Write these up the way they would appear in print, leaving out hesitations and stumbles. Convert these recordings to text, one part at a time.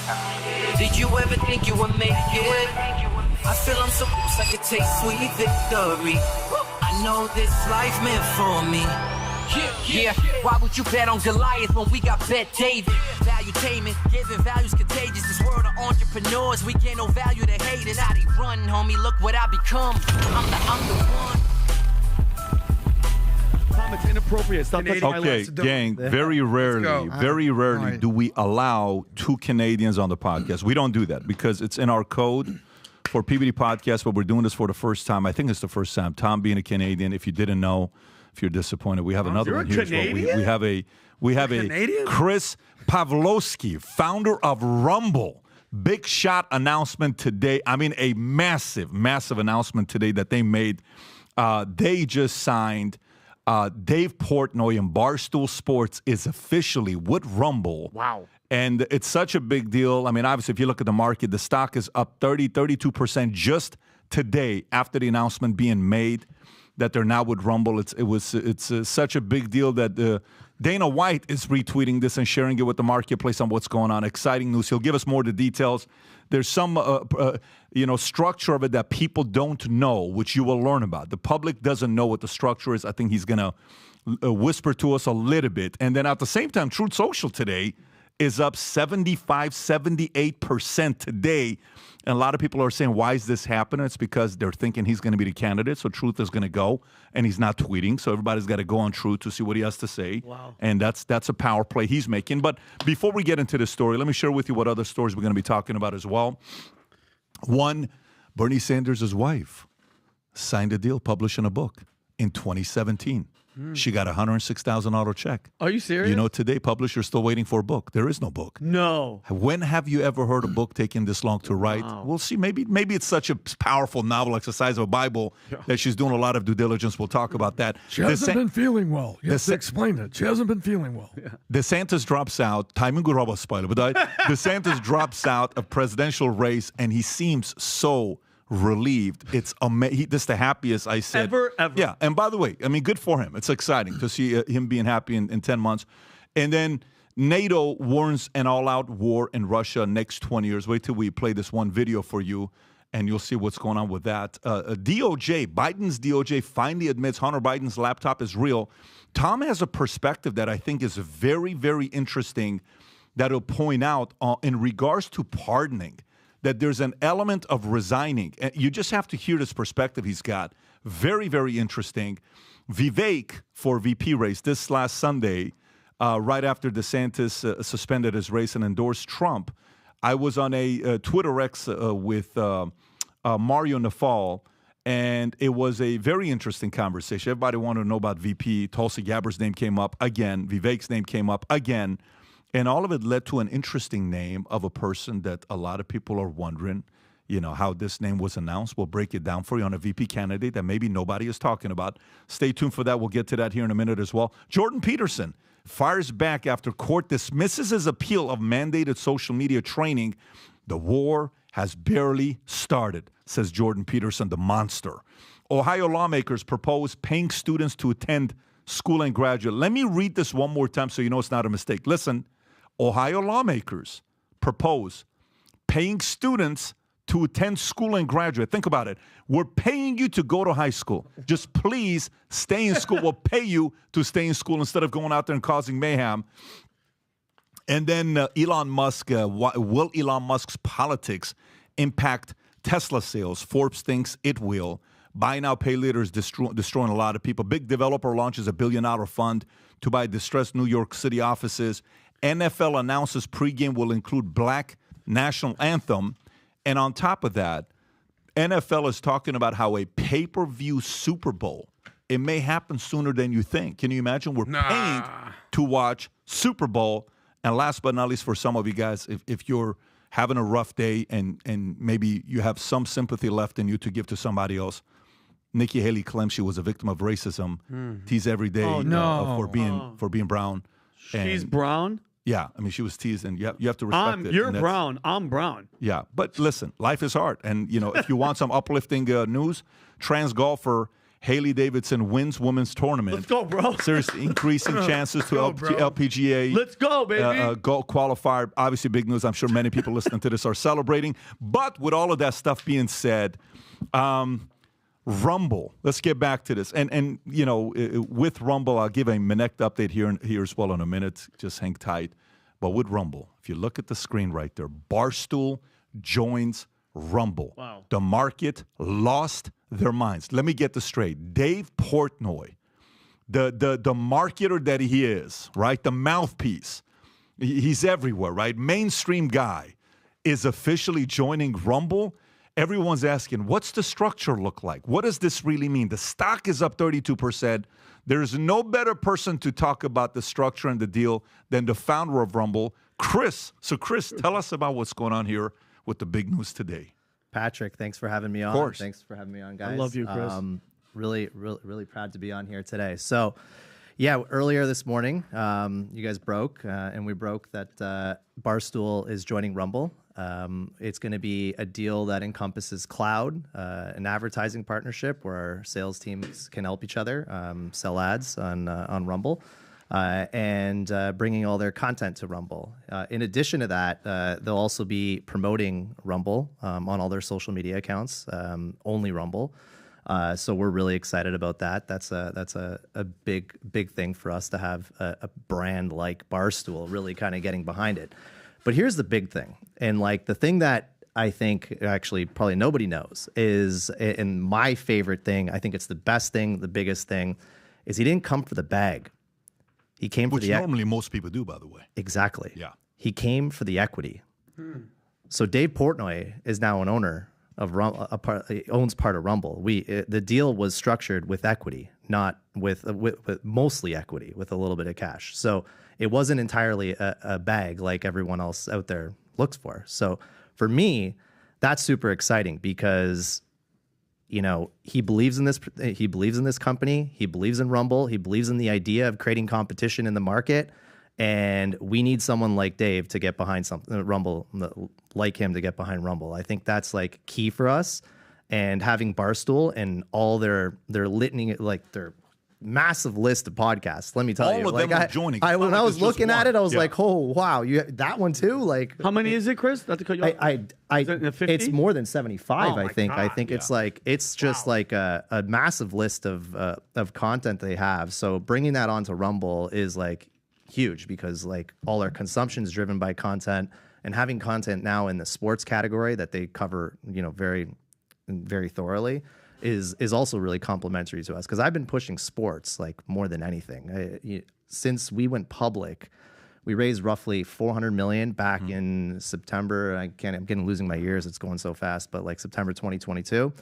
seconds. Did you ever think you would make it? I feel I'm so close I could taste sweet victory. I know this life meant for me. Yeah, why would you bet on Goliath when we got Bet David? Valuetainment, giving values contagious. This world of entrepreneurs, we get no value to hate it. How they run, homie, look what I become. I'm the one. Tom, it's inappropriate. Stop touching my Okay, lips. gang, very rarely do we allow two Canadians on the podcast. We don't do that because it's in our code for PBD podcast, but we're doing this for the first time. I think it's the first time. Tom being a Canadian, if you didn't know, if you're disappointed, we have another one here as well. We have a Chris Pavlovski, founder of Rumble. Big shot announcement today. I mean, a massive announcement today that they made. They just signed Dave Portnoy, and Barstool Sports is officially with Rumble. Wow. And it's such a big deal. I mean, obviously, if you look at the market, the stock is up 32% just today after the announcement being made that they're now with Rumble. It's such a big deal that Dana White is retweeting this and sharing it with the marketplace on what's going on. Exciting news. He'll give us more of the details. There's some structure of it that people don't know, which you will learn about. The public doesn't know what the structure is. I think he's going to whisper to us a little bit. And then at the same time, Truth Social today is up 78% today. And a lot of people are saying, why is this happening? It's because they're thinking he's going to be the candidate, so Truth is going to go, and he's not tweeting. So everybody's got to go on Truth to see what he has to say. Wow. And that's a power play he's making. But before we get into this story, let me share with you what other stories we're going to be talking about as well. One, Bernie Sanders' wife signed a deal publishing a book in 2017. She got a $106,000 check. Are you serious? You know, today publishers still waiting for a book. There is no book. No. When have you ever heard a book taking this long to write? Wow. We'll see. Maybe it's such a powerful novel exercise of a Bible that she's doing a lot of due diligence. We'll talk about that. She hasn't been feeling well. You have to explain it. She hasn't been feeling well. Yeah. DeSantis drops out. DeSantis drops out of presidential race, and he seems so relieved. It's amazing. This is the happiest I said. Ever. Yeah. And by the way, I mean, good for him. It's exciting to see him being happy in 10 months. And then NATO warns an all-out war in Russia next 20 years. Wait till we play this one video for you, and you'll see what's going on with that. Biden's DOJ finally admits Hunter Biden's laptop is real. Tom has a perspective that I think is very, very interesting that he'll point out in regards to pardoning, that there's an element of resigning. You just have to hear this perspective he's got. Very, very interesting. Vivek for VP race this last Sunday, right after DeSantis suspended his race and endorsed Trump. I was on a Twitter X with Mario Nafal, and it was a very interesting conversation. Everybody wanted to know about VP. Tulsi Gabbard's name came up again. Vivek's name came up again. And all of it led to an interesting name of a person that a lot of people are wondering, how this name was announced. We'll break it down for you on a VP candidate that maybe nobody is talking about. Stay tuned for that. We'll get to that here in a minute as well. Jordan Peterson fires back after court dismisses his appeal of mandated social media training. The war has barely started, says Jordan Peterson, the monster. Ohio lawmakers propose paying students to attend school and graduate. Let me read this one more time so you know it's not a mistake. Listen. Ohio lawmakers propose paying students to attend school and graduate. Think about it. We're paying you to go to high school. Just please stay in school. We'll pay you to stay in school instead of going out there and causing mayhem. And then Elon Musk, will Elon Musk's politics impact Tesla sales? Forbes thinks it will. Buy now, pay later is destroying a lot of people. Big developer launches $1 billion fund to buy distressed New York City offices. NFL announces pregame will include Black national anthem. And on top of that, NFL is talking about how a pay-per-view Super Bowl, it may happen sooner than you think. Can you imagine? We're paying to watch Super Bowl. And last but not least, for some of you guys, if you're having a rough day and maybe you have some sympathy left in you to give to somebody else, Nikki Haley claims she was a victim of racism. Teased every day for being brown. She's brown? Yeah, I mean, she was teased, and you have to respect it. You're brown. I'm brown. Yeah, but listen, life is hard. And, if you want some uplifting news, trans golfer Haley Davidson wins women's tournament. Let's go, bro. Seriously, increasing chances to LPGA. Let's go, baby. Gold qualifier. Obviously, big news. I'm sure many people listening to this are celebrating. But with all of that stuff being said, Rumble. Let's get back to this. And you know, with Rumble, I'll give a Minnect update here as well in a minute. Just hang tight. But with Rumble, if you look at the screen right there, Barstool joins Rumble. Wow. The market lost their minds. Let me get this straight. Dave Portnoy, the marketer that he is, right? The mouthpiece. He's everywhere, right? Mainstream guy is officially joining Rumble. Everyone's asking, what's the structure look like? What does this really mean? The stock is up 32%. There's no better person to talk about the structure and the deal than the founder of Rumble, Chris. So, Chris, tell us about what's going on here with the big news today. Patrick, thanks for having me on. Of course. Thanks for having me on, guys. I love you, Chris. Really proud to be on here today. So, yeah, earlier this morning, you guys broke, and we broke that Barstool is joining Rumble. It's going to be a deal that encompasses cloud, an advertising partnership where our sales teams can help each other sell ads on Rumble, and bringing all their content to Rumble. In addition to that, they'll also be promoting Rumble on all their social media accounts, only Rumble. So we're really excited about that. That's a big thing for us to have a brand like Barstool really kind of getting behind it. But here's the big thing, and like the thing that I think actually probably nobody knows is, and my favorite thing, I think it's the best thing, the biggest thing, is he didn't come for the bag. He came for Which normally most people do, by the way. Exactly. Yeah. He came for the equity. So Dave Portnoy is now an owner of he owns part of Rumble. The deal was structured with equity, not with mostly equity, with a little bit of cash. So it wasn't entirely a bag like everyone else out there looks for. So for me, that's super exciting because, you know, he believes in this. He believes in this company. He believes in Rumble. He believes in the idea of creating competition in the market. And we need someone like Dave to get behind Rumble, like him to get behind Rumble. I think that's like key for us. And having Barstool and all their litany, like their massive list of podcasts. Let me tell you, all of them are joining. When I was looking at it, I was Yeah. like, "Oh wow, that one too!" Like, How many is it, Chris? Not to cut you off. Is it 50? it's more than 75. Oh, I my think. I God. think it's just like a massive list of content they have. So bringing that onto Rumble is like huge because like all our consumption is driven by content, and having content now in the sports category that they cover, you know, very, very thoroughly is also really complimentary to us because I've been pushing sports like more than anything. Since we went public, we raised roughly $400 million back in September. I'm losing my years. It's going so fast, but like September 2022,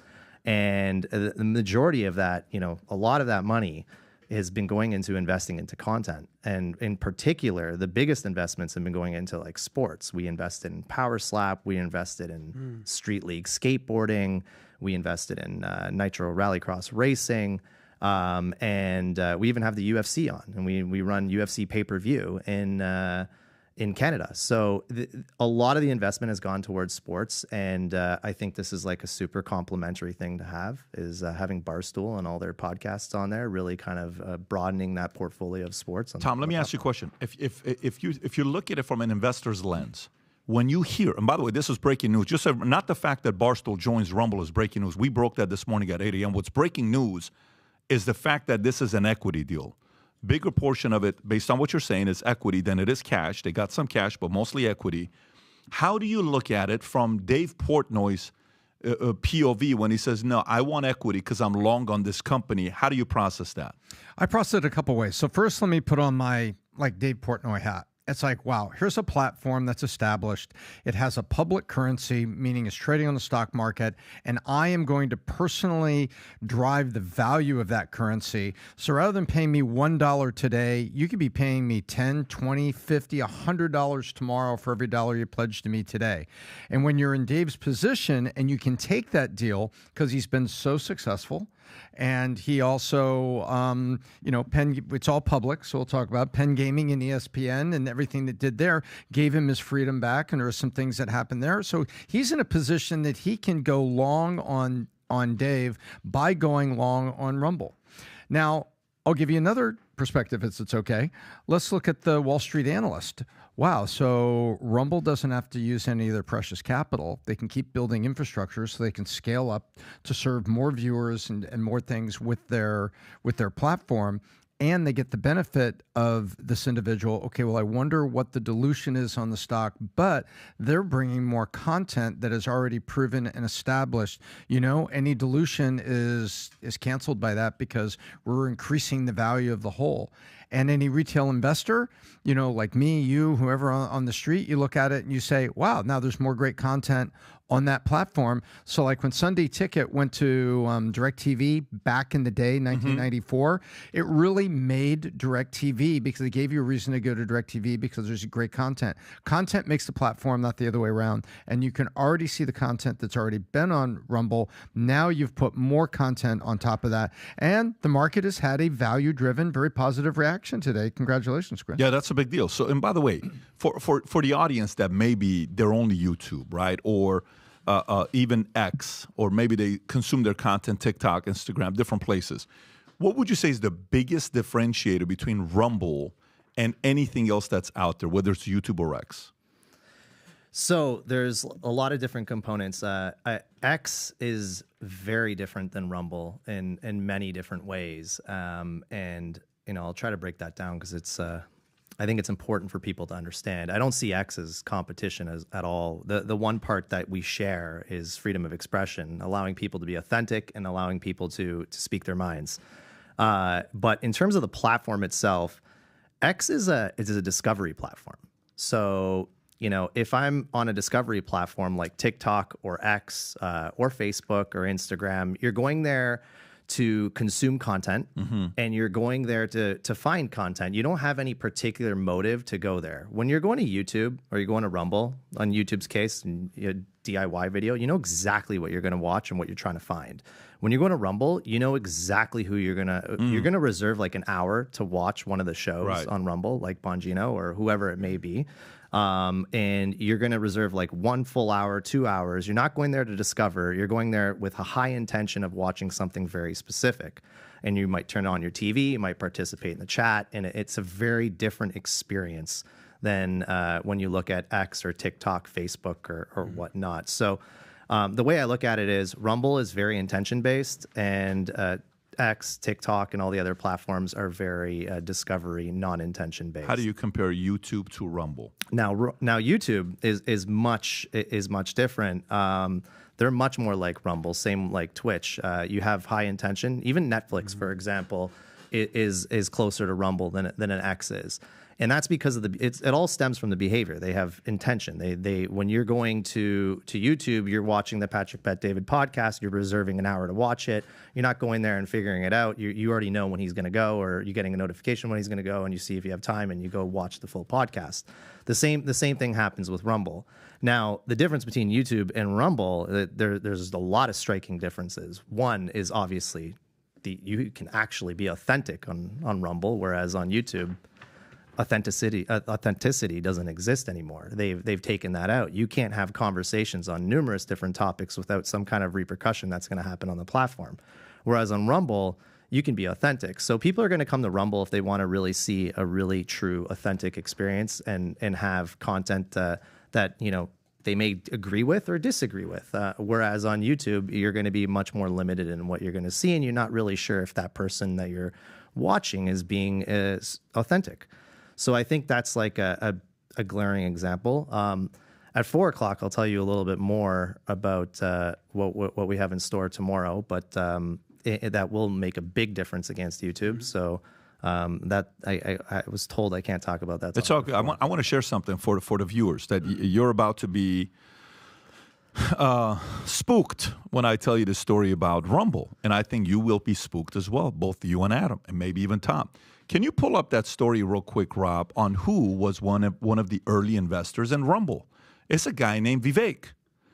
and the majority of that, you know, a lot of that money has been going into investing into content. And in particular, the biggest investments have been going into like sports. We invested in Power Slap. We invested in Street League skateboarding. We invested in Nitro Rallycross racing. And we even have the UFC on. And we run UFC pay-per-view in Canada. So a lot of the investment has gone towards sports. And I think this is like a super complimentary thing to have, is having Barstool and all their podcasts on there, really kind of broadening that portfolio of sports. Tom, let me ask you a question. If you look at it from an investor's lens, when you hear, and by the way, this is breaking news, just not the fact that Barstool joins Rumble is breaking news. We broke that this morning at 8 a.m. What's breaking news is the fact that this is an equity deal. Bigger portion of it, based on what you're saying, is equity than it is cash. They got some cash, but mostly equity. How do you look at it from Dave Portnoy's POV when he says, no, I want equity because I'm long on this company? How do you process that? I process it a couple ways. So first, let me put on my Dave Portnoy hat. It's like, wow, here's a platform that's established. It has a public currency, meaning it's trading on the stock market, and I am going to personally drive the value of that currency. So rather than paying me $1 today, you could be paying me $10, $20, $50, $100 tomorrow for every dollar you pledge to me today. And when you're in Dave's position and you can take that deal because he's been so successful, and he also, Penn, it's all public, so we'll talk about Penn Gaming and ESPN and everything that did there, gave him his freedom back, and there are some things that happened there. So he's in a position that he can go long on on Dave by going long on Rumble. Now, I'll give you another perspective if it's okay. Let's look at the Wall Street analyst. Wow, so Rumble doesn't have to use any of their precious capital. They can keep building infrastructure so they can scale up to serve more viewers and more things with their platform. And they get the benefit of this individual. Okay, well, I wonder what the dilution is on the stock, but they're bringing more content that is already proven and established. You know, any dilution is canceled by that because we're increasing the value of the whole. And any retail investor, you know, like me, you, whoever on the street, you look at it and you say, wow, now there's more great content on that platform. So like when Sunday Ticket went to DirecTV back in the day, 1994, it really made DirecTV because they gave you a reason to go to DirecTV because there's great content. Content makes the platform, not the other way around. And you can already see the content that's already been on Rumble. Now you've put more content on top of that. And the market has had a value-driven, very positive reaction today. Congratulations, Chris. Yeah, that's a big deal. So, and by the way, for the audience that maybe they're only YouTube, right? Or even X, or maybe they consume their content, TikTok, Instagram, different places. What would you say is the biggest differentiator between Rumble and anything else that's out there, whether it's YouTube or X? So there's a lot of different components. X is very different than Rumble in many different ways. And, you know, I'll try to break that down because it's... I think it's important for people to understand. I don't see X as competition at all. The one part that we share is freedom of expression, allowing people to be authentic and allowing people to speak their minds. But in terms of the platform itself, X is a discovery platform. So, you know, if I'm on a discovery platform like TikTok or X or Facebook or Instagram, you're going there to consume content, and you're going there to find content. You don't have any particular motive to go there. When you're going to YouTube or you're going to Rumble, on YouTube's case, and DIY video, you know exactly what you're going to watch and what you're trying to find. When you're going to Rumble, you know exactly who you're gonna reserve like an hour to watch one of the shows on Rumble, like Bongino or whoever it may be. And you're going to reserve like 1 full hour, 2 hours. You're not going there to discover. You're going there with a high intention of watching something very specific. And you might turn on your TV, you might participate in the chat, and it's a very different experience than when you look at X or TikTok, Facebook, or whatnot. So the way I look at it is Rumble is very intention-based, and X, TikTok, and all the other platforms are very discovery, non-intention based. How do you compare YouTube to Rumble? Now YouTube is much different. They're much more like Rumble, same like Twitch. You have high intention. Even Netflix, for example, is closer to Rumble than an X is. And that's because of it all stems from the behavior. They have intention. They when you're going to YouTube, you're watching the Patrick Bet David podcast, you're reserving an hour to watch it. You're not going there and figuring it out. You already know when he's going to go, or you're getting a notification when he's going to go, and you see if you have time and you go watch the full podcast. The same thing happens with Rumble. Now, the difference between YouTube and Rumble, there's a lot of striking differences. One is obviously you can actually be authentic on Rumble, whereas on YouTube, authenticity doesn't exist anymore. They've taken that out. You can't have conversations on numerous different topics without some kind of repercussion that's going to happen on the platform. Whereas on Rumble, you can be authentic. So people are going to come to Rumble if they want to really see a really true, authentic experience and have content that, you know, they may agree with or disagree with. Whereas on YouTube, you're going to be much more limited in what you're going to see, and you're not really sure if that person that you're watching is being authentic. So I think that's like a glaring example. At 4 o'clock, I'll tell you a little bit more about what we have in store tomorrow, but that will make a big difference against YouTube. So that I was told I can't talk about that. It's okay. I want to share something for the viewers that you're about to be spooked when I tell you the story about Rumble, and I think you will be spooked as well, both you and Adam, and maybe even Tom. Can you pull up that story real quick, Rob, on who was one of the early investors in Rumble? It's a guy named Vivek.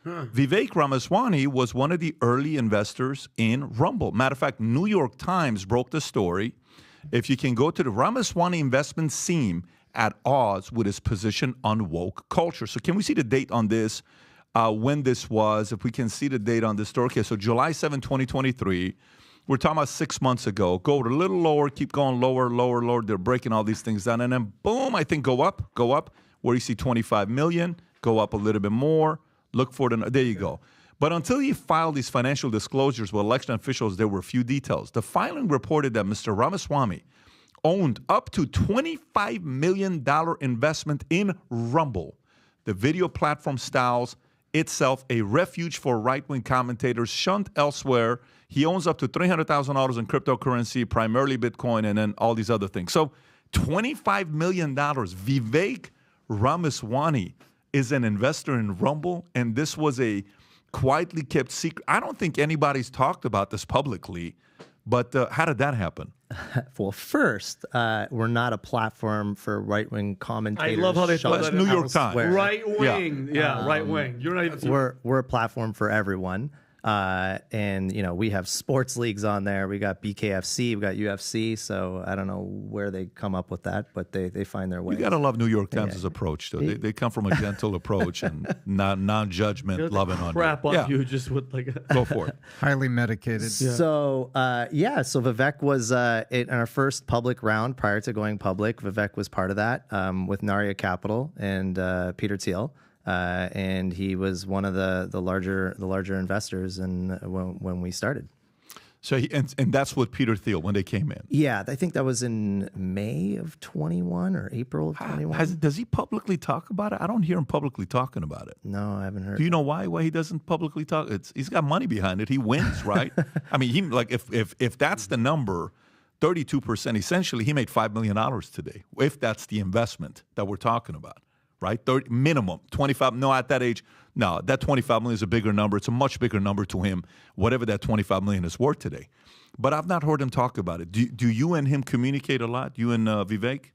Vivek Ramaswamy was one of the early investors in Rumble. Matter of fact, New York Times broke the story. If you can go to the Ramaswamy investment seem at odds with his position on woke culture. So can we see the date on this? when this was, if we can see the date on this story. Okay, so July 7, 2023. We're talking about 6 months ago. Go a little lower, keep going lower, lower, lower. They're breaking all these things down. And then boom, I think go up, where you see 25 million, go up a little bit more. Look for the, there you go. But until he filed these financial disclosures with election officials, there were few details. The filing reported that Mr. Ramaswamy owned up to $25 million investment in Rumble. The video platform styles itself a refuge for right-wing commentators shunned elsewhere. He owns up to $300,000 in cryptocurrency, primarily Bitcoin, and then all these other things. So $25 million. Vivek Ramaswamy is an investor in Rumble, and this was a quietly kept secret. I don't think anybody's talked about this publicly, but how did that happen? Well, first, we're not a platform for right-wing commentators. I love how they put That's New York Times. Right wing. Yeah, right wing. You're not even. We're a platform for everyone. And, you know, we have sports leagues on there. We got BKFC, we got UFC. So I don't know where they come up with that, but they find their way. You got to love New York Times' approach, though. They come from a gentle approach and non-judgment, loving on crap on you just with like a go for it. Highly medicated. Yeah. So, so Vivek was in our first public round prior to going public. Vivek was part of that with Narya Capital and Peter Thiel. And he was one of the larger investors when we started. So and that's with Peter Thiel when they came in. Yeah, I think that was in May of 21 or April of 21. Does he publicly talk about it? I don't hear him publicly talking about it. No, I haven't heard. Do you know why he doesn't publicly talk? He's got money behind it. He wins, right? I mean, if that's the number, 32%. Essentially, he made $5 million today. If that's the investment that we're talking about. Right? 30, minimum 25. No, at that age, no, that 25 million is a bigger number. It's a much bigger number to him, whatever that 25 million is worth today. But I've not heard him talk about it. Do you and him communicate a lot? You and Vivek?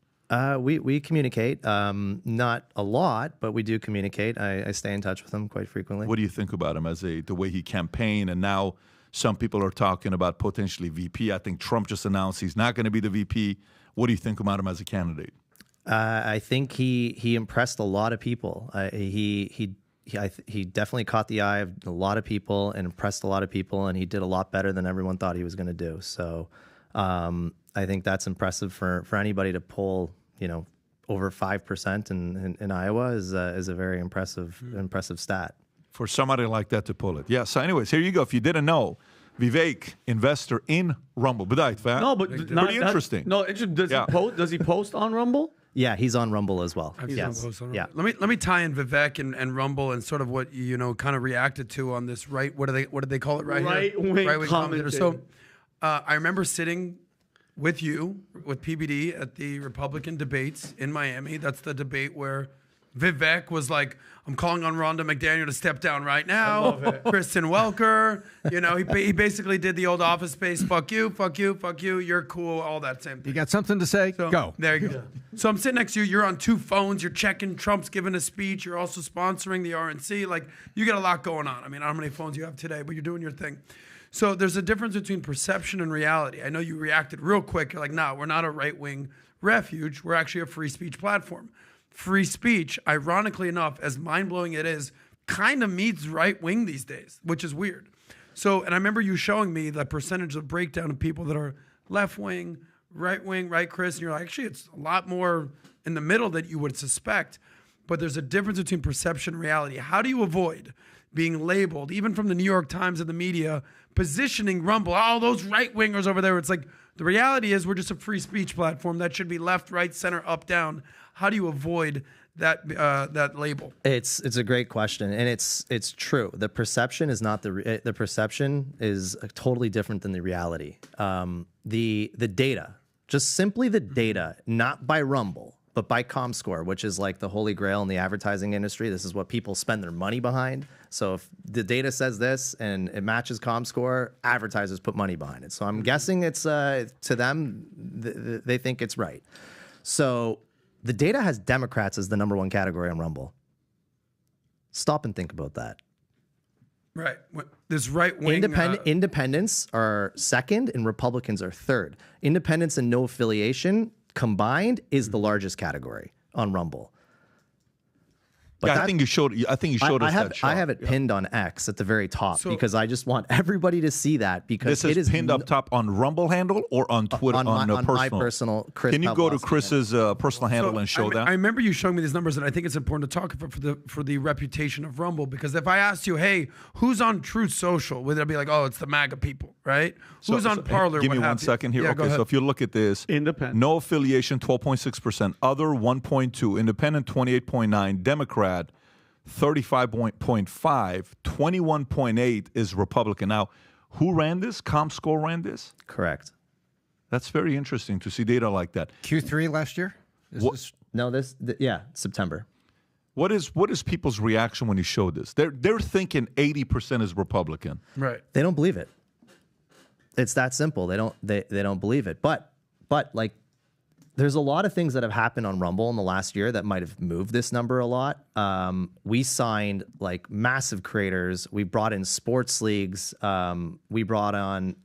We communicate, not a lot, but we do communicate. I stay in touch with him quite frequently. What do you think about him as the way he campaigned? And now some people are talking about potentially VP. I think Trump just announced he's not going to be the VP. What do you think about him as a candidate? I think he impressed a lot of people. He definitely caught the eye of a lot of people and impressed a lot of people, and he did a lot better than everyone thought he was going to do. So I think that's impressive for anybody to pull, over 5% in Iowa is a very impressive stat. For somebody like that to pull it. Yeah, so anyways, here you go. If you didn't know, Vivek, investor in Rumble. No, but pretty interesting. No, does he post on Rumble? Yeah, he's on Rumble as well. Yes. Yeah. Let me tie in Vivek and Rumble and sort of what kind of reacted to on this what did they call it right wing commentator. So I remember sitting with PBD at the Republican debates in Miami. That's the debate where Vivek was like, I'm calling on Rhonda McDaniel to step down right now. Kristen Welker, he basically did the old Office Space, fuck you, you're cool, all that same thing. You got something to say? So, go. There you go. Yeah. So I'm sitting next to you, you're on two phones, you're checking, Trump's giving a speech, you're also sponsoring the RNC, like you got a lot going on. I mean, I don't know how many phones you have today, but you're doing your thing. So there's a difference between perception and reality. I know you reacted real quick, you're like, nah, we're not a right-wing refuge, we're actually a free speech platform. Free speech, ironically enough, as mind-blowing it is, kind of means right-wing these days, which is weird. So, and I remember you showing me the percentage of breakdown of people that are left-wing, right, Chris? And you're like, actually, it's a lot more in the middle that you would suspect. But there's a difference between perception and reality. How do you avoid being labeled, even from the New York Times and the media, positioning Rumble, those right-wingers over there? It's like, the reality is we're just a free speech platform that should be left, right, center, up, down. How do you avoid that label? It's a great question, and it's true. The perception is not the perception is totally different than the reality. The data, just simply the data, not by Rumble, but by ComScore, which is like the holy grail in the advertising industry. This is what people spend their money behind. So if the data says this and it matches ComScore, advertisers put money behind it. So I'm guessing it's to them, they think it's right. So the data has Democrats as the number one category on Rumble. Stop and think about that. Right. This right-wing... Independents are second and Republicans are third. Independents and no affiliation combined is the largest category on Rumble. But I think you showed. I think you showed us that chart. I have it pinned on X at the very top because I just want everybody to see that because this is pinned up top on Rumble handle or on Twitter on my personal. Chris Can you go to Pavlovski Chris's personal handle and show that? I remember you showing me these numbers, and I think it's important to talk for the reputation of Rumble, because if I asked you, hey, who's on Truth Social, would it be like, oh, it's the MAGA people, right? Who's on Parlor? Give me what 1 have you? second here. Yeah, go Okay, ahead. so if you look at this, Independent. no affiliation, 12.6%, other 1.2, independent 28.9, Democrat 35.5, 21.8 is Republican. Now, who ran this? ComScore ran this? Correct. That's very interesting to see data like that. Q3 last year? No, September. What is people's reaction when he showed this? They're thinking 80% is Republican. Right. They don't believe it. It's that simple. They don't believe it. But like, there's a lot of things that have happened on Rumble in the last year that might have moved this number a lot. We signed like massive creators. We brought in sports leagues. We brought on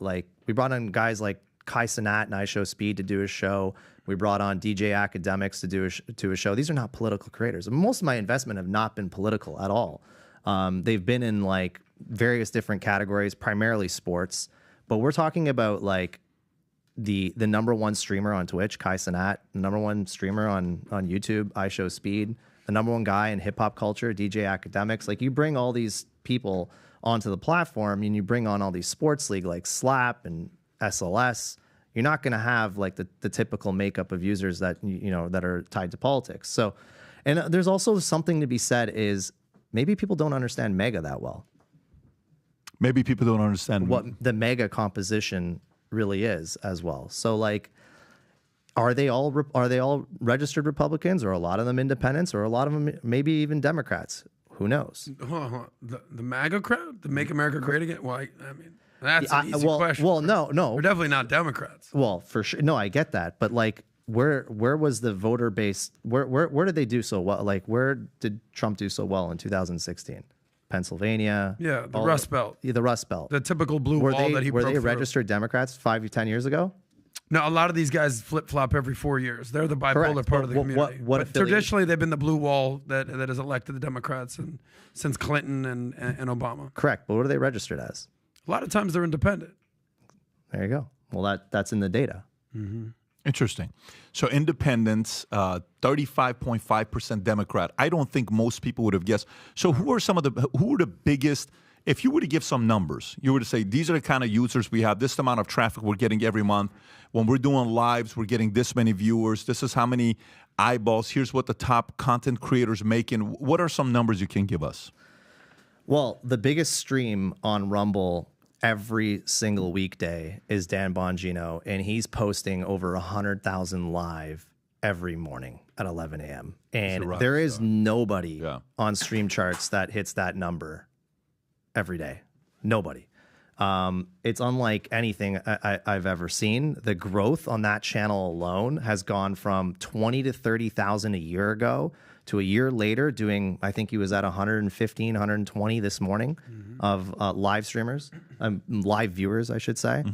guys like Kai Cenat and I Show Speed to do a show. We brought on DJ Academics to do a show. These are not political creators. Most of my investment have not been political at all. They've been in like various different categories, primarily sports. But we're talking about like the number one streamer on Twitch, Kai Cenat, the number one streamer on YouTube, I Show Speed, the number one guy in hip hop culture, DJ Academics. Like, you bring all these people onto the platform and you bring on all these sports league like Slap and SLS, you're not going to have like the typical makeup of users that that are tied to politics. So, and there's also something to be said is maybe people don't understand mega that well. Maybe people don't understand what the mega composition really is as well. So like, are they all registered Republicans, or a lot of them independents, or a lot of them maybe even Democrats? Who knows? Hold on. The MAGA crowd, the Make America Great Again. Well, I mean, that's an easy question. Well, no, they're definitely not Democrats. Well, for sure, no, I get that, but like, where was the voter base? Where did they do so well? Like, where did Trump do so well in 2016? Pennsylvania. Yeah, the Rust Belt. Yeah, the Rust Belt. The typical blue wall that he broke Were they through. registered Democrats 5 or 10 years ago? No, a lot of these guys flip-flop every 4 years. They're the bipolar Correct. part of the community. What but traditionally, they've been the blue wall that has elected the Democrats since Clinton and Obama. Correct. But what are they registered as? A lot of times they're independent. There you go. Well, that's in the data. Mm-hmm. Interesting. So independents, 35.5% Democrat. I don't think most people would have guessed. So who are the biggest, if you were to give some numbers, you were to say, these are the kind of users we have, this amount of traffic we're getting every month. When we're doing lives, we're getting this many viewers. This is how many eyeballs. Here's what the top content creators making. What are some numbers you can give us? Well, the biggest stream on Rumble every single weekday is Dan Bongino, and he's posting over 100,000 live every morning at 11 a.m. And there is nobody on stream charts that hits that number every day. Nobody. It's unlike anything I've ever seen. The growth on that channel alone has gone from 20 to 30,000 a year ago to a year later doing, I think he was at 115, 120 this morning of live streamers, live viewers, I should say.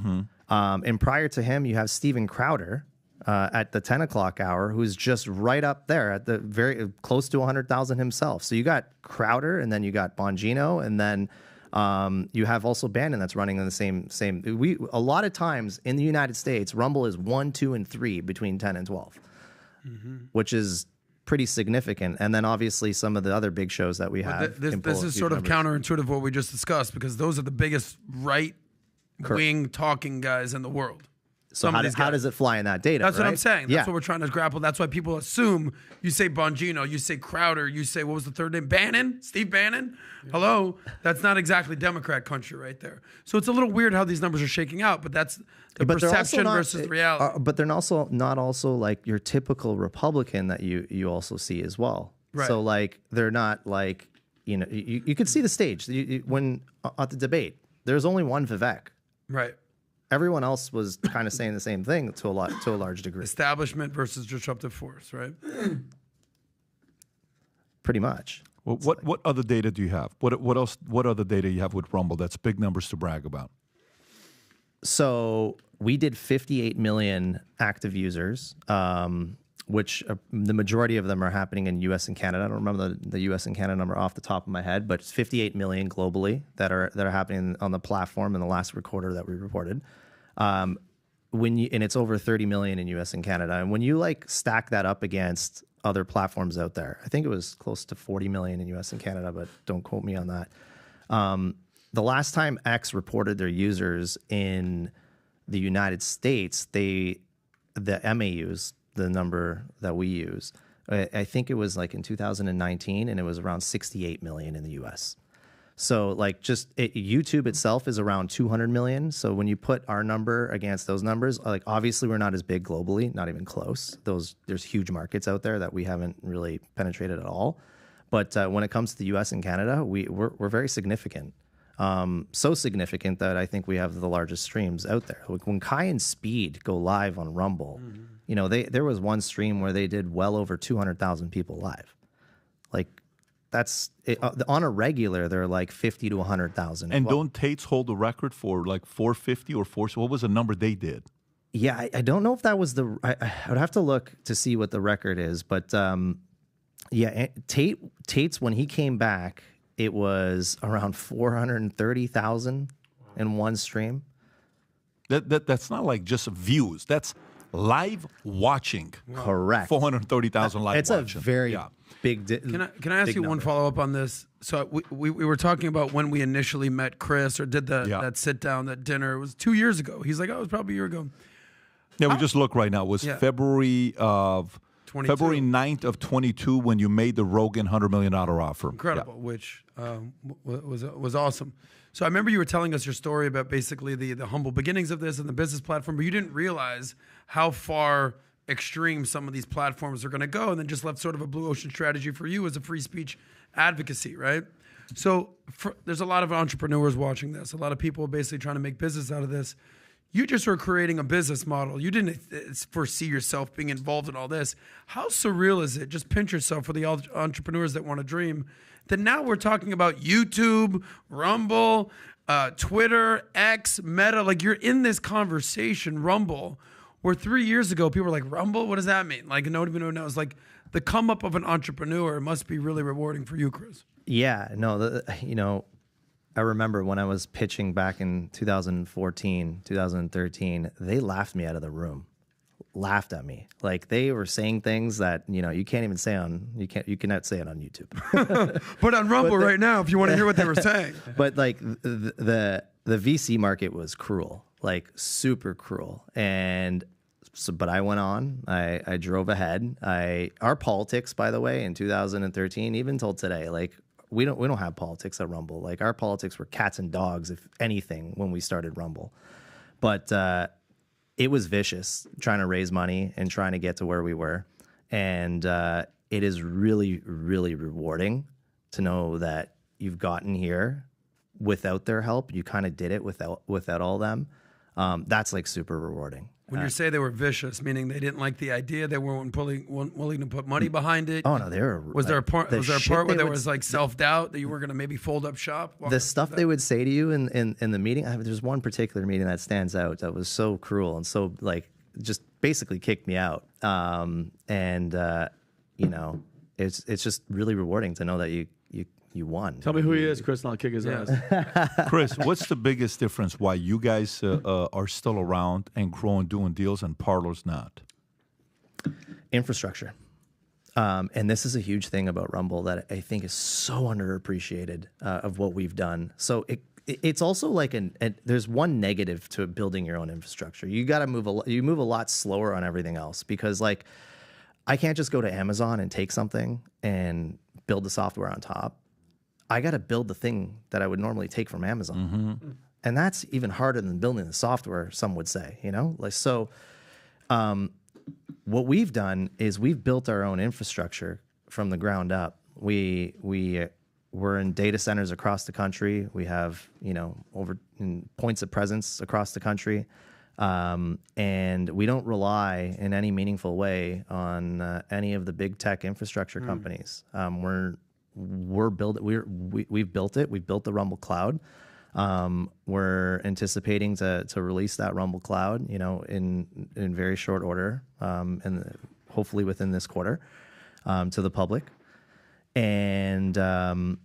And prior to him, you have Steven Crowder at the 10 o'clock hour, who's just right up there at the very close to 100,000 himself. So you got Crowder, and then you got Bongino, and then you have also Bannon that's running in the same. A lot of times in the United States, Rumble is 1, 2, and 3 between 10 and 12, which is pretty significant. And then obviously some of the other big shows that we have. This is sort of counterintuitive what we just discussed, because those are the biggest right-wing talking guys in the world. So how does it fly in that data? That's right? what I'm saying. That's what we're trying to grapple. That's why people assume you say Bongino, you say Crowder, you say, what was the third name? Bannon? Steve Bannon? Hello? That's not exactly Democrat country right there. So it's a little weird how these numbers are shaking out, but that's the perception versus reality. But they're also not like your typical Republican that you also see as well. Right. So like, they're not like, you could see the stage. When at the debate, there's only one Vivek. Right. Everyone else was kind of saying the same thing to a large degree. Establishment versus disruptive force, right? Pretty much. Well, what other data do you have? What else? What other data you have with Rumble? That's big numbers to brag about. So we did 58 million active users. which the majority of them are happening in U.S. and Canada. I don't remember the U.S. and Canada number off the top of my head, but it's 58 million globally that are happening on the platform in the last quarter that we reported. And it's over 30 million in U.S. and Canada. And when you like stack that up against other platforms out there, I think it was close to 40 million in U.S. and Canada, but don't quote me on that. The last time X reported their users in the United States, the MAUs, the number that we use, I think it was like in 2019, and it was around 68 million in the US. So like YouTube itself is around 200 million. So when you put our number against those numbers, like obviously we're not as big globally, not even close. There's huge markets out there that we haven't really penetrated at all. But when it comes to the US and Canada, we're very significant. So significant that I think we have the largest streams out there. Like when Kai and Speed go live on Rumble, you know, there was one stream where they did well over 200,000 people live. Like that's on a regular, they're like 50 to 100,000. And don't Tate's hold the record for like 450 or 4? What was the number they did? Yeah, I don't know if that was I would have to look to see what the record is, but yeah, Tate's when he came back, it was around 430,000 in one stream. That's not like just views. That's live watching. Correct. 430,000 live watching. It's a very big. Can I ask you one follow up on this? So we were talking about when we initially met Chris or did that sit down, that dinner. It was 2 years ago. He's like, oh, it was probably a year ago. Yeah, we just look right now. It was February of 22. February 9th of 22 when you made the Rogan $100 million offer. Incredible, which was awesome. So I remember you were telling us your story about basically the humble beginnings of this and the business platform, but you didn't realize how far extreme some of these platforms are going to go, and then just left sort of a blue ocean strategy for you as a free speech advocacy, right? So there's a lot of entrepreneurs watching this. A lot of people are basically trying to make business out of this. You just were creating a business model. You didn't foresee yourself being involved in all this. How surreal is it? Just pinch yourself for the entrepreneurs that want to dream. That now we're talking about YouTube, Rumble, Twitter, X, Meta. Like you're in this conversation, Rumble, where 3 years ago people were like, Rumble? What does that mean? Like nobody even knows. Like the come up of an entrepreneur must be really rewarding for you, Chris. Yeah, no, you know, I remember when I was pitching back in 2014, 2013, they laughed me out of the room, laughed at me. Like they were saying things that, you know, you can't even say you cannot say it on YouTube. But on Rumble right now, if you want to hear what they were saying. But like the VC market was cruel, like super cruel. And so, but I went on, I drove ahead. Our politics, by the way, in 2013, even till today, like, we don't have politics at Rumble. Like our politics were cats and dogs, if anything, when we started Rumble. But it was vicious trying to raise money and trying to get to where we were. And it is really, really rewarding to know that you've gotten here without their help. You kind of did it without all them. That's like super rewarding. When you say they were vicious, meaning they didn't like the idea, they weren't willing to put money behind it. Oh no, they were. Was there a part? Was there a part where there was like self-doubt that you were going to maybe fold up shop? The stuff they would say to you in the meeting. There's one particular meeting that stands out that was so cruel and so like just basically kicked me out. You know, it's just really rewarding to know that you won. Tell me who he is, Chris, and I'll kick his ass. Chris, what's the biggest difference why you guys are still around and growing, doing deals, and Parlor's not? Infrastructure. And this is a huge thing about Rumble that I think is so underappreciated of what we've done. So it's also like there's one negative to building your own infrastructure. You got to move a lot slower on everything else because like I can't just go to Amazon and take something and build the software on top. I got to build the thing that I would normally take from Amazon. Mm-hmm. And that's even harder than building the software, some would say, you know? Like so what we've done is we've built our own infrastructure from the ground up. We're in data centers across the country. We have, you know, points of presence across the country. And we don't rely in any meaningful way on any of the big tech infrastructure companies. We've built it. We've built the Rumble Cloud. We're anticipating to release that Rumble Cloud, you know, in very short order, and hopefully within this quarter to the public. And that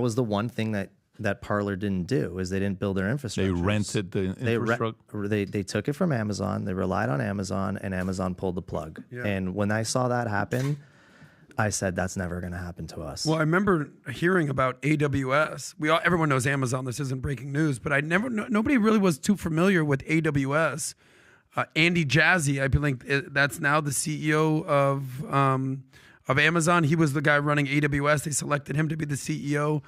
was the one thing that Parlor didn't do, is they didn't build their infrastructure. They rented the infrastructure. They took it from Amazon. They relied on Amazon, and Amazon pulled the plug. Yeah. And when I saw that happen, I said, that's never going to happen to us. Well, I remember hearing about AWS. Everyone knows Amazon. This isn't breaking news, but nobody really was too familiar with AWS. Andy Jassy, I believe that's now the CEO of Amazon. He was the guy running AWS. They selected him to be the CEO.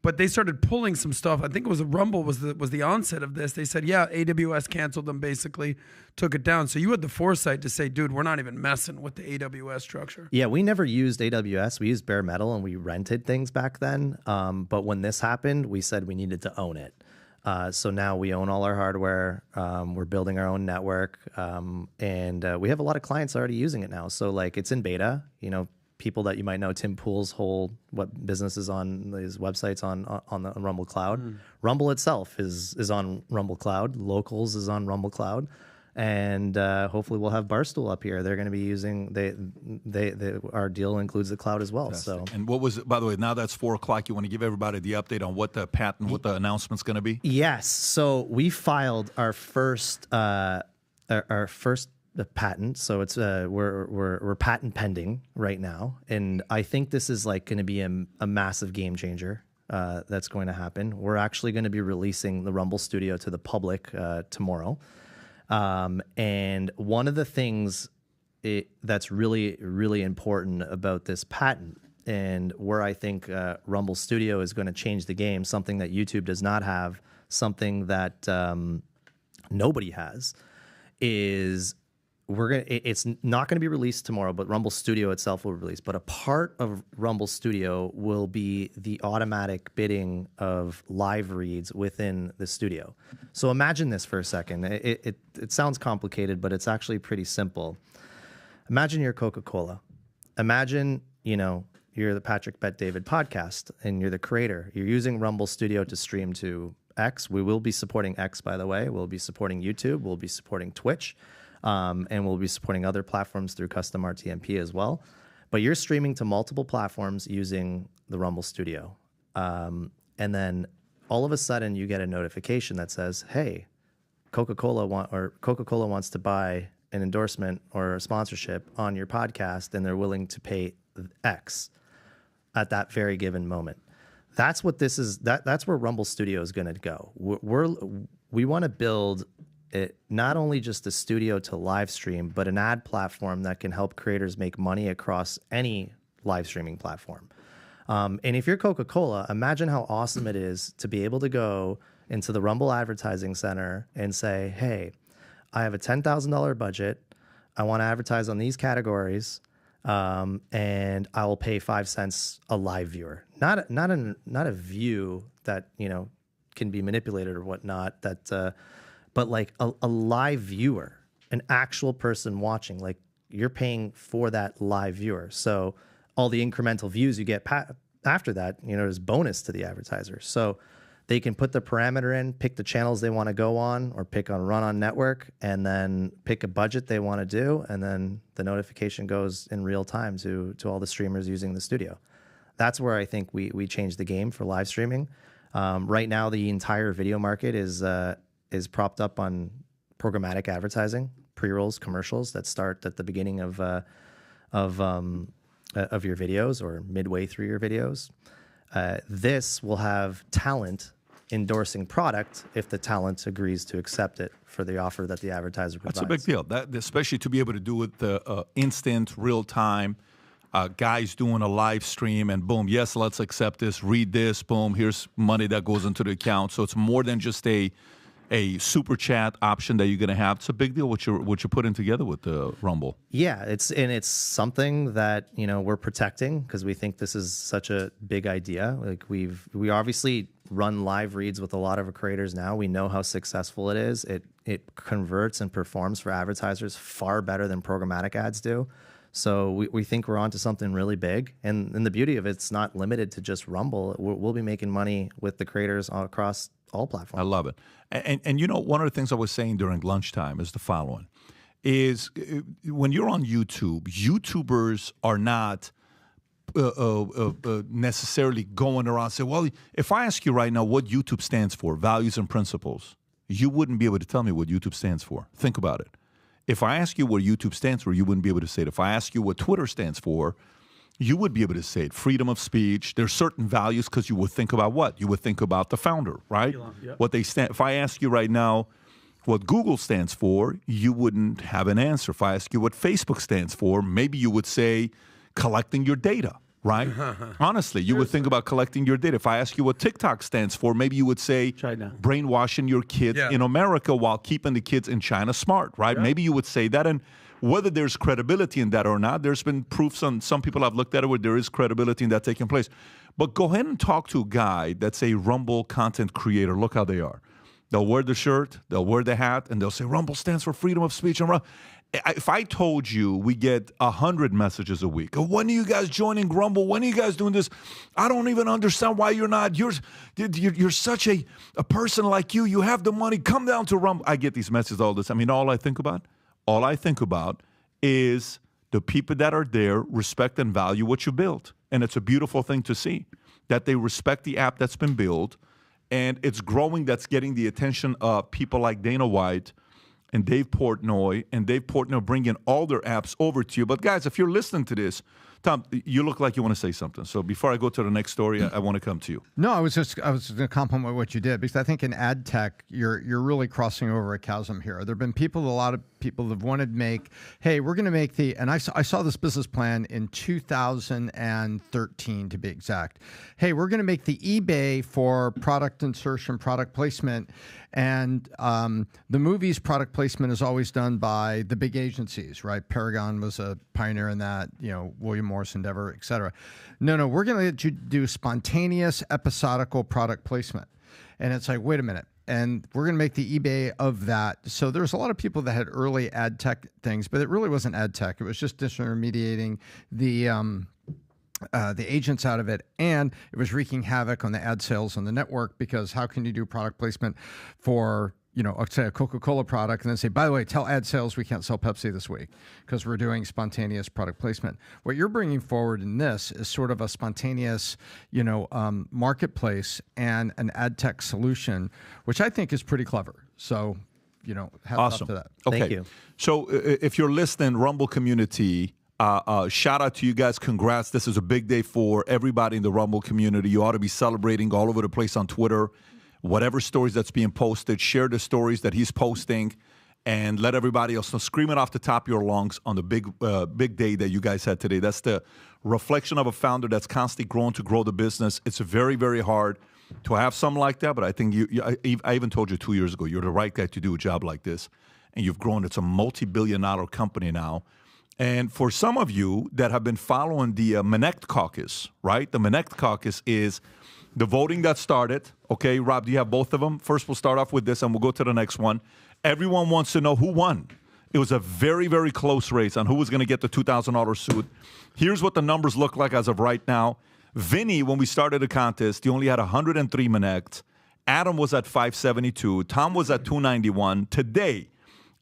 But they started pulling some stuff. I think it was Rumble was the onset of this. They said, yeah, AWS canceled them, basically took it down. So you had the foresight to say, dude, we're not even messing with the AWS structure. Yeah, we never used AWS. We used bare metal, and we rented things back then. But when this happened, we said we needed to own it. So now we own all our hardware. We're building our own network. And we have a lot of clients already using it now. So like it's in beta, people that you might know, Tim Pool's whole business is on his websites on the Rumble Cloud. Rumble itself is on Rumble Cloud. Locals is on Rumble Cloud, and hopefully we'll have Barstool up here. They're going to be using our deal includes the cloud as well. Fantastic. So, and what was it, by the way? Now that's 4:00. You want to give everybody the update on what the patent, what the announcement's going to be? Yes. So we filed our first the patent, so it's we're patent pending right now, and I think this is like going to be a massive game changer that's going to happen. We're actually going to be releasing the Rumble Studio to the public tomorrow, and one of the things that's really, really important about this patent, and where I think Rumble Studio is going to change the game, something that YouTube does not have, something that nobody has, is it's not going to be released tomorrow, but Rumble Studio itself will be released. But a part of Rumble Studio will be the automatic bidding of live reads within the studio. So imagine this for a second. It sounds complicated, but it's actually pretty simple. Imagine you're Coca-Cola. Imagine, you're the Patrick Bet David podcast, and you're the creator. You're using Rumble Studio to stream to X. We will be supporting X, by the way. We'll be supporting YouTube. We'll be supporting Twitch. And we'll be supporting other platforms through custom RTMP as well. But you're streaming to multiple platforms using the Rumble Studio. And then all of a sudden you get a notification that says, hey, Coca-Cola wants to buy an endorsement or a sponsorship on your podcast, and they're willing to pay X at that very given moment. That's what this is. That's where Rumble Studio is going to go. We want to build it, not only just a studio to live stream, but an ad platform that can help creators make money across any live streaming platform. And if you're Coca-Cola, imagine how awesome it is to be able to go into the Rumble Advertising Center and say, hey, I have a $10,000 budget. I want to advertise on these categories, and I will pay 5 cents a live viewer. Not a view that can be manipulated or whatnot. But like a live viewer, an actual person watching, like you're paying for that live viewer. So all the incremental views you get after that, is bonus to the advertiser. So they can put the parameter in, pick the channels they want to go on, or run on network, and then pick a budget they want to do, and then the notification goes in real time to all the streamers using the studio. That's where I think we change the game for live streaming. Right now, the entire video market is propped up on programmatic advertising, pre-rolls, commercials that start at the beginning of your videos or midway through your videos. This will have talent endorsing product if the talent agrees to accept it for the offer that the advertiser provides. That's a big deal. That, especially to be able to do it the instant, real time. Guys doing a live stream and boom, yes, let's accept this. Read this. Boom, here's money that goes into the account. So it's more than just a super chat option that you're going to have. It's a big deal what you're putting together with the Rumble. Yeah, it's something that we're protecting because we think this is such a big idea. Like we obviously run live reads with a lot of our creators now. We know how successful it is. It converts and performs for advertisers far better than programmatic ads do. So we think we're onto something really big. And the beauty of it's not limited to just Rumble. We'll be making money with the creators across all platforms. I love it. And one of the things I was saying during lunchtime is the following. is when you're on YouTube, YouTubers are not necessarily going around and say, well, if I ask you right now what YouTube stands for, values and principles, you wouldn't be able to tell me what YouTube stands for. Think about it. If I ask you what YouTube stands for, you wouldn't be able to say it. If I ask you what Twitter stands for, you would be able to say it. Freedom of speech. There's certain values because you would think about what? You would think about the founder, right? Yep. What they stand. If I ask you right now what Google stands for, you wouldn't have an answer. If I ask you what Facebook stands for, maybe you would say collecting your data, right? Honestly, you would think about collecting your data. If I ask you what TikTok stands for, maybe you would say China. brainwashing your kids in America while keeping the kids in China smart, right? Yeah. Maybe you would say that. And whether there's credibility in that or not, there's been proofs on some people I've looked at it where there is credibility in that taking place. But go ahead and talk to a guy that's a Rumble content creator. Look how they are. They'll wear the shirt, they'll wear the hat, and they'll say, Rumble stands for freedom of speech. And if I told you we get 100 messages a week, when are you guys joining Rumble? When are you guys doing this? I don't even understand why you're not. You're such a person like you. You have the money. Come down to Rumble. I get these messages all the time. I mean, all I think about is the people that are there respect and value what you built. And it's a beautiful thing to see that they respect the app that's been built. And it's growing. That's getting the attention of people like Dana White and Dave Portnoy, bringing all their apps over to you. But guys, if you're listening to this, Tom, you look like you want to say something. So before I go to the next story, I want to come to you. No, I was going to compliment what you did because I think in ad tech, you're really crossing over a chasm here. There have been a lot of people have wanted to make, hey, we're going to make and I saw this business plan in 2013 to be exact. Hey, we're going to make the eBay for product insertion, product placement. And the movie's product placement is always done by the big agencies, right? Paragon was a pioneer in that, William Morris Endeavor, et cetera. No, we're going to let you do spontaneous episodical product placement. And it's like, wait a minute. And we're going to make the eBay of that. So there's a lot of people that had early ad tech things, but it really wasn't ad tech. It was just disintermediating the agents out of it, and it was wreaking havoc on the ad sales on the network because how can you do product placement for, say a Coca-Cola product and then say, by the way, tell ad sales we can't sell Pepsi this week because we're doing spontaneous product placement. What you're bringing forward in this is sort of a spontaneous, marketplace and an ad tech solution, which I think is pretty clever. So, hats off to that. Okay. Thank you. So if you're listening, Rumble community, shout out to you guys. Congrats. This is a big day for everybody in the Rumble community. You ought to be celebrating all over the place on Twitter. Whatever stories that's being posted, share the stories that he's posting and let everybody else know. Scream it off the top of your lungs on the big day that you guys had today. That's the reflection of a founder that's constantly growing to grow the business. It's very, very hard to have something like that, but I think I even told you 2 years ago, you're the right guy to do a job like this, and you've grown. It's a multi-billion-dollar company now. And for some of you that have been following the Minnect caucus, right? The Minnect caucus is the voting that started. Okay, Rob, do you have both of them? First, we'll start off with this, and we'll go to the next one. Everyone wants to know who won. It was a very, very close race on who was going to get the $2,000 suit. Here's what the numbers look like as of right now. Vinny, when we started the contest, he only had 103 Minnect. Adam was at 572. Tom was at 291. Today,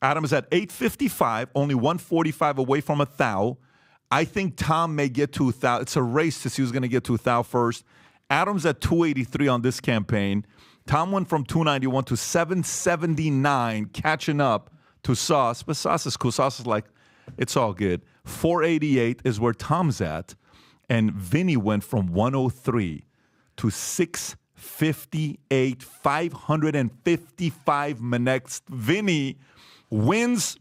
Adam is at 855, only 145 away from 1,000. I think Tom may get to 1,000. It's a race to see who's going to get to 1,000 first. Adam's at 283 on this campaign. Tom went from 291 to 779, catching up to Sauce. But Sauce is cool. Sauce is like, it's all good. 488 is where Tom's at. And Vinny went from 103 to 658, 555 Minnects. Vinny wins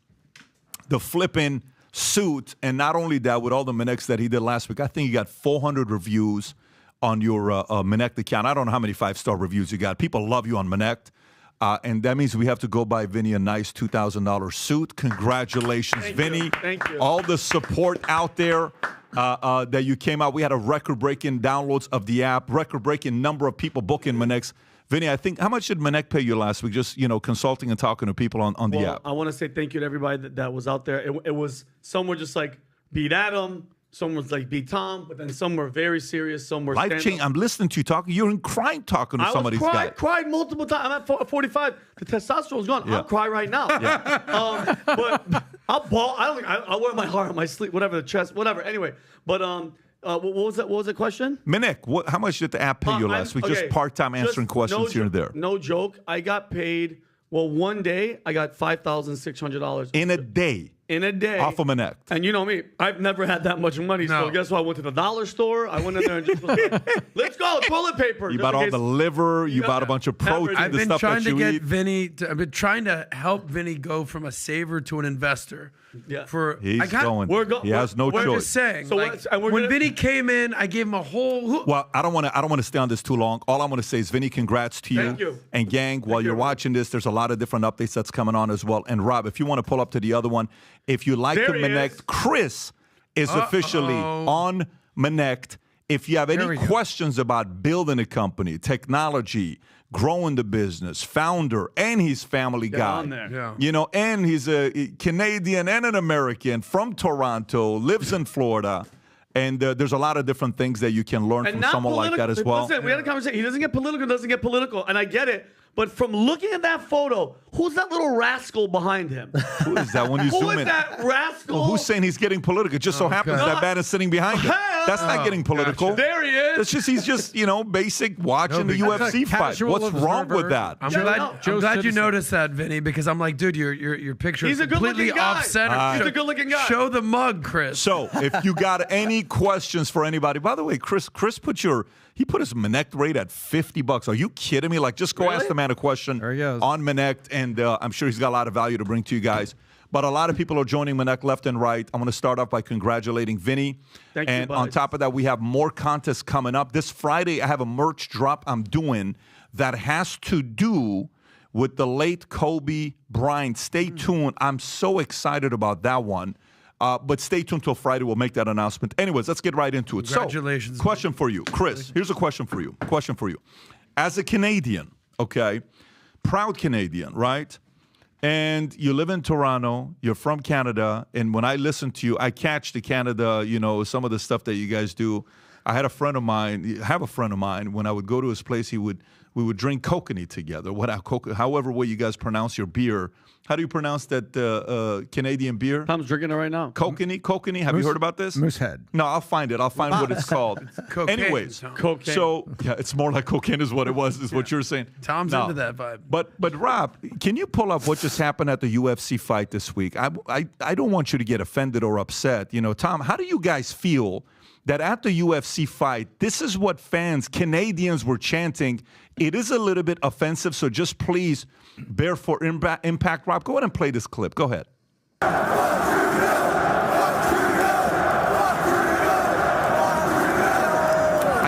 the flipping suit. And not only that, with all the Minnects that he did last week, I think he got 400 reviews on your Minnect account. I don't know how many 5-star reviews you got. People love you on Minnect. And that means we have to go buy Vinny a nice $2,000 suit. Congratulations, Vinny. Thank you. All the support out there that you came out. We had a record-breaking downloads of the app, record-breaking number of people booking Minnects. Vinny, I think, how much did Minnect pay you last week? Just, consulting and talking to people on the app. I want to say thank you to everybody that was out there. It was, some were just like, beat Adam. Some was like beat Tom, but then some were very serious. Some were life change. I'm listening to you talking. You're in crying talking to some of these guys. I cried multiple times. I'm at 45. The testosterone's gone. Yeah. I'll cry right now. Yeah. I'll ball. I don't think I'll wear my heart on my sleeve, whatever, the chest, whatever. Anyway, but what was that? What was the question? Minnect, how much did the app pay you last week? Just part-time answering questions here and there. No joke. I got paid. Well, one day I got $5,600 in a day. In a day. Off of Minnect. And you know me, I've never had that much money. So guess what? I went to the dollar store. I went in there and just was like, let's go, toilet paper. You bought all the liver. You bought a bunch of protein. I've the been stuff trying that to you get eat. Vinny. I've been trying to help Vinny go from a saver to an investor. Yeah. He has no We're choice. just saying. So like, when Vinny came in, I gave him a whole. Well, I don't want to stay on this too long. All I want to say is, Vinny, congrats to you. Thank you. And gang, while you're watching this, there's a lot of different updates that's coming on as well. And Rob, if you want to pull up to the other one, if you like the Minnect, Chris is officially on Minnect. If you have any questions about building a company, technology, growing the business, founder, and he's family guy. On there. Yeah. You know, and he's a Canadian and an American from Toronto, lives in Florida. And there's a lot of different things that you can learn from someone like that as well. Listen, we had a conversation. He doesn't get political, and I get it. But from looking at that photo, who's that little rascal behind him? Who is that when you Who zoom is in? that rascal? Well, who's saying he's getting political? It just so happens that man is sitting behind him. That's not getting political. Gotcha. There he is. It's just he's just basic watching the UFC fight. Casual What's wrong observer. with that? I'm Joe glad you noticed that, Vinny, because I'm like, dude, your picture He's is a good-looking completely guy. off center. He's a good-looking guy. Show the mug, Chris. So if you got any questions for anybody, by the way, Chris he put his Minnect rate at $50. Are you kidding me? Like, just go ask the man a question There he is. on Minnect, and I'm sure he's got a lot of value to bring to you guys. But a lot of people are joining Minnect left and right. I'm going to start off by congratulating Vinny. Thank you, and bud. on top of that, we have more contests coming up. This Friday, I have a merch drop I'm doing that has to do with the late Kobe Bryant. Stay tuned. I'm so excited about that one. But stay tuned till Friday. We'll make that announcement. Anyways, let's get right into it. Congratulations. So, question for you, Chris. Here's a question for you. As a Canadian, okay, proud Canadian, right? And you live in Toronto. You're from Canada. And when I listen to you, I catch the Canada, some of the stuff that you guys do. I have a friend of mine. When I would go to his place, we would drink kokanee together. However way you guys pronounce your beer. How do you pronounce that Canadian beer? Tom's drinking it right now. Kokanee. Have you heard about this? Moosehead. No, I'll find it. I'll find what it's called. Cocaine, Anyways, Tom. Cocaine. so it's more like cocaine is what it was, is what you're saying. Tom's No. into that vibe. But Rob, can you pull up what just happened at the UFC fight this week? I don't want you to get offended or upset. Tom, how do you guys feel that at the UFC fight, this is what Canadians were chanting? It is a little bit offensive, so just please bear for impact. Rob, go ahead and play this clip. Go ahead.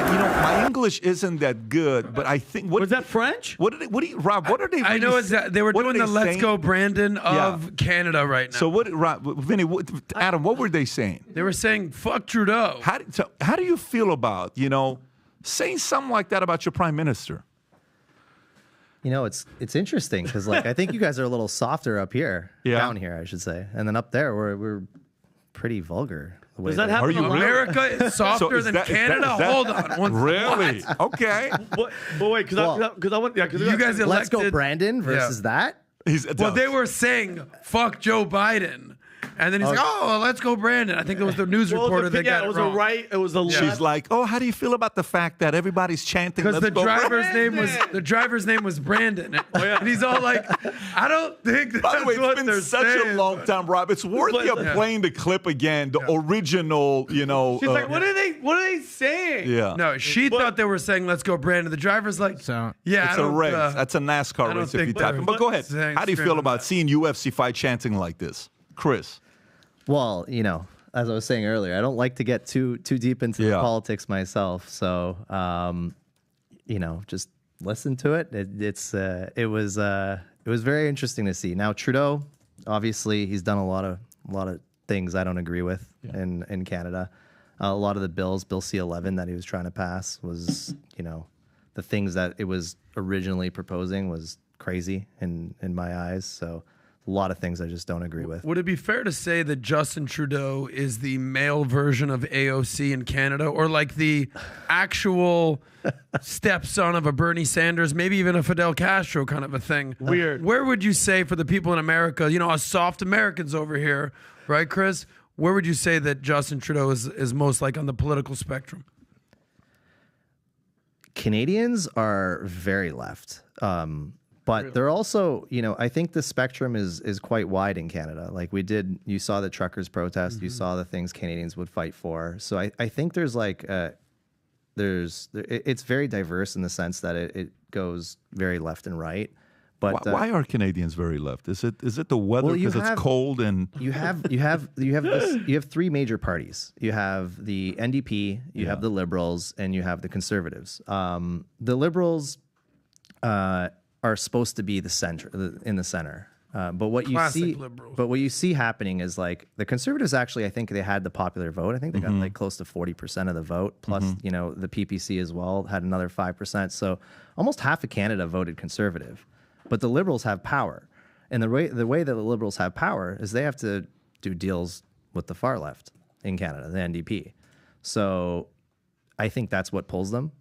My English isn't that good, but I think Was that French? Rob, what are they? I know they were what doing are the they Let's saying? Go Brandon of Canada right now. So Vinny, Adam, what were they saying? They were saying, fuck Trudeau. How do you feel about, saying something like that about your prime minister? It's interesting because I think you guys are a little softer up here, down here, I should say, and then up there we're pretty vulgar. Does that happen? Are you a lot? really? America is softer is than that- is that- Canada? is that- Hold on. Really? Okay. But wait, because I went. Yeah, because You guys elected. Let's go Brandon versus that. Well, they were saying, fuck Joe Biden. And then he's like, oh, let's go Brandon. I think it was the news reporter that got it was wrong. a right. It was a left. She's like, oh, how do you feel about the fact that everybody's chanting? Because Let's the go driver's name was Brandon. And he's all like, I don't think that's By the way, what it's they're been such saying. a long time, Rob. It's worth you playing the clip again, the original, She's like, what are they saying? Yeah. No, she thought they were saying, let's go Brandon. The driver's like, So- yeah, It's I a don't, race. That's a I NASCAR don't race if you think type they're in. But go ahead. saying How do you feel screaming about that. seeing UFC fight chanting like this? Chris. Well, as I was saying earlier, I don't like to get too deep into the politics myself. So, just listen to it. It was very interesting to see. Now, Trudeau, obviously, he's done a lot of things I don't agree with in Canada. A lot of the bills, Bill C-11 that he was trying to pass was, the things that it was originally proposing was crazy in my eyes. So a lot of things I just don't agree with. Would it be fair to say that Justin Trudeau is the male version of AOC in Canada, or like the actual stepson of a Bernie Sanders, maybe even a Fidel Castro kind of a thing? Weird. Where would you say, for the people in America, you know, us soft Americans over here, right, Chris? Where would you say that Justin Trudeau is most like on the political spectrum? Canadians are very left. But they're also, you know, I think the spectrum is quite wide in Canada. Like you saw the truckers protest, you saw the things Canadians would fight for. So I think there's like, it's very diverse in the sense that it goes very left and right. But why are Canadians very left? Is it the weather because it's cold and you have three major parties. You have the NDP, you have the Liberals, and you have the Conservatives. The Liberals are supposed to be the center in the center. But what you see happening is like the Conservatives actually, I think they had the popular vote. I think they got like close to 40% of the vote. Plus, you know, the PPC as well had another 5%. So almost half of Canada voted Conservative. But the Liberals have power. And the way that the Liberals have power is they have to do deals with the far left in Canada, the NDP. So I think that's what pulls them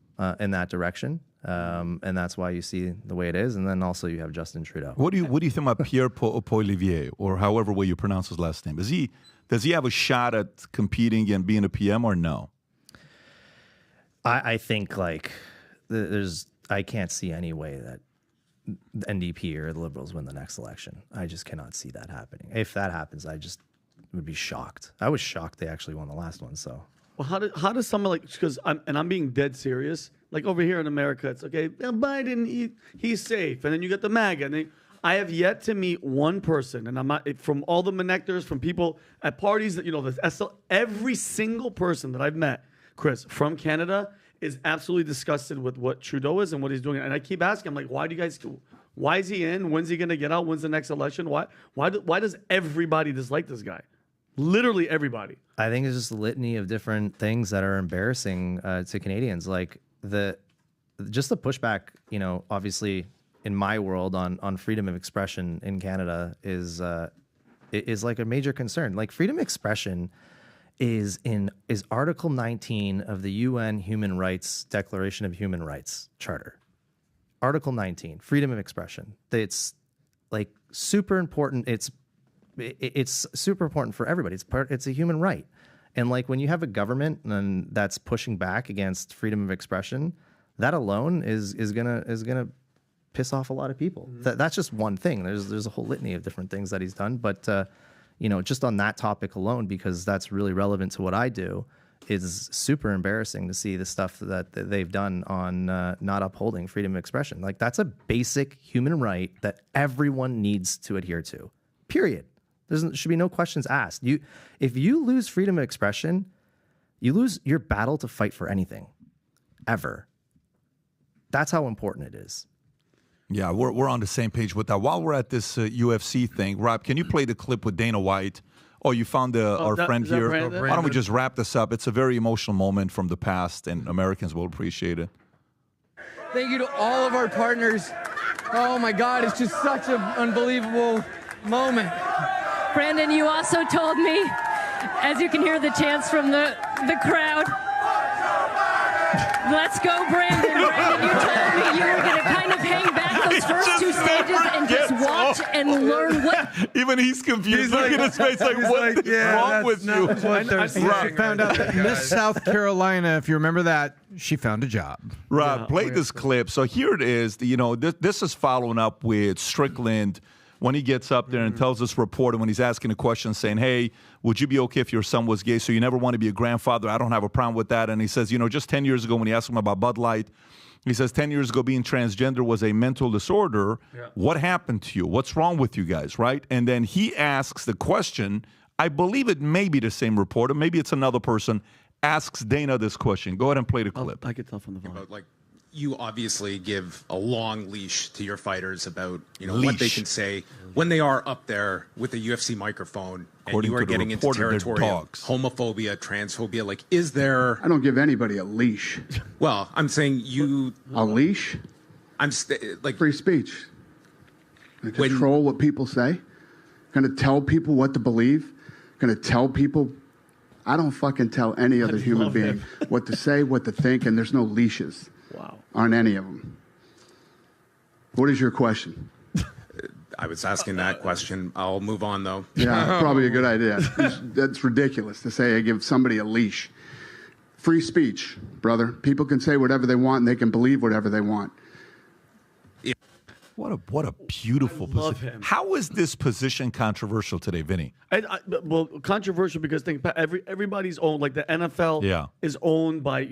in that direction. And that's why you see the way it is. And then also you have Justin Trudeau. What do you think about Pierre Poilievre, or however way you pronounce his last name? Does he have a shot at competing and being a PM or no? I think like I can't see any way that the NDP or the Liberals win the next election. I just cannot see that happening. If that happens, I just would be shocked. I was shocked they actually won the last one. So. Well, how does someone like, because I'm being dead serious. Like over here in America, it's okay. Biden, he's safe, and then you got the MAGA. And I have yet to meet one person, and I'm not from all the Minnectors, from people at parties that every single person that I've met, Chris, from Canada, is absolutely disgusted with what Trudeau is and what he's doing. And I keep asking, I'm like, why is he in? When's he going to get out? When's the next election? Why does everybody dislike this guy? Literally everybody. I think it's just a litany of different things that are embarrassing to Canadians. Like just the pushback, you know, obviously in my world on freedom of expression in Canada is like a major concern. Like freedom of expression is Article 19 of the UN Declaration of Human Rights Charter. Article 19, freedom of expression. It's like super important. It's super important for everybody. It's a human right. And like when you have a government that's pushing back against freedom of expression, that alone is gonna piss off a lot of people. That's just one thing. There's a whole litany of different things that he's done, but you know, just on that topic alone, because that's really relevant to what I do, is super embarrassing to see the stuff that they've done on not upholding freedom of expression. Like that's a basic human right that everyone needs to adhere to. Period. There should be no questions asked. If you lose freedom of expression, you lose your battle to fight for anything, ever. That's how important it is. Yeah, we're on the same page with that. While we're at this UFC thing, Rob, can you play the clip with Dana White? Oh, you found our friend here. Brandon? Why don't we just wrap this up? It's a very emotional moment from the past, and Americans will appreciate it. Thank you to all of our partners. Oh, my God, it's just such an unbelievable moment. Brandon, you also told me, as you can hear the chants from the crowd, let's go, Brandon. Brandon, you told me you were going to kind of hang back those first two stages and just watch and learn what. Even he's confused. Look at his face like, what is wrong with you? I found out that Miss South Carolina, if you remember that, she found a job. Rob, play this clip. So here it is. You know, this is following up with Strickland when he gets up there and tells this reporter when he's asking a question saying, hey, would you be okay if your son was gay? So you never want to be a grandfather. I don't have a problem with that. And he says, you know, just 10 years ago when he asked him about Bud Light, he says 10 years ago being transgender was a mental disorder. Yeah. What happened to you? What's wrong with you guys, right? And then he asks the question, I believe it may be the same reporter, maybe it's another person, asks Dana this question. Go ahead and play the clip. I could tell from the volume. Like, you obviously give a long leash to your fighters about what they can say when they are up there with the UFC microphone, and you are getting into territory of homophobia, transphobia. Like, is there? I don't give anybody a leash. Well, I'm saying you a leash. I'm like free speech. I control what people say. Going to tell people what to believe? Going to tell people? I don't fucking tell any other human being what to say, what to think, and there's no leashes on any of them. What is your question? I was asking that question. I'll move on, though. Yeah, probably a good idea. That's ridiculous to say I give somebody a leash. Free speech, brother. People can say whatever they want, and they can believe whatever they want. What a beautiful position. him. How is this position controversial today, Vinny? Well, controversial because everybody's owned. Like the NFL is owned by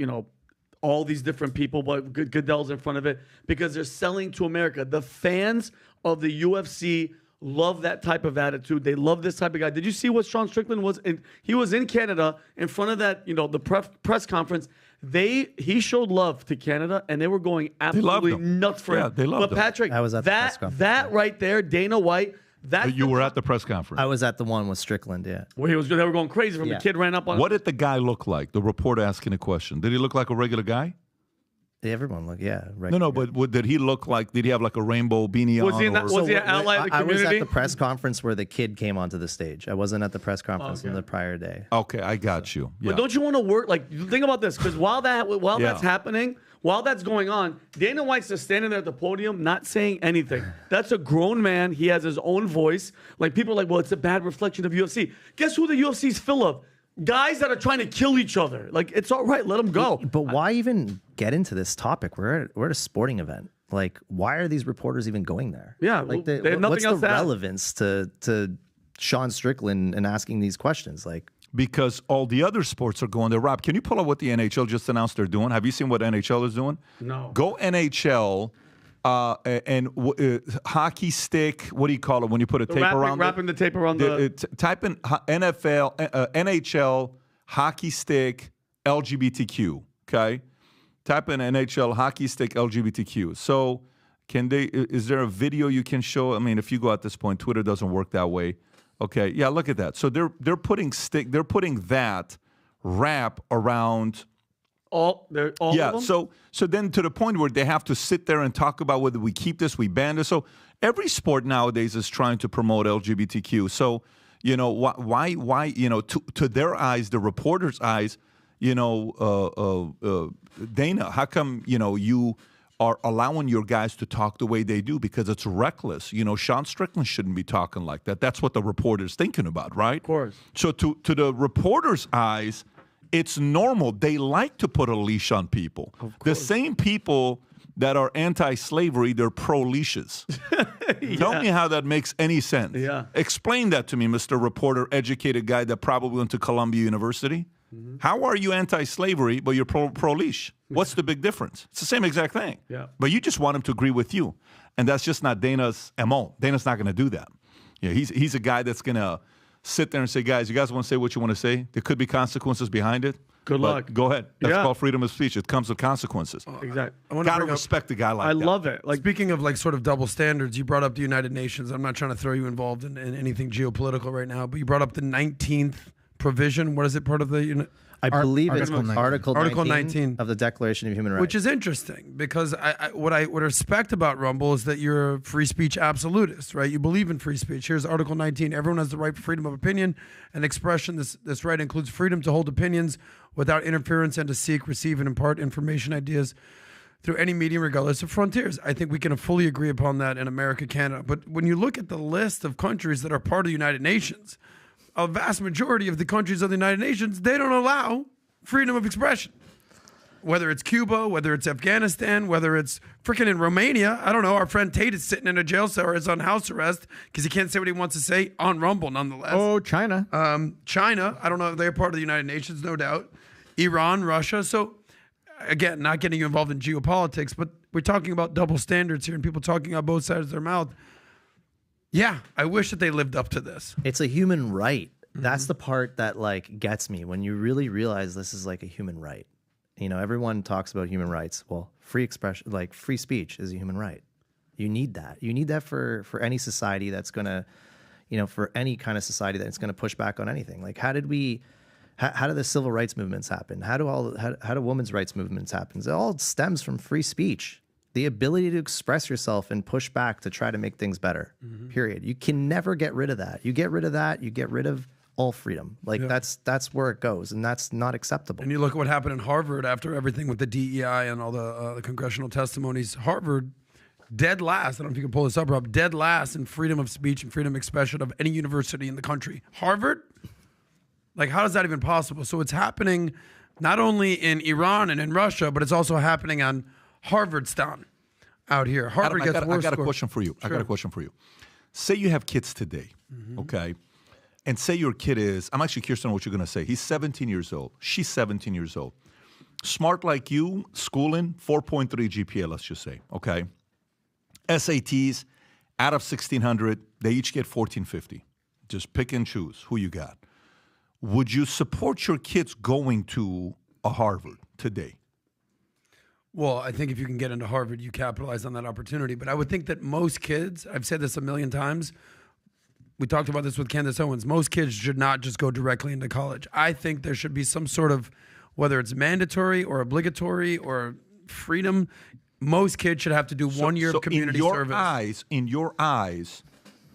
all these different people, but Goodell's in front of it because they're selling to America. The fans of the UFC love that type of attitude. They love this type of guy. Did you see what Sean Strickland was? He was in Canada in front of that, the press conference. He showed love to Canada, and they were going absolutely nuts for him. Yeah, they loved him. But Patrick, I was at the press conference. that right there, Dana White. You were at the press conference. I was at the one with Strickland, where they were going crazy from the kid ran up on. What did the guy look like? The reporter asking a question. Did he look like a regular guy? Everyone looked, No, but did he look like? Did he have like a rainbow beanie on? Was he an ally of the community? I was at the press conference where the kid came onto the stage. I wasn't at the press conference on the prior day. Okay, I got you. Yeah. But don't you want to work? Like, think about this, because while that's happening, while that's going on, Dana White's just standing there at the podium, not saying anything. That's a grown man. He has his own voice. Like, people are like, well, it's a bad reflection of UFC. Guess who the UFC's full of? Guys that are trying to kill each other. Like, it's all right. Let them go. But why even get into this topic? We're at a sporting event. Like, why are these reporters even going there? Yeah. Like, they have nothing what's else the to add. relevance to Sean Strickland and asking these questions? Like, because all the other sports are going there. Rob, can you pull up what the NHL just announced they're doing? Have you seen what NHL is doing? No. Go NHL and hockey stick. What do you call it when you put a tape around wrapping the tape around the type in NFL, NHL, hockey stick, LGBTQ. Okay, type in NHL hockey stick LGBTQ. So, can they? Is there a video you can show? I mean, if you go at this point, Twitter doesn't work that way. Okay, yeah, look at that. So they're putting that wrap around. All of them? So then to the point where they have to sit there and talk about whether we keep this, we ban this. So every sport nowadays is trying to promote LGBTQ. So why to their eyes, the reporters' eyes, Dana, how come you are allowing your guys to talk the way they do? Because it's reckless. Sean Strickland shouldn't be talking like that. That's what the reporter's thinking about, right? Of course. So to the reporter's eyes, it's normal. They like to put a leash on people. The same people that are anti-slavery, they're pro-leashes. Tell me how that makes any sense. Yeah. Explain that to me, Mr. Reporter, educated guy that probably went to Columbia University. Mm-hmm. How are you anti-slavery, but you're pro-leash? What's the big difference? It's the same exact thing. Yeah. But you just want him to agree with you. And that's just not Dana's MO. Dana's not going to do that. He's a guy that's going to sit there and say, guys, you guys want to say what you want to say? There could be consequences behind it. Good luck. Go ahead. That's called freedom of speech. It comes with consequences. Exactly. Got to respect a guy like that. I love it. Like, speaking of like sort of double standards, you brought up the United Nations. I'm not trying to throw you involved in anything geopolitical right now, but you brought up the 19th provision. What is it part of the? I believe it's Article 19 of the Declaration of Human Rights. Which is interesting because what I respect about Rumble is that you're a free speech absolutist, right? You believe in free speech. Here's Article 19. Everyone has the right for freedom of opinion and expression. This right includes freedom to hold opinions without interference and to seek, receive, and impart information, ideas through any medium regardless of frontiers. I think we can fully agree upon that in America, Canada. But when you look at the list of countries that are part of the United Nations, a vast majority of the countries of the United Nations, they don't allow freedom of expression. Whether it's Cuba, whether it's Afghanistan, whether it's freaking in Romania. I don't know. Our friend Tate is sitting in a jail cell or is on house arrest because he can't say what he wants to say on Rumble nonetheless. Oh, China. China, I don't know. They're part of the United Nations, no doubt. Iran, Russia. So, again, not getting you involved in geopolitics, but we're talking about double standards here and people talking out both sides of their mouth. Yeah, I wish that they lived up to this. It's a human right. That's the part that like gets me when you really realize this is like a human right. Everyone talks about human rights. Well, free expression, like free speech is a human right. You need that. You need that for any society that's going to, for any kind of society that's going to push back on anything. Like how did the civil rights movements happen? How do women's rights movements happen? It all stems from free speech. the ability to express yourself and push back to try to make things better. Period. You can never get rid of that. You get rid of that, you get rid of all freedom. Like that's where it goes, and that's not acceptable. And you look at what happened in Harvard after everything with the DEI and all the congressional testimonies. Harvard, dead last. I don't know if you can pull this up, Rob. Dead last in freedom of speech and freedom of expression of any university in the country. Harvard, like how is that even possible? So it's happening not only in Iran and in Russia, but it's also happening on Harvardstan out here. Harvard Adam, gets worse. I got a question for you. Sure. I got a question for you. Say you have kids today, okay? And say your kid is, I'm actually curious to know what you're going to say. He's 17 years old. She's 17 years old. Smart like you, schooling, 4.3 GPA, let's just say, okay? SATs, out of 1,600, they each get 1,450. Just pick and choose who you got. Would you support your kids going to a Harvard today? Well, I think if you can get into Harvard, you capitalize on that opportunity. But I would think that most kids, I've said this a million times, we talked about this with Candace Owens, most kids should not just go directly into college. I think there should be some sort of, whether it's mandatory or obligatory or freedom, most kids should have to do 1 year of community service. In your eyes,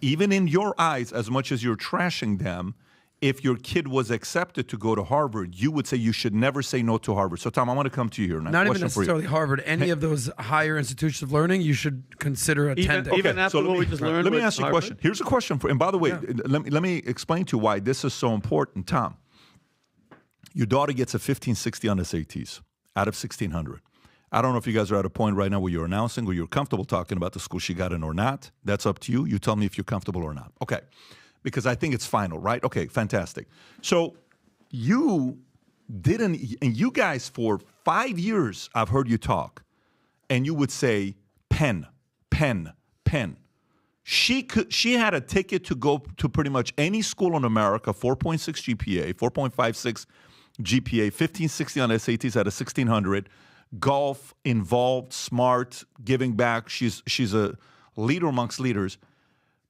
even in your eyes, as much as you're trashing them, if your kid was accepted to go to Harvard, you would say you should never say no to Harvard. So, Tom, I want to come to you here now. Not even necessarily Harvard. Any of those higher institutions of learning, you should consider attending. Even after what we just learned. Let me ask you a Harvard? question. Here's a question for, and by the way, let me explain to you why this is so important. Tom, your daughter gets a 1560 on SATs out of 1,600. I don't know if you guys are at a point right now where you're announcing or you're comfortable talking about the school she got in or not. That's up to you. You tell me if you're comfortable or not. Okay. Because I think it's final, right? Okay, fantastic. So you didn't, and you guys for 5 years, I've heard you talk, and you would say pen, pen, pen. She had a ticket to go to pretty much any school in America, 4.6 GPA, 4.56 GPA, 1560 on SATs out of 1,600. Golf, involved, smart, giving back. She's a leader amongst leaders.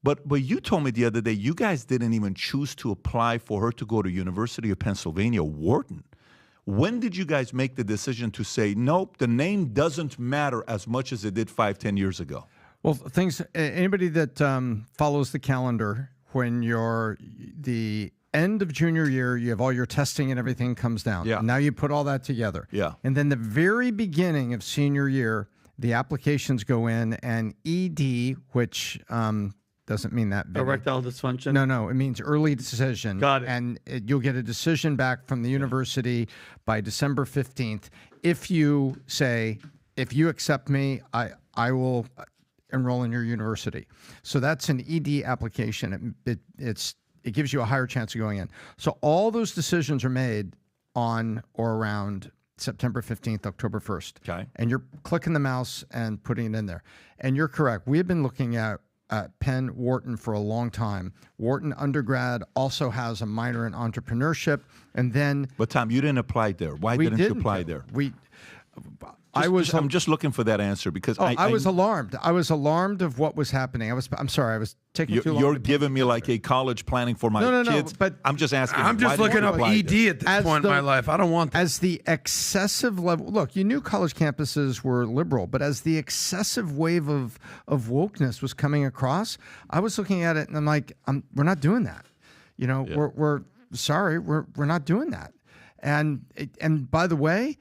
But you told me the other day you guys didn't even choose to apply for her to go to University of Pennsylvania, Wharton. When did you guys make the decision to say, nope, the name doesn't matter as much as it did 5-10 years ago? Well, anybody that follows the calendar, when you're the end of junior year, you have all your testing and everything comes down. Yeah. And now you put all that together. Yeah. And then the very beginning of senior year, the applications go in, and ED, which doesn't mean that. Erectile dysfunction? No. It means early decision. Got it. And you'll get a decision back from the university by December 15th. If you say, if you accept me, I will enroll in your university. So that's an ED application. It gives you a higher chance of going in. So all those decisions are made on or around September 15th, October 1st. Okay. And you're clicking the mouse and putting it in there. And you're correct. We have been looking at Penn Wharton for a long time. Wharton undergrad also has a minor in entrepreneurship. And then... But Tom, you didn't apply there. Why didn't you apply there? I'm just looking for that answer because I was alarmed. I was alarmed of what was happening. I'm sorry. I was taking too long. You're giving me like a college planning for my kids. No, but I'm just asking. I'm just looking up ED at this point in my life. I don't want that. As the excessive level, look, you knew college campuses were liberal, but as the excessive wave of wokeness was coming across, I was looking at it and I'm like, we're not doing that. You know, we're sorry, we're not doing that. And by the way,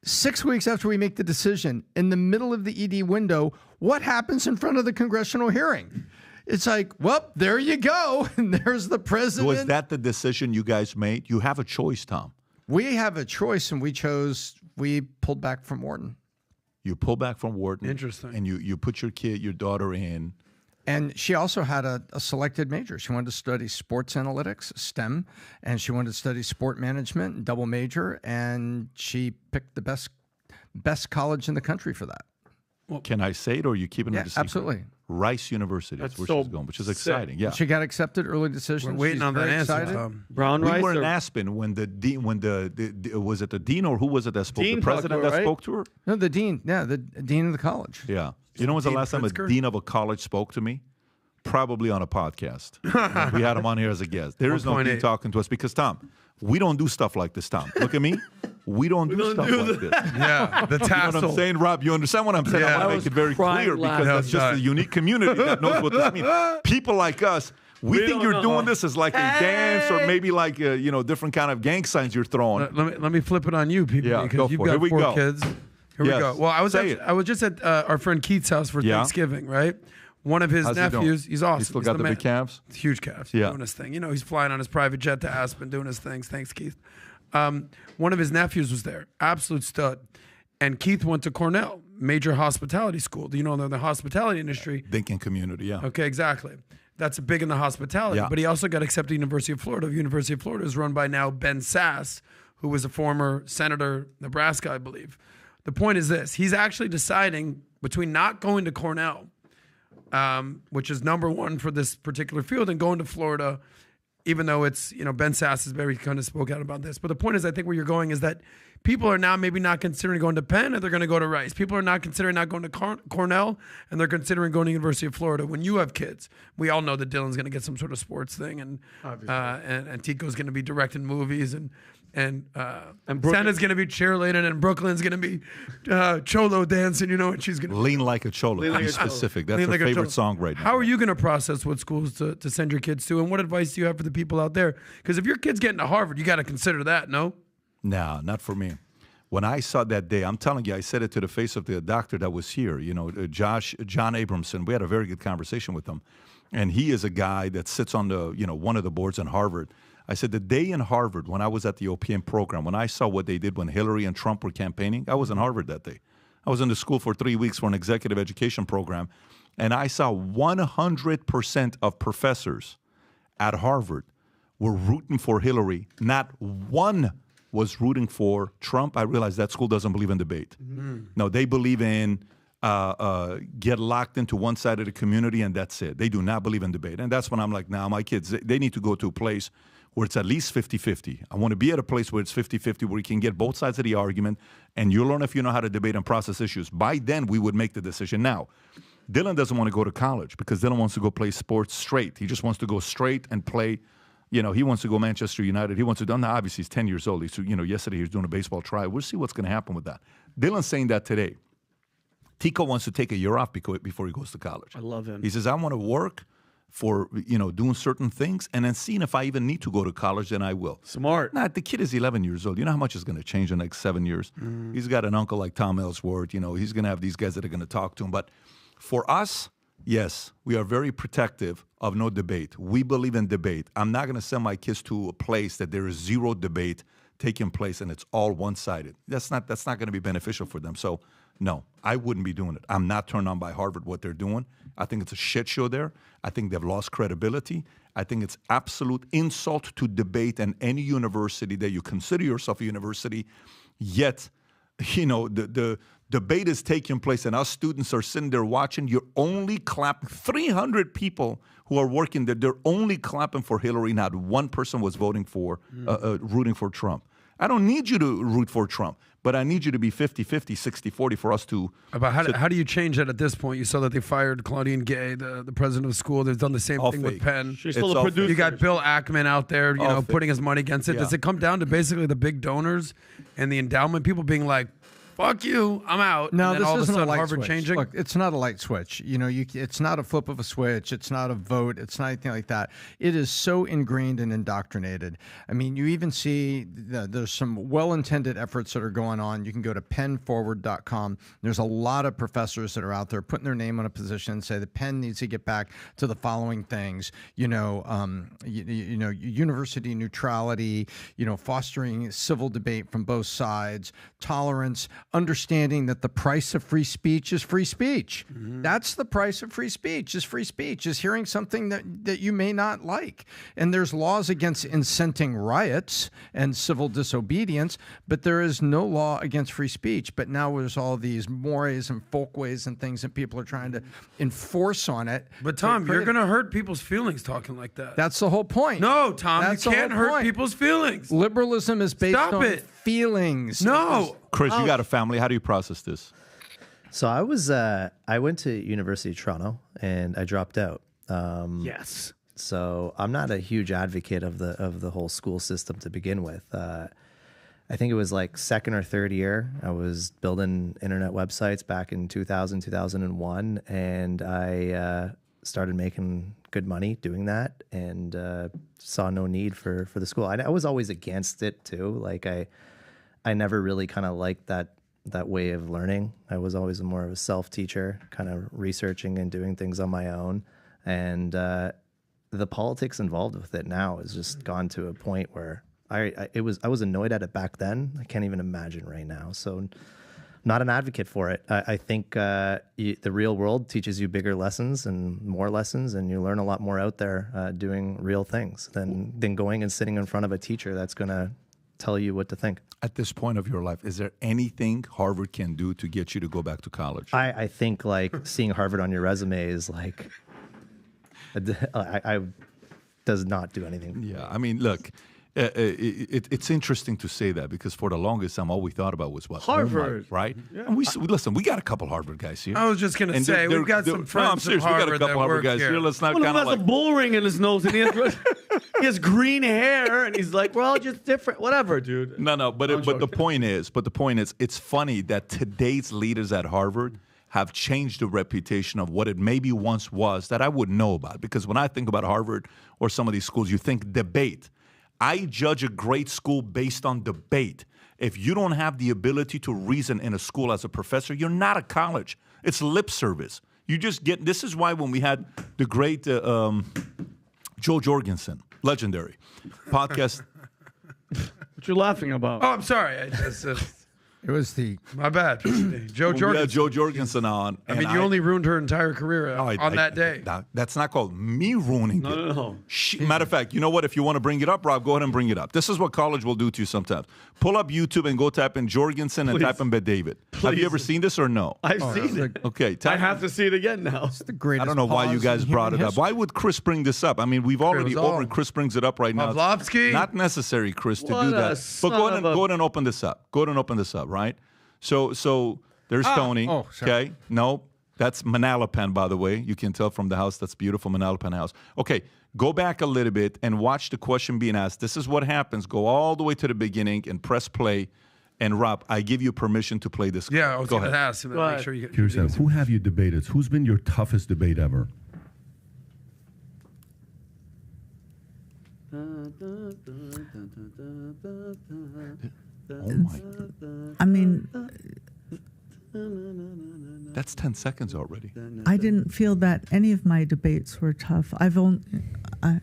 6 weeks after we make the decision, in the middle of the ED window, what happens in front of the congressional hearing? It's like, well, there you go. And there's the president. Was that the decision you guys made? You have a choice, Tom. We have a choice, and we pulled back from Wharton. You pulled back from Wharton. Interesting. And you put your daughter in. And she also had a selected major. She wanted to study sports analytics, STEM, and she wanted to study sport management, double major, and she picked the best college in the country for that. Well, can I say it, or are you keeping it a secret? Absolutely. Rice University. That's where she's going, which is exciting. Yeah, she got accepted early decision. We're waiting on that answer. Brown we rice. were in Aspen when the was it the dean or who was it that spoke? Dean the president that spoke to her? No, the dean. Yeah, the dean of the college. Yeah. You know when's the last time a dean of a college spoke to me? Probably on a podcast. We had him on here as a guest. There is no dean talking to us because, Tom, we don't do stuff like this, Tom. Look at me. We don't do stuff like this. Yeah, the You know tassel. what I'm saying, Rob? You understand what I'm saying? Yeah. I want to make it very clear because that's just a unique community that knows what this means. People like us, we think you're doing this as like a dance or maybe like different kind of gang signs you're throwing. Let me flip it on you, PBD, Yeah, because you've go for it. got Here we 4 go. kids. Here we Yes. go. Well, I was just at our friend Keith's house for Thanksgiving, right? One of his How's he doing? nephews, he's awesome. He still He's got the man. big calves? Huge calves. Yeah. Doing his thing. You know, he's flying on his private jet to Aspen, doing his things. Thanks, Keith. One of his nephews was there. Absolute stud. And Keith went to Cornell, major hospitality school. You know, they're in the hospitality industry. Thinking community, yeah. Okay, exactly. That's big in the hospitality. Yeah. But he also got accepted to University of Florida. University of Florida is run by now Ben Sass, who was a former senator, Nebraska, I believe. The point is this. He's actually deciding between not going to Cornell, which is number one for this particular field, and going to Florida, even though it's, Ben Sass is very kind of spoke out about this. But the point is, I think where you're going is that people are now maybe not considering going to Penn, and they're going to go to Rice. People are not considering not going to Cornell, and they're considering going to University of Florida. When you have kids, we all know that Dylan's going to get some sort of sports thing, and Tico's going to be directing movies, and Santa's going to be cheerleading, and Brooklyn's going to be cholo dancing. You know what she's going to Lean like a cholo. To be specific. That's her favorite song right now. How are you going to process what schools to send your kids to, and what advice do you have for the people out there? Because if your kid's getting to Harvard, you got to consider that, no? No, not for me. When I saw that day, I'm telling you, I said it to the face of the doctor that was here, John Abramson. We had a very good conversation with him. And he is a guy that sits on the, one of the boards in Harvard. I said, the day in Harvard, when I was at the OPM program, when I saw what they did when Hillary and Trump were campaigning, I was in Harvard that day. I was in the school for 3 weeks for an executive education program. And I saw 100% of professors at Harvard were rooting for Hillary. Not one was rooting for Trump. I realized that school doesn't believe in debate. Mm-hmm. No, they believe in get locked into one side of the community and that's it. They do not believe in debate. And that's when I'm like, now my kids, they need to go to a place where it's at least 50-50. I want to be at a place where it's 50-50, where you can get both sides of the argument and you learn if you know how to debate and process issues. By then, we would make the decision. Now, Dylan doesn't want to go to college because Dylan wants to go play sports straight. He just wants to go straight and play. He wants to go Manchester United. He wants to do. Now, obviously, he's 10 years old. Yesterday he was doing a baseball try. We'll see what's going to happen with that. Dylan's saying that today. Tico wants to take a year off before he goes to college. I love him. He says, I want to work for, doing certain things and then seeing if I even need to go to college, then I will. Smart. Nah, the kid is 11 years old. You know how much is going to change in the next 7 years? Mm. He's got an uncle like Tom Ellsworth. He's going to have these guys that are going to talk to him. But for us, yes, we are very protective of no debate. We believe in debate. I'm not going to send my kids to a place that there is zero debate taking place and it's all one-sided. That's not going to be beneficial for them. So, no, I wouldn't be doing it. I'm not turned on by Harvard, what they're doing. I think it's a shit show there. I think they've lost credibility. I think it's absolute insult to debate and any university that you consider yourself a university, yet, the debate is taking place and us students are sitting there watching. You're only clapping. 300 people who are working there, they're only clapping for Hillary. Not one person was rooting for Trump. I don't need you to root for Trump, but I need you to be 50-50, 60-40 for us to... About how do you change that at this point? You saw that they fired Claudine Gay, the president of the school. They've done the same thing with Penn. She's still a producer. You got Bill Ackman out there, putting his money against it. Yeah. Does it come down to basically the big donors and the endowment people being like, fuck you, I'm out. No, and then this all of a isn't sudden a light Harvard switch. changing? Look, it's not a light switch. It's not a flip of a switch. It's not a vote. It's not anything like that. It is so ingrained and indoctrinated. I mean, you even see there's some well-intended efforts that are going on. You can go to penforward.com. There's a lot of professors that are out there putting their name on a position and say the Penn needs to get back to the following things. University neutrality. Fostering civil debate from both sides. Tolerance. Understanding that the price of free speech is free speech. Mm-hmm. That's the price of free speech, is hearing something that you may not like. And there's laws against inciting riots and civil disobedience, but there is no law against free speech. But now there's all these mores and folkways and things that people are trying to enforce on it. But Tom, you're going to hurt people's feelings talking like that. That's the whole point. No, Tom, you can't hurt people's feelings. Liberalism is based on feelings. No. Chris, you got a family. How do you process this? So I went to University of Toronto and I dropped out. Yes. So I'm not a huge advocate of the whole school system to begin with. I think it was like second or third year. I was building internet websites back in 2000, 2001, and I started making good money doing that, and saw no need for the school. I was always against it too. Like I never really kind of liked that way of learning. I was always more of a self-teacher, kind of researching and doing things on my own. And the politics involved with it now has just gone to a point where I was annoyed at it back then. I can't even imagine right now. So not an advocate for it. I think the real world teaches you bigger lessons and more lessons, and you learn a lot more out there doing real things than going and sitting in front of a teacher that's going to tell you what to think. At this point of your life, is there anything Harvard can do to get you to go back to college? I think like seeing Harvard on your resume is like, I does not do anything. Yeah, I mean, look, it's interesting to say that because for the longest time, all we thought about was what? Harvard. Right? Yeah. And listen, we got a couple Harvard guys here. I was just going to say, we've got some friends from Harvard. We got a couple Harvard guys here. Let's not One kind of of them has a bull ring in his nose and he has green hair and he's like, we're all just different. Whatever, dude. No, but the point is, it's funny that today's leaders at Harvard have changed the reputation of what it maybe once was that I wouldn't know about. Because when I think about Harvard or some of these schools, you think debate. I judge a great school based on debate. If you don't have the ability to reason in a school as a professor, you're not a college. It's lip service. You just get, this is why when we had the great Joe Jorgensen, legendary podcast. What you laughing about? Oh, I'm sorry. It was my bad. Joe Jorgensen. We had Joe Jorgensen on. I mean, you only ruined her entire career on that day. That's not called me ruining it. No. Matter of fact, you know what? If you want to bring it up, Rob, go ahead and bring it up. This is what college will do to you sometimes. Pull up YouTube and go type in Jorgensen and type in Bet David. Have you ever seen this or no? I've seen it. Okay. I have to see it again now. It's the greatest. I don't know why you guys brought it up. Why would Chris bring this up? I mean, we've already over. Chris brings it up right now. Pavlovski? Not necessary, Chris, to do that. But go ahead and open this up. Go ahead and open this up, right? So there's Tony. Oh, sorry. Okay. No, that's Manalapan, by the way. You can tell from the house. That's beautiful Manalapan house. Okay. Go back a little bit and watch the question being asked. This is what happens. Go all the way to the beginning and press play. And Rob, I give you permission to play this. Yeah, I was going to ask him. Make sure you get yourself. Who have you debated? Who's been your toughest debate ever? Oh my! I mean, that's 10 seconds already. I didn't feel that any of my debates were tough. Yeah.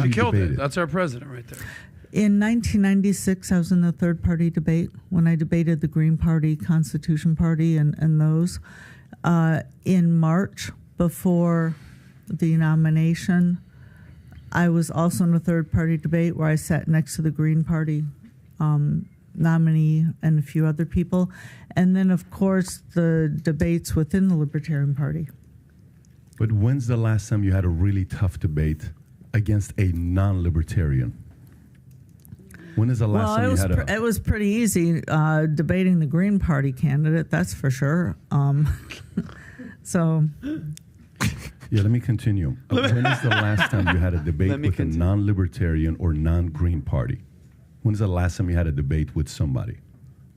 She killed it. That's our president right there. In 1996, I was in the third party debate when I debated the Green Party, Constitution Party, and those. In March, before the nomination, I was also in a third party debate where I sat next to the Green Party nominee and a few other people. And then, of course, the debates within the Libertarian Party. But when's the last time you had a really tough debate against a non-libertarian? When is the last time you had it was pretty easy debating the Green Party candidate, that's for sure. So... Yeah, let me continue. When is the last time you had a debate with a non-libertarian or non-Green Party? When is the last time you had a debate with somebody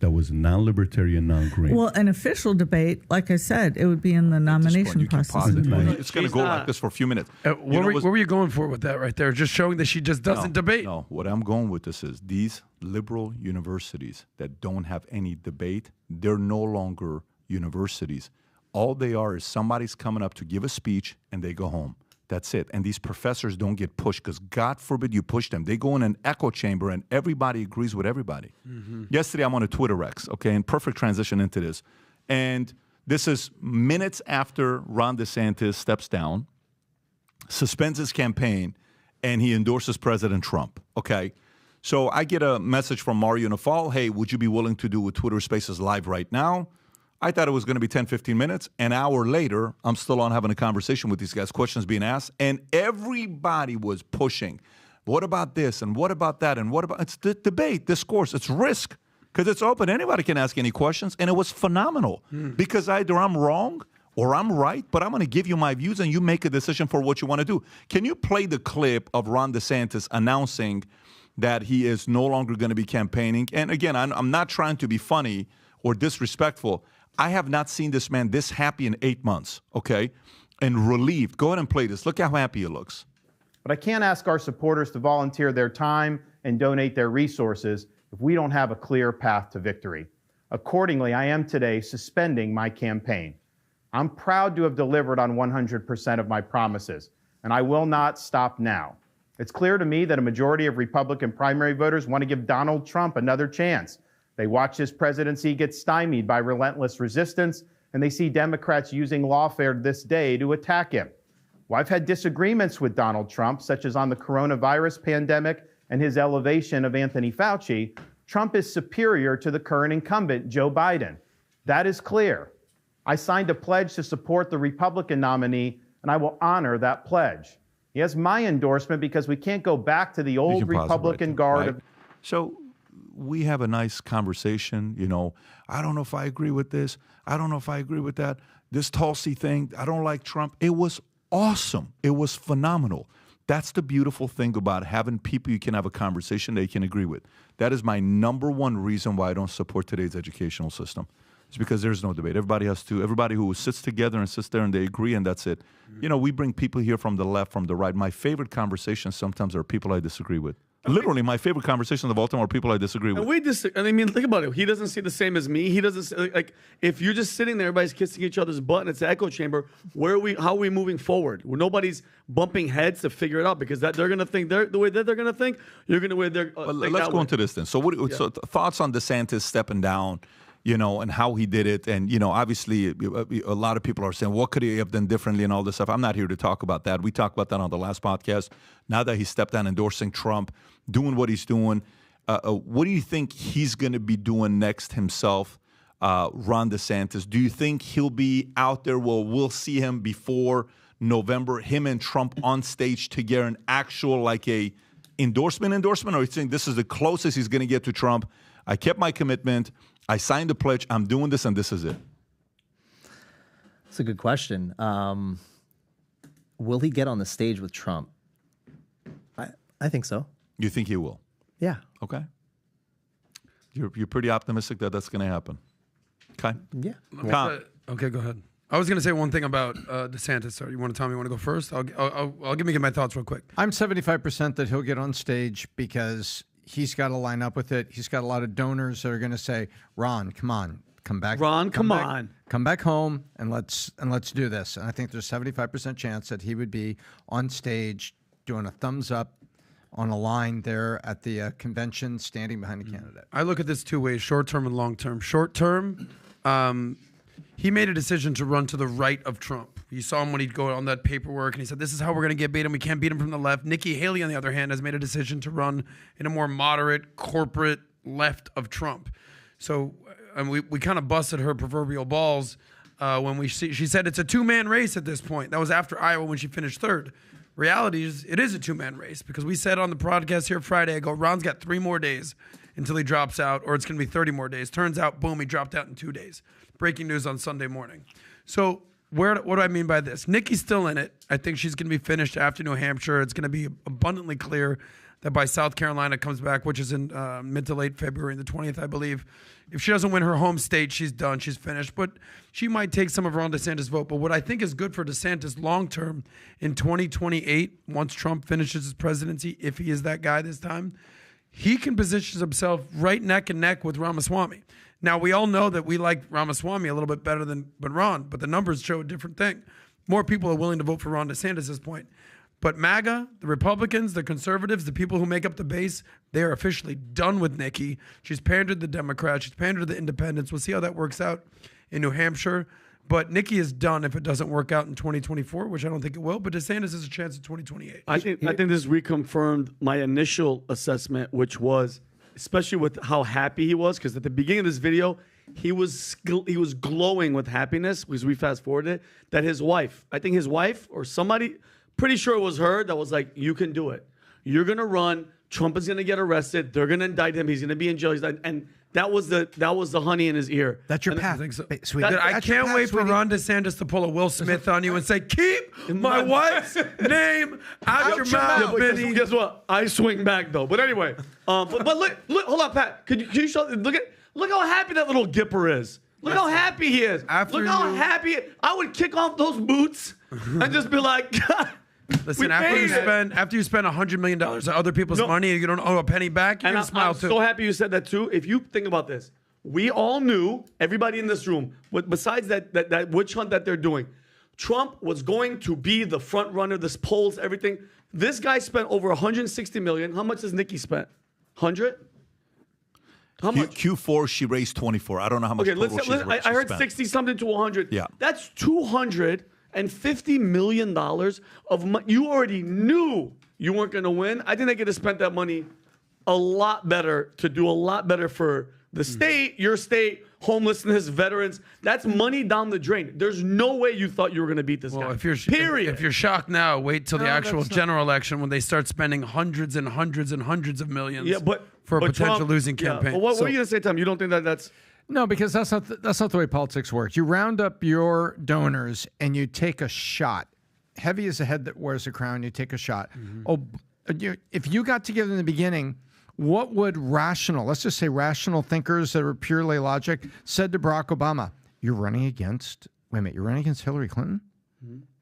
that was non-libertarian, non-Green? Well, an official debate, like I said, it would be in the nomination process. It's going to go like this for a few minutes. What were you going for with that right there? Just showing that she just doesn't debate? No, what I'm going with this is these liberal universities that don't have any debate, they're no longer universities. All they are is somebody's coming up to give a speech and they go home. That's it. And these professors don't get pushed because God forbid you push them. They go in an echo chamber and everybody agrees with everybody. Mm-hmm. Yesterday, I'm on a Twitter X, okay, and perfect transition into this. And this is minutes after Ron DeSantis steps down, suspends his campaign, and he endorses President Trump, okay? So I get a message from Mario Nafal, hey, would you be willing to do a Twitter Spaces live right now? I thought it was going to be 10, 15 minutes. An hour later, I'm still on having a conversation with these guys, questions being asked, and everybody was pushing. What about this, and what about that, and what about... It's the debate, discourse, it's risk, because it's open. Anybody can ask any questions, and it was phenomenal, because either I'm wrong or I'm right, but I'm going to give you my views and you make a decision for what you want to do. Can you play the clip of Ron DeSantis announcing that he is no longer going to be campaigning? And again, I'm not trying to be funny or disrespectful. I have not seen this man this happy in 8 months, okay, and relieved. Go ahead and play this. Look how happy he looks. But I can't ask our supporters to volunteer their time and donate their resources if we don't have a clear path to victory. Accordingly, I am today suspending my campaign. I'm proud to have delivered on 100% of my promises, and I will not stop now. It's clear to me that a majority of Republican primary voters want to give Donald Trump another chance. They watch his presidency get stymied by relentless resistance, and they see Democrats using lawfare this day to attack him. Well, I've had disagreements with Donald Trump, such as on the coronavirus pandemic and his elevation of Anthony Fauci. Trump is superior to the current incumbent, Joe Biden. That is clear. I signed a pledge to support the Republican nominee, and I will honor that pledge. He has my endorsement because we can't go back to the old Republican guard. Right? So we have a nice conversation. You know, I don't know if I agree with this. I don't know if I agree with that. This Tulsi thing, I don't like Trump. It was awesome. It was phenomenal. That's the beautiful thing about having people you can have a conversation that you can agree with. That is my number one reason why I don't support today's educational system. It's because there's no debate. Everybody who sits together and sits there and they agree, and that's it. You know, we bring people here from the left, from the right. My favorite conversations sometimes are people I disagree with. Literally, my favorite conversations of all time are people I disagree with. And I mean, think about it. He doesn't see the same as me. He doesn't see, like if you're just sitting there, everybody's kissing each other's butt, and it's an echo chamber. How are we moving forward? Well, nobody's bumping heads to figure it out because they're going to think the way that they're going to think. You're going to way they're. Let's go into this then. So, so thoughts on DeSantis stepping down? You know, and how he did it. And, you know, obviously a lot of people are saying, what could he have done differently and all this stuff. I'm not here to talk about that. We talked about that on the last podcast. Now that he stepped down endorsing Trump, doing what he's doing, what do you think he's going to be doing next himself, Ron DeSantis? Do you think he'll be out there? Well, we'll see him before November, him and Trump on stage together, an actual like a endorsement, or you think this is the closest he's going to get to Trump? I kept my commitment. I signed the pledge. I'm doing this, and this is it. That's a good question. Will he get on the stage with Trump? I think so. You think he will? Yeah. Okay. You're pretty optimistic that that's going to happen. Okay. Yeah. Okay, go ahead. I was going to say one thing about DeSantis. So you want to tell me you want to go first? I'll give me my thoughts real quick. I'm 75% that he'll get on stage because he's got to line up with it. He's got a lot of donors that are going to say, Ron, come on, come back. Ron, come on. Come back home and let's do this. And I think there's 75% chance that he would be on stage doing a thumbs up on a line there at the convention, standing behind the candidate. I look at this two ways, short term and long term. Short term, he made a decision to run to the right of Trump. You saw him when he'd go on that paperwork, and he said, this is how we're going to beat him. We can't beat him from the left. Nikki Haley, on the other hand, has made a decision to run in a more moderate, corporate left of Trump. So we kind of busted her proverbial balls when she said it's a two-man race at this point. That was after Iowa when she finished third. Reality is it is a two-man race because we said on the podcast here Friday, I go, Ron's got 3 more days until he drops out, or it's going to be 30 more days. Turns out, boom, he dropped out in 2 days. Breaking news on Sunday morning. So what do I mean by this? Nikki's still in it. I think she's going to be finished after New Hampshire. It's going to be abundantly clear that by South Carolina comes back, which is in mid to late February, the 20th, I believe. If she doesn't win her home state, she's done. She's finished. But she might take some of Ron DeSantis' vote. But what I think is good for DeSantis long-term in 2028, once Trump finishes his presidency, if he is that guy this time, he can position himself right neck and neck with Ramaswamy. Now, we all know that we like Ramaswamy a little bit better than Ron, but the numbers show a different thing. More people are willing to vote for Ron DeSantis at this point. But MAGA, the Republicans, the conservatives, the people who make up the base, they are officially done with Nikki. She's pandered to the Democrats. She's pandered to the independents. We'll see how that works out in New Hampshire. But Nikki is done if it doesn't work out in 2024, which I don't think it will. But DeSantis has a chance in 2028. I think this reconfirmed my initial assessment, which was, especially with how happy he was, because at the beginning of this video, he was glowing with happiness because we fast forwarded it, that his wife, I think his wife or somebody, pretty sure it was her, that was like, you can do it. You're going to run. Trump is going to get arrested. They're going to indict him. He's going to be in jail. And That was the honey in his ear. That's your And path. think so. Sweet. Dude, I That's your can't path, wait for sweetie. Ron DeSantis to pull a Will Smith on you and say, keep my wife's name out your mouth, but Benny. guess what? I swing back though. But anyway, but look, hold on, Pat. Can you show? Look how happy that little Gipper is. Look how happy he is. Look how happy. I would kick off those boots and just be like, God. Listen, after you spend $100 million of other people's money and you don't owe a penny back, you're gonna smile I'm too. so happy you said that too. If you think about this, we all knew, everybody in this room, besides that witch hunt that they're doing, Trump was going to be the front runner, this polls, everything. This guy spent over 160 million. How much has Nikki spent? 100? How much? Q4, she raised 24. I don't know how much total I heard spent. 60 something to 100. Yeah. That's $250 million of money. You already knew you weren't going to win. I think they could have spent that money a lot better to do a lot better for the state, your state, homelessness, veterans. That's money down the drain. There's no way you thought you were going to beat this guy. If you're shocked now, wait till the actual general election when they start spending hundreds and hundreds and hundreds of millions for a potential Trump, losing campaign. But what are you going to say, Tom? You don't think that's... No, because that's not the way politics works. You round up your donors and you take a shot. Heavy as the head that wears a crown, you take a shot. If you got together in the beginning, what would let's just say rational thinkers that are purely logic, said to Barack Obama, you're running against Hillary Clinton?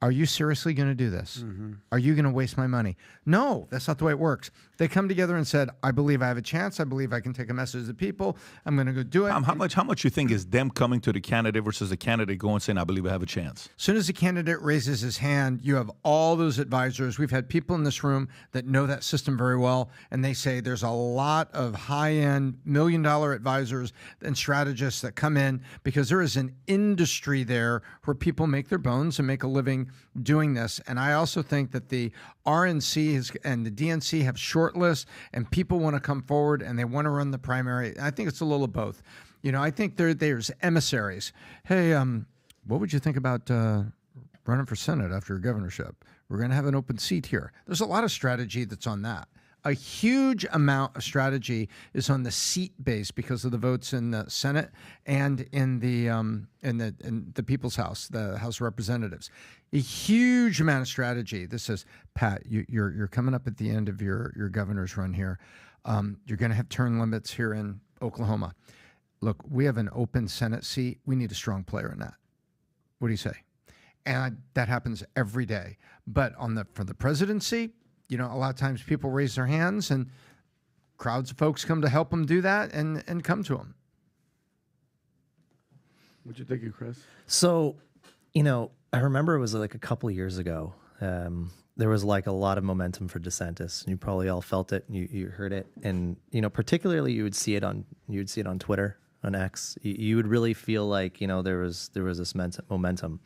Are you seriously going to do this? Are you going to waste my money? No, that's not the way it works. They come together and said, I believe I have a chance. I believe I can take a message to the people. I'm going to go do it. How much you think is them coming to the candidate versus the candidate going saying, I believe I have a chance? As soon as the candidate raises his hand, you have all those advisors. We've had people in this room that know that system very well, and they say there's a lot of high-end million-dollar advisors and strategists that come in because there is an industry there where people make their bones and make a living doing this. And I also think that the RNC and the DNC have short lists, and people want to come forward and they want to run the primary. I think it's a little of both. I think there's emissaries. Hey, what would you think about running for Senate after your governorship? We're going to have an open seat here. There's a lot of strategy that's on that. A huge amount of strategy is on the seat base because of the votes in the Senate and in the People's House, the House of Representatives. A huge amount of strategy. This says, Pat, you're coming up at the end of your governor's run here. You're going to have term limits here in Oklahoma. Look, we have an open Senate seat. We need a strong player in that. What do you say? And that happens every day. But for the presidency, a lot of times people raise their hands and crowds of folks come to help them do that and come to them. What you thinking, Chris? So, I remember it was like a couple of years ago. There was like a lot of momentum for DeSantis. You probably all felt it. You heard it, and particularly you would see it on Twitter, on X. You would really feel like there was this momentum.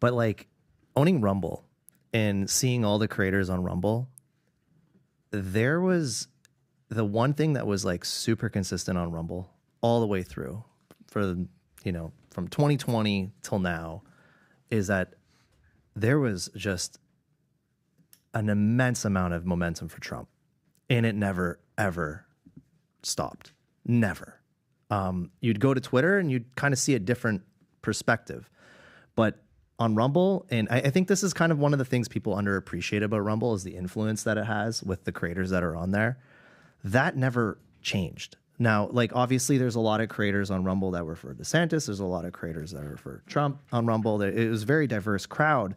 But like owning Rumble and seeing all the creators on Rumble, there was the one thing that was like super consistent on Rumble all the way through from 2020 till now is that there was just an immense amount of momentum for Trump, and it never, ever stopped. Never. You'd go to Twitter and you'd kind of see a different perspective. But on Rumble, and I think this is kind of one of the things people underappreciate about Rumble is the influence that it has with the creators that are on there. That never changed. Now, like obviously there's a lot of creators on Rumble that were for DeSantis. There's a lot of creators that are for Trump on Rumble. It was a very diverse crowd,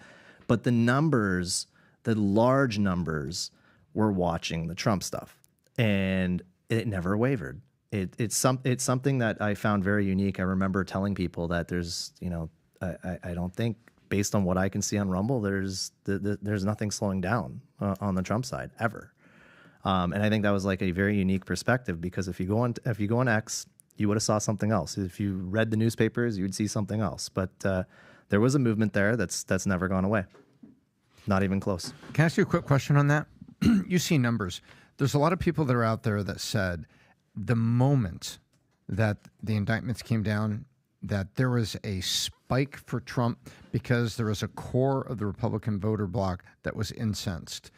but the large numbers were watching the Trump stuff, and it never wavered. It's something that I found very unique. I remember telling people that there's, I don't think, based on what I can see on Rumble, there's nothing slowing down on the Trump side ever. And I think that was like a very unique perspective, because if you go on X, you would have saw something else. If you read the newspapers, you would see something else. But there was a movement there that's never gone away. Not even close. Can I ask you a quick question on that? You see numbers. There's a lot of people that are out there that said the moment that the indictments came down, that there was a spike for Trump because there was a core of the Republican voter bloc that was incensed.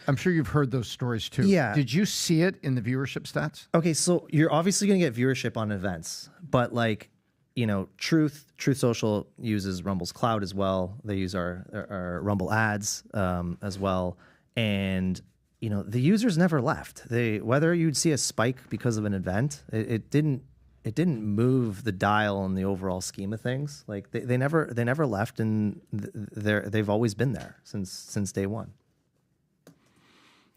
I'm sure you've heard those stories too. Yeah. Did you see it in the viewership stats? Okay, so you're obviously going to get viewership on events, but like, you know, Truth Social uses Rumble's cloud as well. They use our Rumble ads as well, and you know, the users never left. Whether you'd see a spike because of an event, it didn't move the dial in the overall scheme of things. Like they never left, and they've always been there since day one.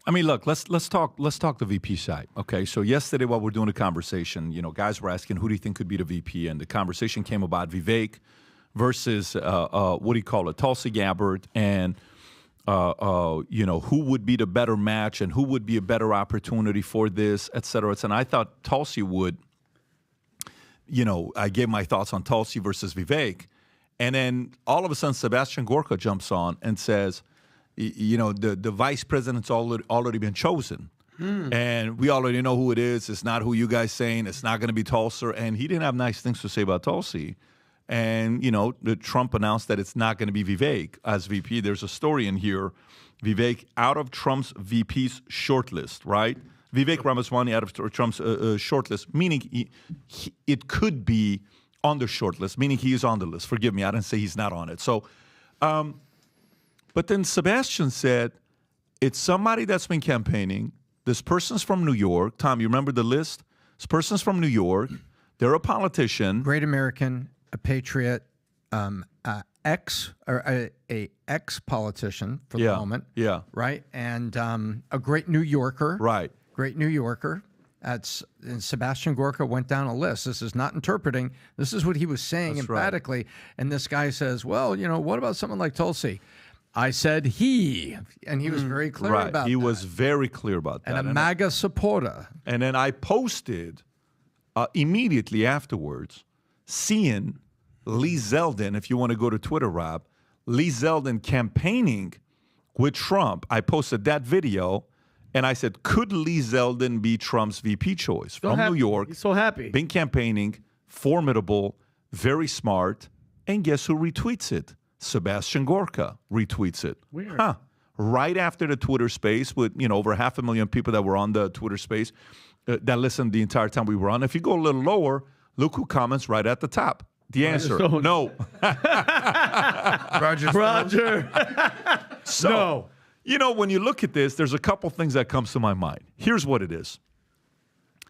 I mean, look, let's talk the VP side. Okay, so yesterday while we're doing a conversation, you know, guys were asking who do you think could be the VP, and the conversation came about Vivek versus what do you call it, Tulsi Gabbard, and you know, who would be the better match and who would be a better opportunity for this, et cetera. And I thought Tulsi would. You know, I gave my thoughts on Tulsi versus Vivek, and then all of a sudden Sebastian Gorka jumps on and says, you know, the vice president's already been chosen. And we already know who it is. It's not who you guys saying. It's not going to be Tulsi. And he didn't have nice things to say about Tulsi. And, you know, Trump announced that it's not going to be Vivek as VP. There's a story in here. Vivek out of Trump's VP's shortlist, right? Vivek Ramaswamy out of Trump's shortlist, meaning it could be on the shortlist, meaning he is on the list. Forgive me, I didn't say he's not on it. So, but then Sebastian said, it's somebody that's been campaigning. This person's from New York. Tom, you remember the list? This person's from New York. They're a politician. Great American, a patriot, ex-politician for the moment. Yeah. Right? And a great New Yorker. Right. Great New Yorker. And Sebastian Gorka went down a list. This is not interpreting. This is what he was saying That's emphatically. Right. And this guy says, well, you know, what about someone like Tulsi? I said he. And he was very clear about that. He was very clear about that. And a MAGA supporter. And then I posted immediately afterwards, seeing Lee Zeldin, if you want to go to Twitter, Rob, Lee Zeldin campaigning with Trump. I posted that video, and I said, could Lee Zeldin be Trump's VP choice from New York? He's so happy. Been campaigning, formidable, very smart, and guess who retweets it? Sebastian Gorka retweets it. Weird. Huh. Right after the Twitter space with, you know, over 500,000 people that were on the Twitter space that listened the entire time we were on. If you go a little lower, look who comments right at the top. The answer, no. Roger. So, no. You know, when you look at this, there's a couple things that comes to my mind. Here's what it is.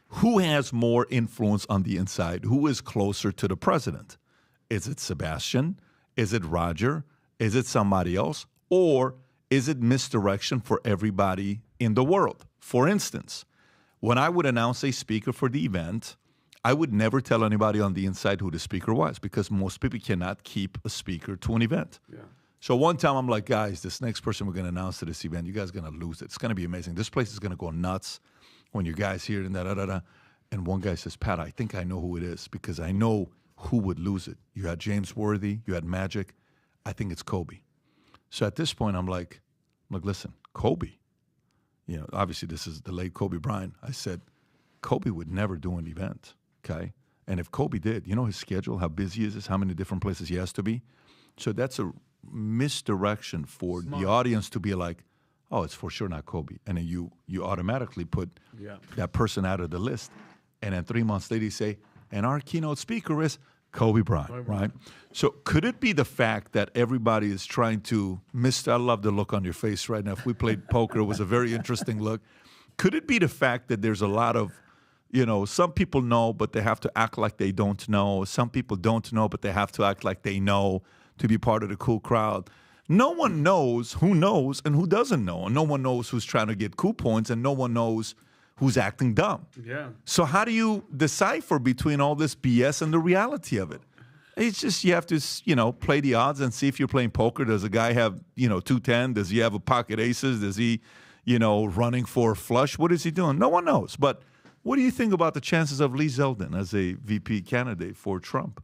Who has more influence on the inside? Who is closer to the president? Is it Sebastian? Is it Roger? Is it somebody else? Or is it misdirection for everybody in the world? For instance, when I would announce a speaker for the event, I would never tell anybody on the inside who the speaker was because most people cannot keep a speaker to an event. Yeah. So one time I'm like, guys, this next person we're going to announce to this event, you guys are going to lose it. It's going to be amazing. This place is going to go nuts when you guys hear it and da-da-da-da. And one guy says, Pat, I think I know who it is because I know who would lose it. You had James Worthy. You had Magic. I think it's Kobe. So at this point, I'm like, listen, Kobe. You know, obviously this is the late Kobe Bryant. I said, Kobe would never do an event, okay? And if Kobe did, you know his schedule, how busy he is, how many different places he has to be? So that's a misdirection for the audience to be like, oh, it's for sure not Kobe. And then you automatically put that person out of the list. And then 3 months later, you say, and our keynote speaker is Kobe Bryant, right? So could it be the fact that everybody is trying to I love the look on your face right now. If we played poker, it was a very interesting look. Could it be the fact that there's a lot of, you know, some people know, but they have to act like they don't know. Some people don't know, but they have to act like they know to be part of the cool crowd. No one knows and who doesn't know. And no one knows who's trying to get cool points, and no one knows who's acting dumb. Yeah. So how do you decipher between all this BS and the reality of it? It's just you have to, you know, play the odds and see if you're playing poker. Does a guy have, you know, 210? Does he have a pocket aces? Does he, you know, running for a flush? What is he doing? No one knows. But what do you think about the chances of Lee Zeldin as a VP candidate for Trump?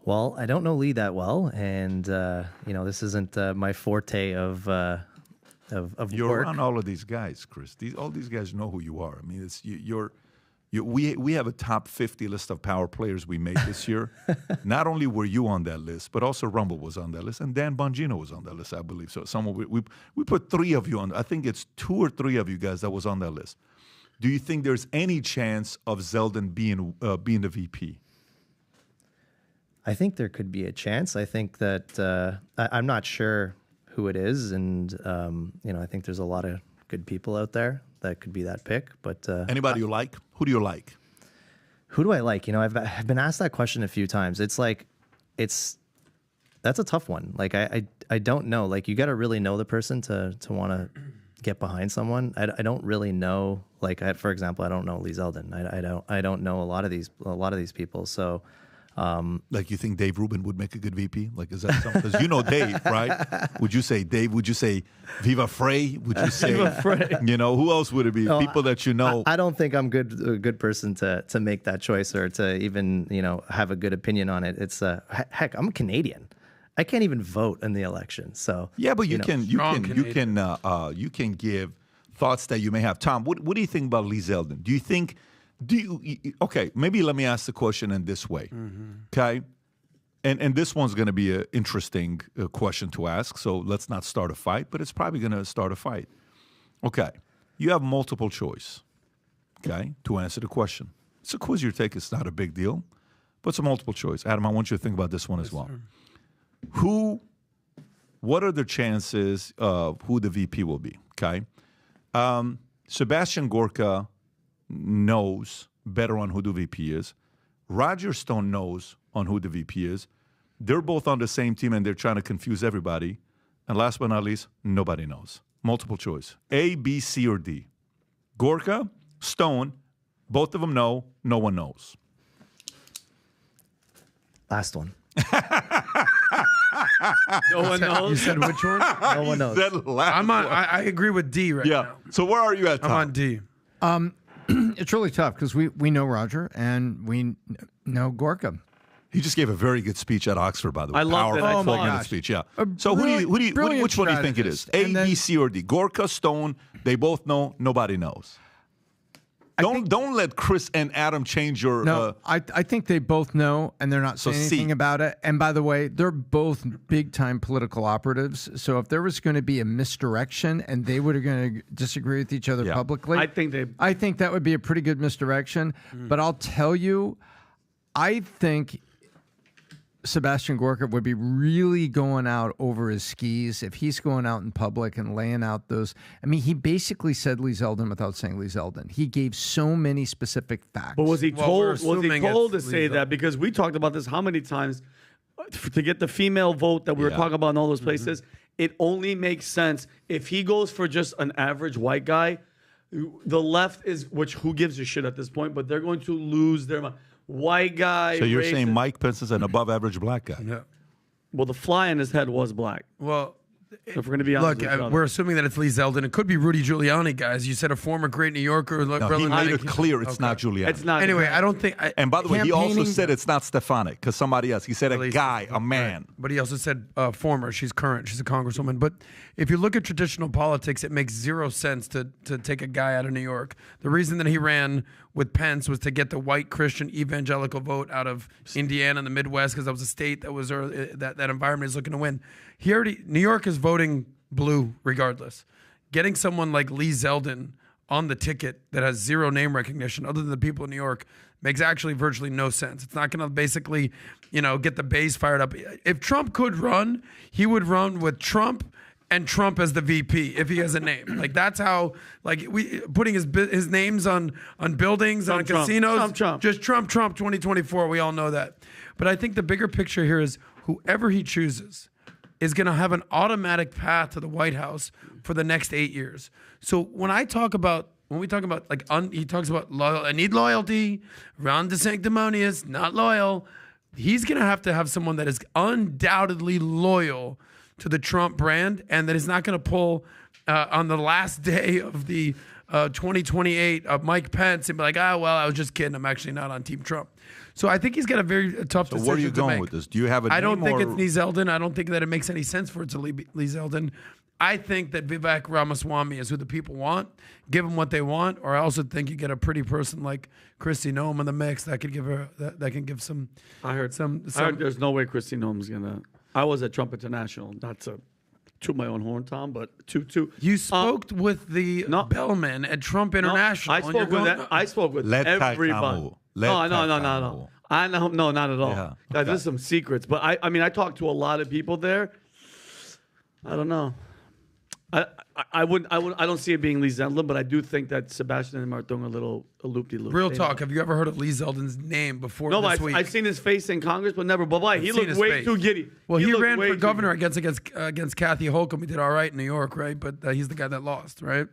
Well, I don't know Lee that well, and you know, this isn't my forte of You're work. around all of these guys, Chris. All these guys know who you are. I mean, it's you're We have a top 50 list of power players we made this year. Not only were you on that list, but also Rumble was on that list, and Dan Bongino was on that list, I believe. So we put 3 of you on. I think it's 2 or 3 of you guys that was on that list. Do you think there's any chance of Zeldin being the VP? I think there could be a chance. I think that I'm not sure who it is, and I think there's a lot of good people out there that could be that pick. But anybody you like? Who do you like? Who do I like? I've been asked that question a few times. That's a tough one. Like I don't know. Like you got to really know the person to want to get behind someone. I don't really know. Like for example, I don't know Lee Zeldin. I don't know a lot of these people. So. Like you think Dave Rubin would make a good VP? Like is that something? Because you know Dave, right? Would you say Dave? Would you say Viva Frey? Would you say who else would it be? People that you know. I don't think I'm a good person to make that choice or to even have a good opinion on it. It's heck, I'm a Canadian. I can't even vote in the election. So yeah, but you can give thoughts that you may have. Tom, what do you think about Lee Zeldin? Okay, maybe let me ask the question in this way, okay? And this one's going to be an interesting question to ask, so let's not start a fight, but it's probably going to start a fight. Okay, you have multiple choice, okay, to answer the question. It's a quiz you take. It's not a big deal, but it's a multiple choice. Adam, I want you to think about this one as well. Sir. What are the chances of who the VP will be, okay? Sebastian Gorka knows better on who the VP is. Roger Stone knows on who the VP is. They're both on the same team and they're trying to confuse everybody. And last but not least, nobody knows. Multiple choice. A, B, C, or D. Gorka, Stone, both of them know. No one knows. Last one. No one knows. You said which one? No one knows. I agree with D right now. So where are you at, Tom? I'm on D. It's really tough because we know Roger and we know Gorka. He just gave a very good speech at Oxford, by the way. I loved it. Oh my Powerful gosh. speech, yeah. So which one do you think it is? A, B, C, or D? Gorka, Stone, they both know, nobody knows. Don't let Chris and Adam change your... No, I think they both know, and they're not saying anything about it. And by the way, they're both big-time political operatives. So if there was going to be a misdirection and they were going to disagree with each other publicly... I think that would be a pretty good misdirection. But I'll tell you, I think Sebastian Gorka would be really going out over his skis if he's going out in public and laying out those. I mean, he basically said Lee Zeldin without saying Lee Zeldin. He gave so many specific facts. But was he told to say that? Because we talked about this how many times to get the female vote that we were talking about in all those places. It only makes sense if he goes for just an average white guy. The left is, who gives a shit at this point, but they're going to lose their mind. White guy. So you're saying Mike Pence is an above-average black guy? Yeah. Well, the fly in his head was black. Well, if we're going to be honest, we're assuming that it's Lee Zeldin. It could be Rudy Giuliani, guys. You said a former great New Yorker. No, he made it clear it's not Giuliani. It's not. Anyway, I don't think. And by the way, he also said it's not Stefanik because somebody else. He said a guy, a man. Right. But he also said former. She's current. She's a congresswoman. But if you look at traditional politics, it makes zero sense to take a guy out of New York. The reason that he ran with Pence was to get the white Christian evangelical vote out of Indiana and the Midwest because that was a state that was that environment is looking to win. New York is voting blue regardless. Getting someone like Lee Zeldin on the ticket that has zero name recognition other than the people in New York makes actually virtually no sense. It's not going to basically, get the base fired up. If Trump could run, he would run with Trump and Trump as the VP if he has a name. Like that's how we putting his names on buildings, on casinos. Just Trump 2024. We all know that. But I think the bigger picture here is whoever he chooses is going to have an automatic path to the White House for the next 8 years. So when we talk about he talks about loyal, I need loyalty, Ron DeSanctimonious, not loyal. He's going to have someone that is undoubtedly loyal to the Trump brand and that is not going to pull on the last day of the 2028 Mike Pence and be like, I was just kidding. I'm actually not on Team Trump. So I think he's got a very tough decision to make. So where are you going with this? Do you have a name? I don't think it's Lee Zeldin. I don't think that it makes any sense for it to Lee Zeldin. I think that Vivek Ramaswamy is who the people want. Give them what they want, or I also think you get a pretty person like Kristi Noem in the mix that could give her that can give some. I heard some. I heard there's no way Kristi Noem's gonna. I was at Trump International. Not to toot my own horn, Tom, but to you spoke with the bellman at Trump International. I spoke with I spoke with everybody. No, not at all. Yeah. Guys, there's some secrets, but I mean, I talked to a lot of people there. I don't know. I don't see it being Lee Zeldin, but I do think that Sebastian and him are doing a loop-de-loop. Real talk. Have you ever heard of Lee Zeldin's name before this week? I've seen his face in Congress, but never. But he looked way too giddy. Well, he ran for governor against Kathy Holcomb. He did all right in New York, right? But he's the guy that lost, right?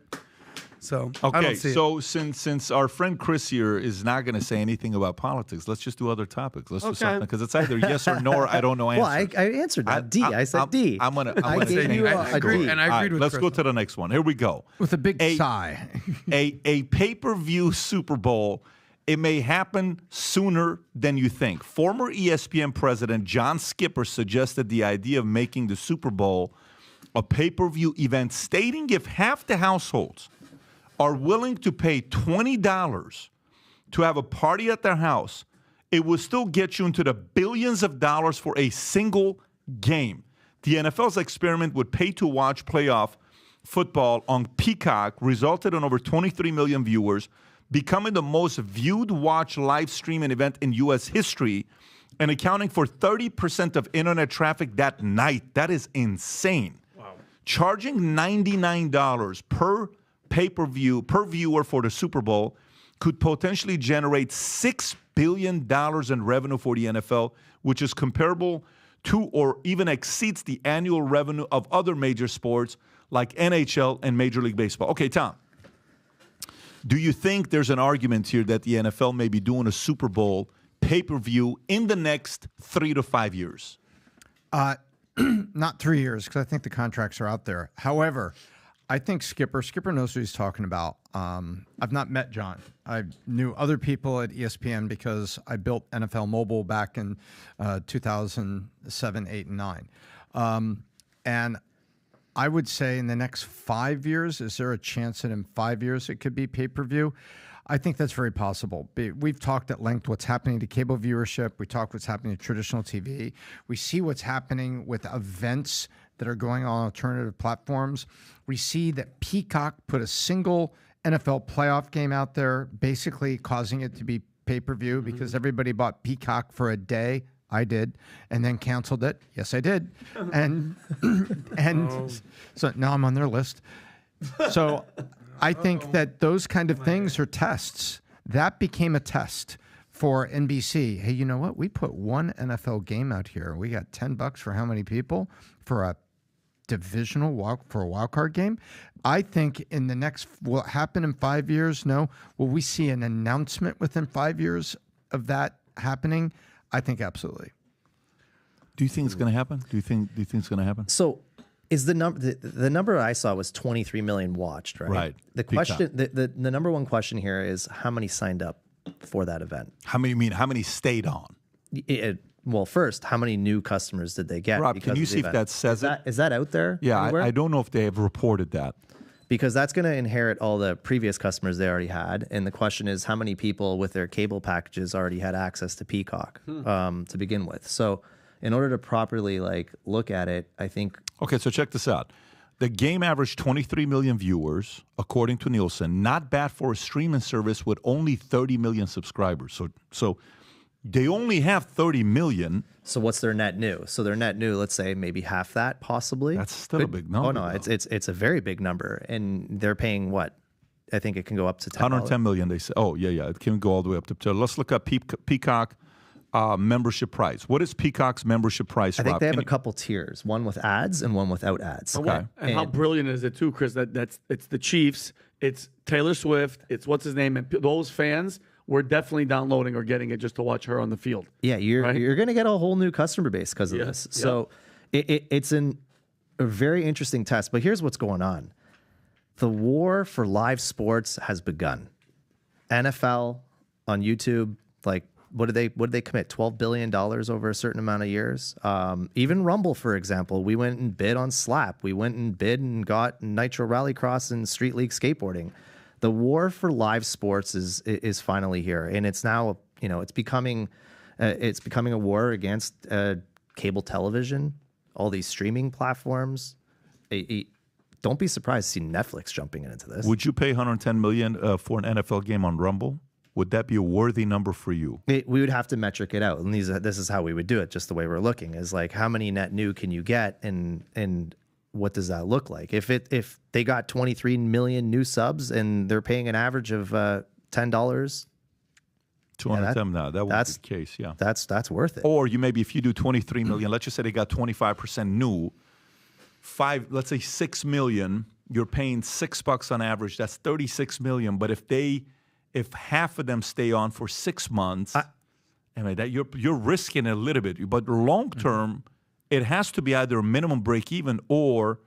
So I Okay, don't see so since our friend Chris here is not going to say anything about politics, let's just do other topics. Let's do something because it's either yes or no or I don't know answer. Well, I answered that. I said D. I'm gonna gave you a D. And I agreed with Let's Chris. go to the next one. Here we go. With a big sigh. a pay-per-view Super Bowl. It may happen sooner than you think. Former ESPN president John Skipper suggested the idea of making the Super Bowl a pay-per-view event, stating if half the households are willing to pay $20 to have a party at their house, it will still get you into the billions of dollars for a single game. The NFL's experiment with pay-to-watch playoff football on Peacock resulted in over 23 million viewers, becoming the most viewed watch live streaming event in U.S. history and accounting for 30% of internet traffic that night. That is insane. Wow. Charging $99 per pay-per-view per viewer for the Super Bowl could potentially generate $6 billion in revenue for the NFL, which is comparable to or even exceeds the annual revenue of other major sports like NHL and Major League Baseball. Okay, Tom, do you think there's an argument here that the NFL may be doing a Super Bowl pay-per-view in the next 3 to 5 years? Not 3 years, because I think the contracts are out there. However, I think Skipper knows what he's talking about. I've not met John. I knew other people at ESPN because I built NFL Mobile back in 2007, 8, and 9. And I would say in the next 5 years, is there a chance that in 5 years it could be pay-per-view? I think that's very possible. We've talked at length what's happening to cable viewership. We talk what's happening to traditional TV. We see what's happening with events that are going on alternative platforms. We see that Peacock put a single NFL playoff game out there, basically causing it to be pay-per-view because everybody bought Peacock for a day. I did, and then canceled it. Yes, I did. And so now I'm on their list. So I think that those kind of things are tests. That became a test for NBC. Hey, you know what? We put one NFL game out here. We got $10 for how many people for a divisional wild card game? I think in the next, will it happen in 5 years? No. Will we see an announcement within 5 years of that happening? I think absolutely. Do you think it's going to happen? Do you think it's going to happen? So, is the number the number I saw was 23 million watched, right? Right. The question, the number one question here is how many signed up for that event? How many stayed on? Well, first, how many new customers did they get? Rob, can you see if that says it? Is that out there? Yeah, anywhere? I don't know if they have reported that. Because that's going to inherit all the previous customers they already had. And the question is how many people with their cable packages already had access to Peacock to begin with. So in order to properly look at it, I think... Okay, so check this out. The game averaged 23 million viewers, according to Nielsen. Not bad for a streaming service with only 30 million subscribers. So they only have 30 million. So what's their net new? So their net new, let's say maybe half that, possibly. That's still a big number. Oh no, it's a very big number, and they're paying what? I think it can go up to $10. 110 million. They say. Oh yeah, it can go all the way up to. Let's look up Peacock membership price. What is Peacock's membership price? I think Rob? they have a couple tiers, one with ads and one without ads. Okay. And how brilliant is it too, Chris? It's the Chiefs, it's Taylor Swift, it's what's his name, and those fans. We're definitely downloading or getting it just to watch her on the field. Yeah, you're going to get a whole new customer base because of this. So it's a very interesting test. But here's what's going on. The war for live sports has begun. NFL on YouTube, what did they commit? $12 billion over a certain amount of years. Even Rumble, for example, we went and bid on Slap. We went and bid and got Nitro Rallycross and Street League skateboarding. The war for live sports is finally here, and it's now, it's becoming a war against cable television, all these streaming platforms. Don't be surprised to see Netflix jumping into this. Would you pay $110 million for an NFL game on Rumble? Would that be a worthy number for you? We would have to metric it out, and this is how we would do it. Just the way we're looking is like, how many net new can you get, and what does that look like? If they got 23 million new subs and they're paying an average of $10, $210 now. That would be the case. Yeah, that's worth it. Or if you do 23 million, let's just say they got 25% new. Let's say 6 million. You're paying $6 on average. That's 36 million. But if half of them stay on for 6 months, you're risking a little bit. But long term, it has to be either a minimum break even or,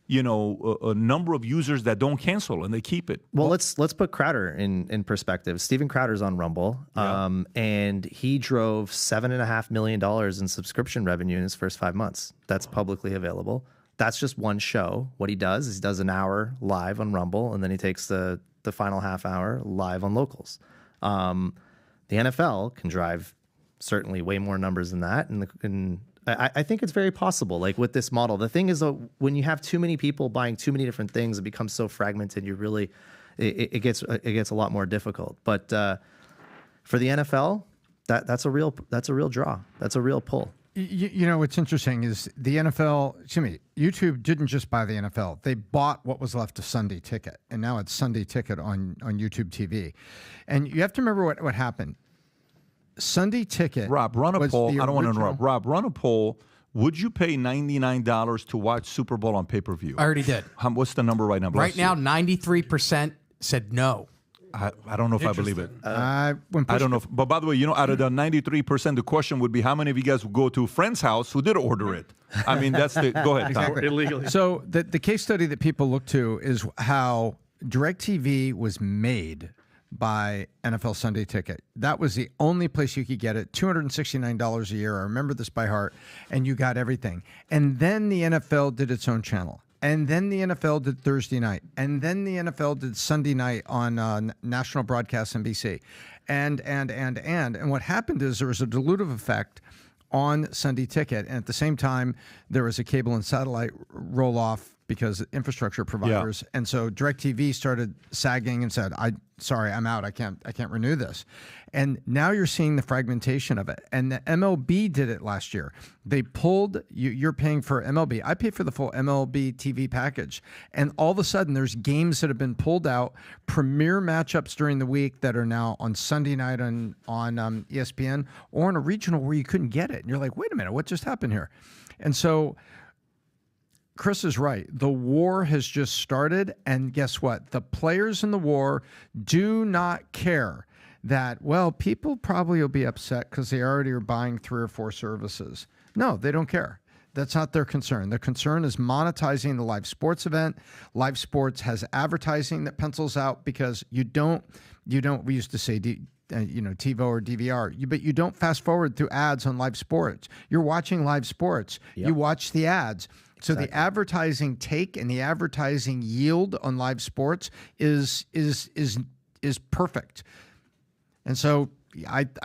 a number of users that don't cancel and they keep it. Well, let's put Crowder in perspective. Steven Crowder's on Rumble, and he drove $7.5 million in subscription revenue in his first 5 months. That's publicly available. That's just one show. What he does is he does an hour live on Rumble, and then he takes the final half hour live on locals. The NFL can drive certainly way more numbers than that, and I think it's very possible. Like with this model, the thing is, when you have too many people buying too many different things, it becomes so fragmented. You really, it gets a lot more difficult. But for the NFL, that's a real draw. That's a real pull. What's interesting is the NFL, YouTube didn't just buy the NFL. They bought what was left of Sunday Ticket, and now it's Sunday Ticket on YouTube TV. And you have to remember what happened. Sunday Ticket. Rob, run a poll. I don't want to interrupt. Rob, run a poll. Would you pay $99 to watch Super Bowl on pay-per-view? I already did. What's the number right now? Right now, 93% said no. I don't know if I believe it. I don't know. But by the way, out of the 93%, the question would be how many of you guys would go to a friend's house who did order it? I mean, that's the. Go ahead, Tom. Exactly. Illegally. So the case study that people look to is how DirecTV was made by NFL Sunday Ticket. That was the only place you could get it. $269 a year. I remember this by heart. And you got everything. And then the NFL did its own channel. And then the NFL did Thursday night. And then the NFL did Sunday night on national broadcast NBC. And what happened is there was a dilutive effect on Sunday Ticket. And at the same time, there was a cable and satellite roll-off because infrastructure providers. Yeah. And so DirecTV started sagging and said, sorry, I'm out. I can't renew this. And now you're seeing the fragmentation of it. And the MLB did it last year. They pulled, you're paying for MLB. I pay for the full MLB TV package. And all of a sudden there's games that have been pulled out, premier matchups during the week that are now on Sunday night on ESPN or in a regional where you couldn't get it. And you're like, wait a minute, what just happened here? And so Chris is right. The war has just started. And guess what? The players in the war do not care that, people probably will be upset because they already are buying 3 or 4 services. No, they don't care. That's not their concern. Their concern is monetizing the live sports event. Live sports has advertising that pencils out because we used to say, TiVo or DVR, but you don't fast forward through ads on live sports. You're watching live sports. Yep. You watch the ads. So exactly. The advertising take and the advertising yield on live sports is perfect. And so they're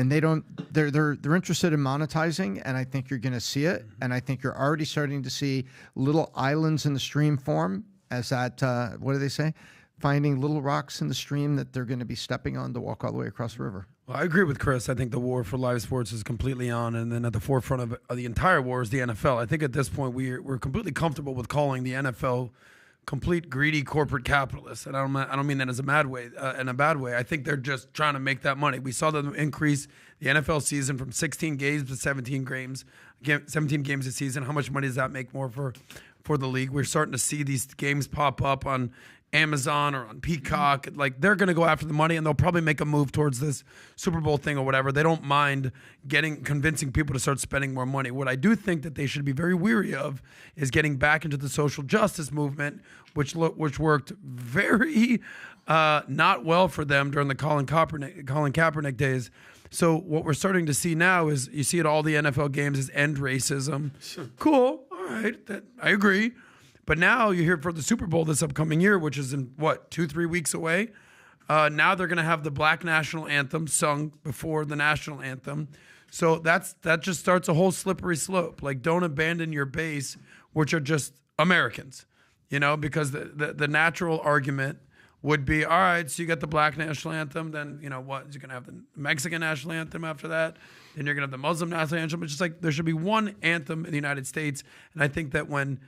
interested in monetizing, and I think you're going to see it. And I think you're already starting to see little islands in the stream form as that, what do they say? Finding little rocks in the stream that they're going to be stepping on to walk all the way across the river. Well, I agree with Chris. I think the war for live sports is completely on, and then at the forefront of the entire war is the NFL. I think at this point we're completely comfortable with calling the NFL complete greedy corporate capitalists, and I don't mean that as a bad way. In a bad way, I think they're just trying to make that money. We saw them increase the NFL season from 16 games to 17 games. 17 games a season. How much money does that make more for the league? We're starting to see these games pop up on Amazon or on Peacock. Like, they're going to go after the money, and they'll probably make a move towards this Super Bowl thing or whatever. They don't mind convincing people to start spending more money. What I do think that they should be very weary of is getting back into the social justice movement, which worked very not well for them during the Colin Kaepernick days. So what we're starting to see now is you see at all the NFL games is end racism. Cool. All right. I agree. But now you hear for the Super Bowl this upcoming year, which is in 2-3 weeks away. Now they're going to have the Black National Anthem sung before the national anthem. So that just starts a whole slippery slope. Like, don't abandon your base, which are just Americans, because the natural argument would be, all right, so you got the Black National Anthem, then, what? You're going to have the Mexican National Anthem after that. Then you're going to have the Muslim National Anthem. It's just like there should be one anthem in the United States. And I think that when,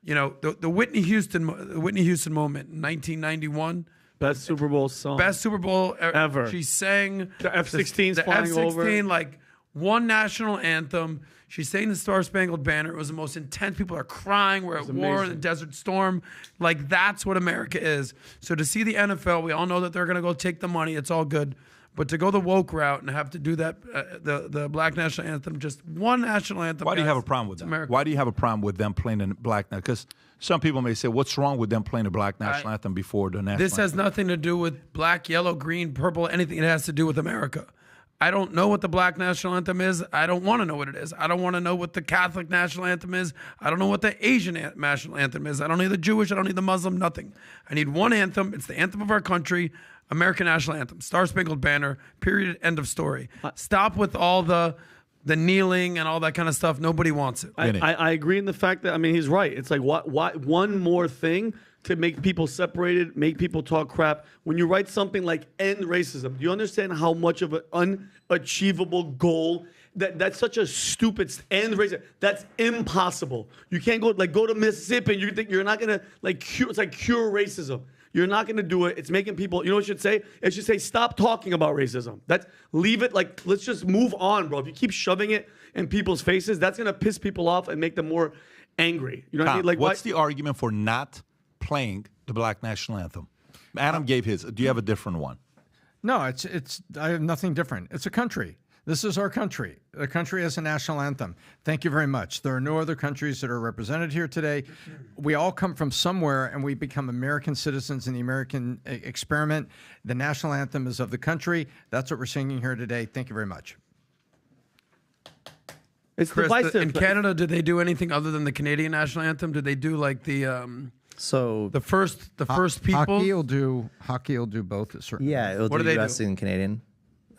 the Whitney Houston moment in 1991, best Super Bowl song. Best Super Bowl ever. She sang the F-16s the flying F-16, over. like one national anthem. She sang the Star Spangled Banner. It was the most intense. People are crying. We're at war in the Desert Storm. Like, that's what America is. So to see the NFL, we all know that they're going to go take the money. It's all good. But to go the woke route and have to do that, the Black National Anthem, just one national anthem. Why do you have a problem with that? America. Why do you have a problem with them playing the Black National? Because some people may say, what's wrong with them playing the Black National Anthem before the national This anthem? has nothing to do with black, yellow, green, purple, anything. It has to do with America. I don't know what the Black National Anthem is. I don't want to know what it is. I don't want to know what the Catholic National Anthem is. I don't know what the Asian National Anthem is. I don't need the Jewish. I don't need the Muslim, nothing. I need one anthem. It's the anthem of our country, American National Anthem, Star Spangled Banner, period, end of story. Stop with all the kneeling and all that kind of stuff. Nobody wants it. I agree in the fact that, he's right. It's like, why one more thing to make people separated, make people talk crap. When you write something like end racism, do you understand how much of an unachievable goal that's such a stupid end racism? That's impossible. You can't go to Mississippi and you think you're not gonna cure racism. You're not going to do it. It's making people, what it should say? It should say, stop talking about racism. Leave it, let's just move on, bro. If you keep shoving it in people's faces, that's going to piss people off and make them more angry. You know what I mean? What's the argument for not playing the Black National Anthem? Adam gave his. Do you have a different one? No, I have nothing different. It's a country. This is our country. The country has a national anthem. Thank you very much. There are no other countries that are represented here today. We all come from somewhere, and we become American citizens in the American experiment. The national anthem is of the country. That's what we're singing here today. Thank you very much. It's Chris, divisive. in Canada, did they do anything other than the Canadian national anthem? Did they do like the first people? Hockey will do both at certain. Yeah, it'll What do do they US do? and Canadian,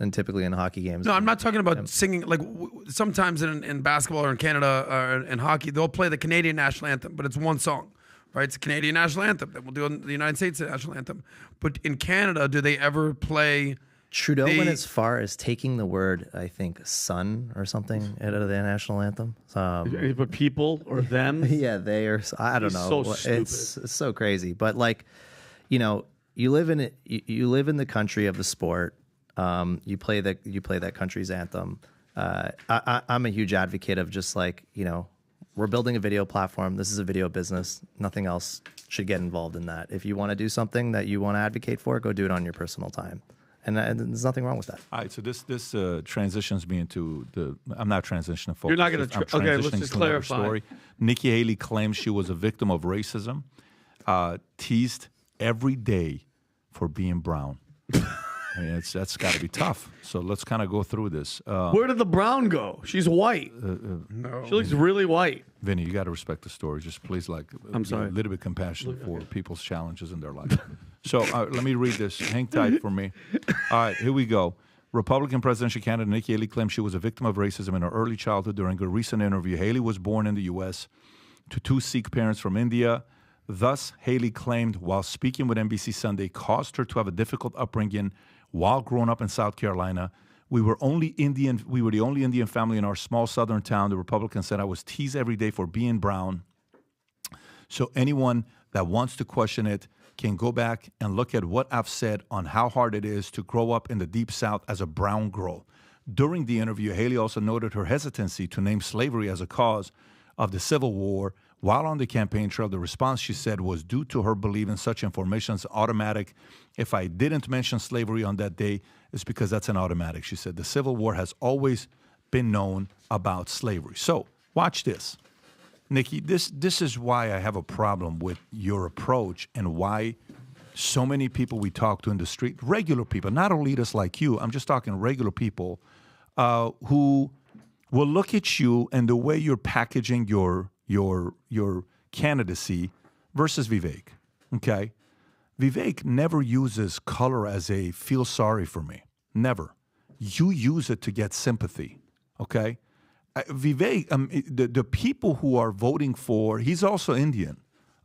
and typically in hockey games. No, I'm not talking about singing. Like sometimes in basketball or in Canada or in hockey, they'll play the Canadian national anthem, but it's one song, right? It's a Canadian national anthem that we'll do in the United States national anthem. But in Canada, do they ever play? Trudeau went as far as taking the word, I think, son or something out of the national anthem. But people or them? Yeah, they are. I don't know. So stupid. It's so crazy. But you live in it. You live in the country of the sport. You play that country's anthem. I'm a huge advocate of just we're building a video platform. This is a video business. Nothing else should get involved in that. If you want to do something that you want to advocate for, go do it on your personal time. And there's nothing wrong with that. All right, so this transitions me into I'm not transitioning. Focus. You're not going to. Okay, let's just clarify. Story. Nikki Haley claims she was a victim of racism, teased every day for being brown. I mean, that's got to be tough. So let's kind of go through this. Where did the brown go? She's white. No. She looks really white. Vinny, you got to respect the story. Just please, I'm sorry. a little bit compassionate for people's challenges in their life. So let me read this. Hang tight for me. All right, here we go. Republican presidential candidate Nikki Haley claims she was a victim of racism in her early childhood. During a recent interview, Haley was born in the U.S. to two Sikh parents from India. Thus, Haley claimed while speaking with NBC Sunday caused her to have a difficult upbringing while growing up in South Carolina. We were the only Indian family in our small southern town. The Republican said I was teased every day for being brown. So anyone that wants to question it can go back and look at what I've said on how hard it is to grow up in the Deep South as a brown girl. During the interview, Haley also noted her hesitancy to name slavery as a cause of the Civil War. While on the campaign trail, the response, she said, was due to her believing such information is automatic. If I didn't mention slavery on that day, it's because that's an automatic. She said the Civil War has always been known about slavery. So watch this. Nikki, this is why I have a problem with your approach and why so many people we talk to in the street, regular people, not elitists like you. I'm just talking regular people who will look at you and the way you're packaging your candidacy versus Vivek. Okay, Vivek never uses color as a feel sorry for me. Never. You use it to get sympathy. Okay, Vivek, the people who are voting for, he's also Indian.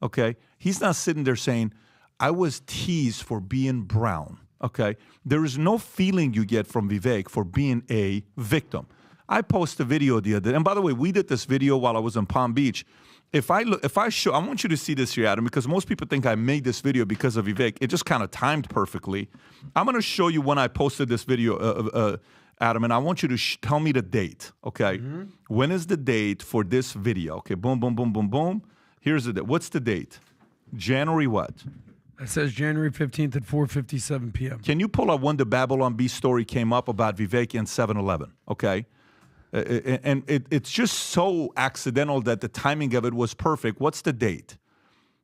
Okay, he's not sitting there saying, I was teased for being brown. Okay, there is no feeling you get from Vivek for being a victim. I posted a video the other day, and by the way, we did this video while I was in Palm Beach. I want you to see this here, Adam, because most people think I made this video because of Vivek. It just kind of timed perfectly. I'm going to show you when I posted this video, Adam, and I want you to tell me the date, okay? Mm-hmm. When is the date for this video? Okay, boom, boom, boom, boom, boom. Here's the date. What's the date? January what? It says January 15th at 4:57 p.m. Can you pull up when the Babylon Bee story came up about Vivek and 7-Eleven, okay? And it's just so accidental that the timing of it was perfect. What's the date?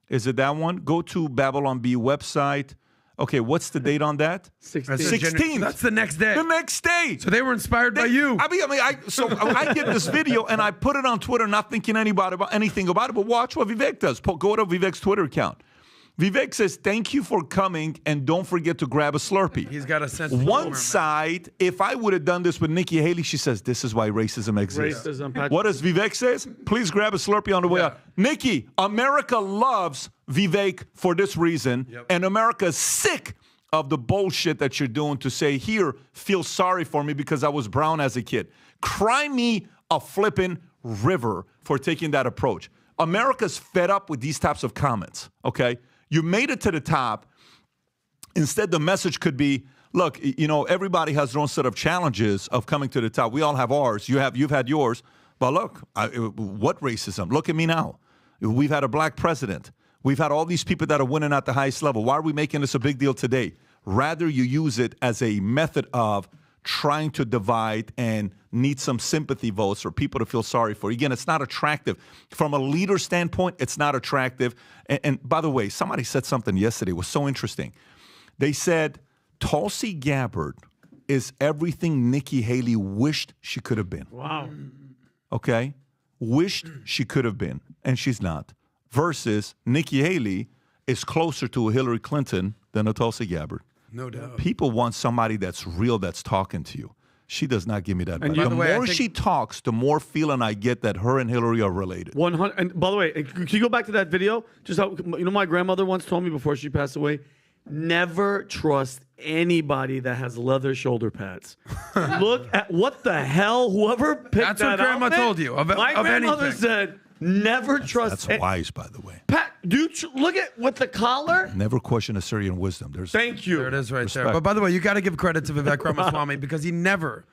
Is it that one? Go to Babylon Bee website. Okay, what's the date on that? 16th. That's the next day. The next day. So they were inspired by you. I get this video and I put it on Twitter, not thinking anything about it. But watch what Vivek does. Go to Vivek's Twitter account. Vivek says, thank you for coming, and don't forget to grab a Slurpee. He's got a sense of One humor, side, if I would have done this with Nikki Haley, she says, this is why racism exists. What does Vivek says? Please grab a Slurpee on the way out. Nikki, America loves Vivek for this reason, and America is sick of the bullshit that you're doing to say, here, feel sorry for me because I was brown as a kid. Cry me a flipping river for taking that approach. America's fed up with these types of comments, okay? You made it to the top. Instead, the message could be, look, everybody has their own set of challenges of coming to the top. We all have ours. You've had yours. But look, what racism? Look at me now. We've had a black president. We've had all these people that are winning at the highest level. Why are we making this a big deal today? Rather, you use it as a method of trying to divide and need some sympathy votes for people to feel sorry for. Again, it's not attractive. From a leader standpoint, it's not attractive. And by the way, somebody said something yesterday. It was so interesting. They said, Tulsi Gabbard is everything Nikki Haley wished she could have been. Wow. Okay? Wished she could have been, and she's not. Versus Nikki Haley is closer to a Hillary Clinton than a Tulsi Gabbard. No doubt. People want somebody that's real, that's talking to you. She does not give me that. And the by the way, more she talks, the more feeling I get that her and Hillary are related. 100. And by the way, can you go back to that video? Just how my grandmother once told me before she passed away, never trust anybody that has leather shoulder pads. Look at what the hell whoever picked That's that what Grandma outfit, told you. My grandmother said, never trust. That's wise, by the way. Pat, dude, look at what the collar. Never question Assyrian wisdom. Thank you. There it is right Respect. there. But by the way, you got to give credit to Vivek Ramaswamy because he never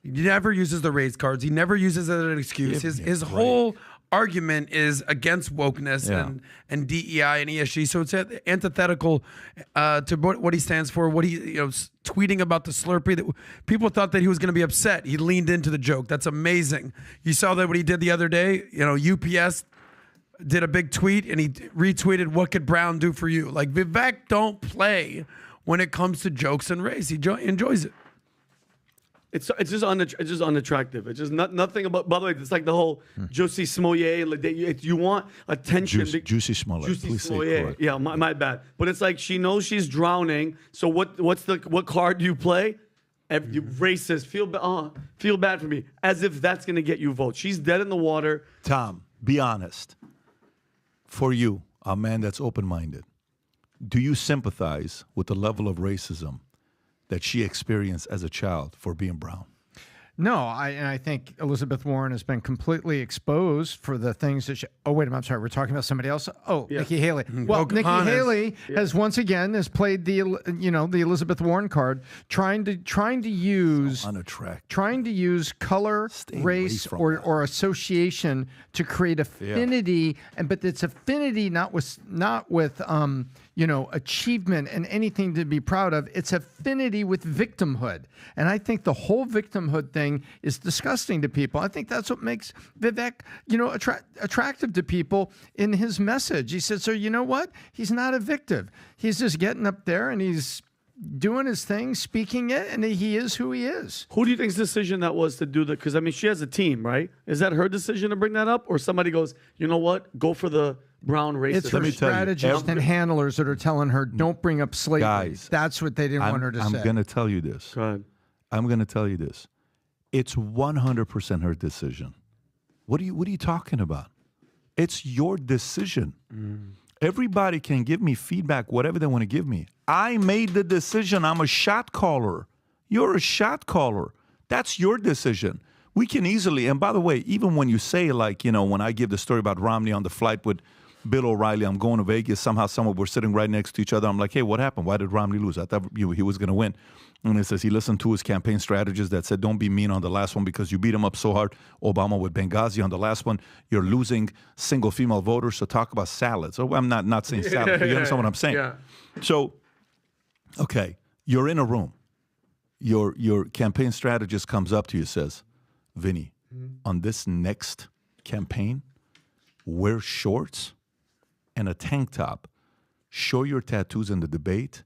uses the race cards. He never uses it as an excuse. His whole argument is against wokeness and DEI and ESG. So it's antithetical to what he stands for. What he tweeting about the Slurpee. That people thought that he was going to be upset. He leaned into the joke. That's amazing. You saw that what he did the other day. UPS did a big tweet and he retweeted, "What could Brown do for you?" Like Vivek don't play when it comes to jokes and race. He enjoys it. It's just unattractive. It's just nothing about. By the way, it's like the whole Jussie Smollett. Like you want attention. Juicy Smollett. Juicy Smollett. Yeah, my bad. But it's like she knows she's drowning. So what card do you play? You racist. Feel bad for me. As if that's gonna get you votes. She's dead in the water. Tom, be honest. For you, a man that's open-minded, do you sympathize with the level of racism that she experienced as a child for being brown? No, I think Elizabeth Warren has been completely exposed for the things that she... Oh, wait a minute, I'm sorry. We're talking about somebody else? Oh, yeah. Nikki Haley. Well, Nikki Haley has once again played the Elizabeth Warren card, trying to use... So unattractive. Trying to use color, race, or association to create affinity, but it's affinity not with achievement and anything to be proud of. It's affinity with victimhood. And I think the whole victimhood thing is disgusting to people. I think that's what makes Vivek, attractive to people in his message. He said, so you know what? He's not a victim. He's just getting up there and he's doing his thing, speaking it, and he is who he is. Who do you think's decision that was to do that? Because, I mean, she has a team, right? Is that her decision to bring that up? Or somebody goes, you know what? Go for the brown racist. It's her strategists and handlers that are telling her, don't bring up slavery. Guys, that's what they didn't want her to say. I'm going to tell you this. Go ahead. I'm going to tell you this. It's 100% her decision. What are you talking about? It's your decision. Everybody can give me feedback, whatever they want to give me. I made the decision. I'm a shot caller. You're a shot caller. That's your decision. We can easily, and by the way, even when you say, like, when I give the story about Romney on the flight with Bill O'Reilly, I'm going to Vegas, somehow we're sitting right next to each other. I'm like, hey, what happened? Why did Romney lose? I thought he was going to win. And he says he listened to his campaign strategist that said, don't be mean on the last one because you beat him up so hard. Obama with Benghazi on the last one. You're losing single female voters, so talk about salads. Oh, I'm not saying salad, but you understand what I'm saying. Yeah. So, okay, you're in a room. Your campaign strategist comes up to you and says, Vinny, on this next campaign, wear shorts and a tank top. Show your tattoos in the debate,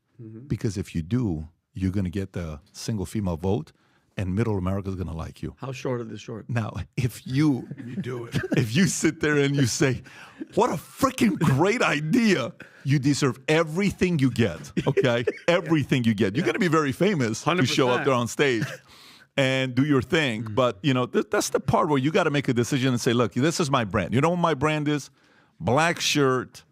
because if you do, you're going to get the single female vote, and middle America is going to like you. How short are the short? Now, if you do it, if you sit there and you say, what a freaking great idea, you deserve everything you get, okay? Everything you get. You're going to be very famous 100%. to show up there on stage and do your thing. But, that's the part where you got to make a decision and say, look, this is my brand. You know what my brand is? Black shirt,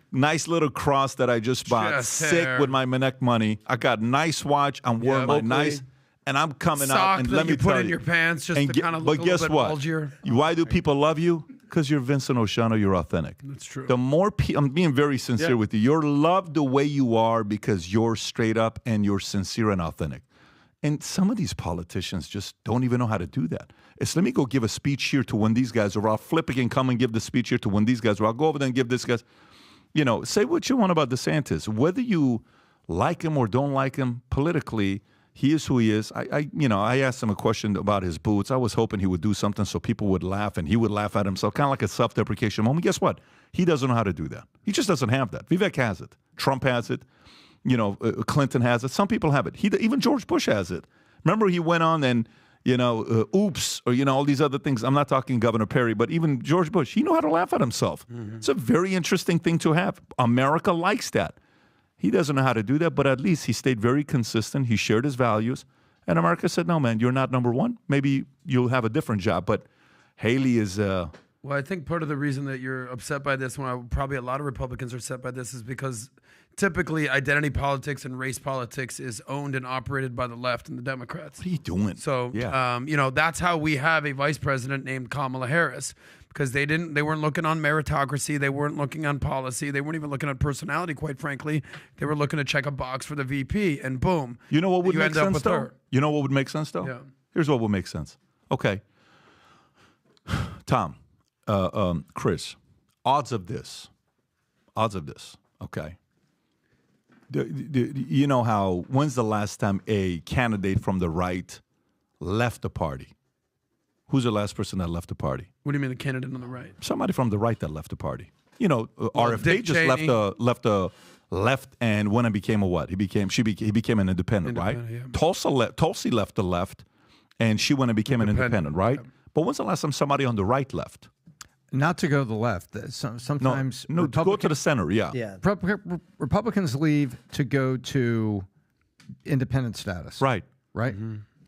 nice little cross that I just bought, Chest sick hair. with my Minnect money. I got nice watch. I'm wearing my nice, and I'm coming Sock out. And that let me you tell put in you, your pants just and to kind of look but a guess little bit what? bulgier. Why do people love you? Because you're Vincent Oshana. You're authentic. That's true. The more I'm being very sincere with you. You're loved the way you are because you're straight up and you're sincere and authentic. And some of these politicians just don't even know how to do that. Let me go give a speech here to when these guys are. I'll flip again, come and give the speech here to when these guys are. I'll go over there and give this guys. Say what you want about DeSantis. Whether you like him or don't like him politically, he is who he is. I asked him a question about his boots. I was hoping he would do something so people would laugh and he would laugh at himself, kind of like a self-deprecation moment. Guess what? He doesn't know how to do that. He just doesn't have that. Vivek has it. Trump has it. Clinton has it. Some people have it. Even George Bush has it. Remember, he went on and, oops, or, all these other things. I'm not talking Governor Perry, but even George Bush, he knew how to laugh at himself. It's a very interesting thing to have. America likes that. He doesn't know how to do that, but at least he stayed very consistent. He shared his values. And America said, no, man, you're not number one. Maybe you'll have a different job. But Haley is... Well, I think part of the reason that you're upset by this, probably a lot of Republicans are upset by this, is because typically identity politics and race politics is owned and operated by the left and the Democrats. What are you doing? So, that's how we have a vice president named Kamala Harris, because they weren't looking on meritocracy, they weren't looking on policy, they weren't even looking at personality, quite frankly. They were looking to check a box for the VP, and boom. You know what would make end up sense, with though? her. You know what would make sense, though? Yeah. Here's what would make sense. Okay. Tom, Chris, odds of this, okay? You know how, when's the last time a candidate from the right left the party? Who's the last person that left the party? What do you mean the candidate on the right? Somebody from the right that left the party. RFK Dick just Cheney. left and went and became a what? He became an independent, right? Yeah. Tulsi left the left, and she went and became an independent, right? Yeah. But when's the last time somebody on the right left? Not to go to the left. Sometimes No, go to the center, yeah. Republicans leave to go to independent status. Right. Right?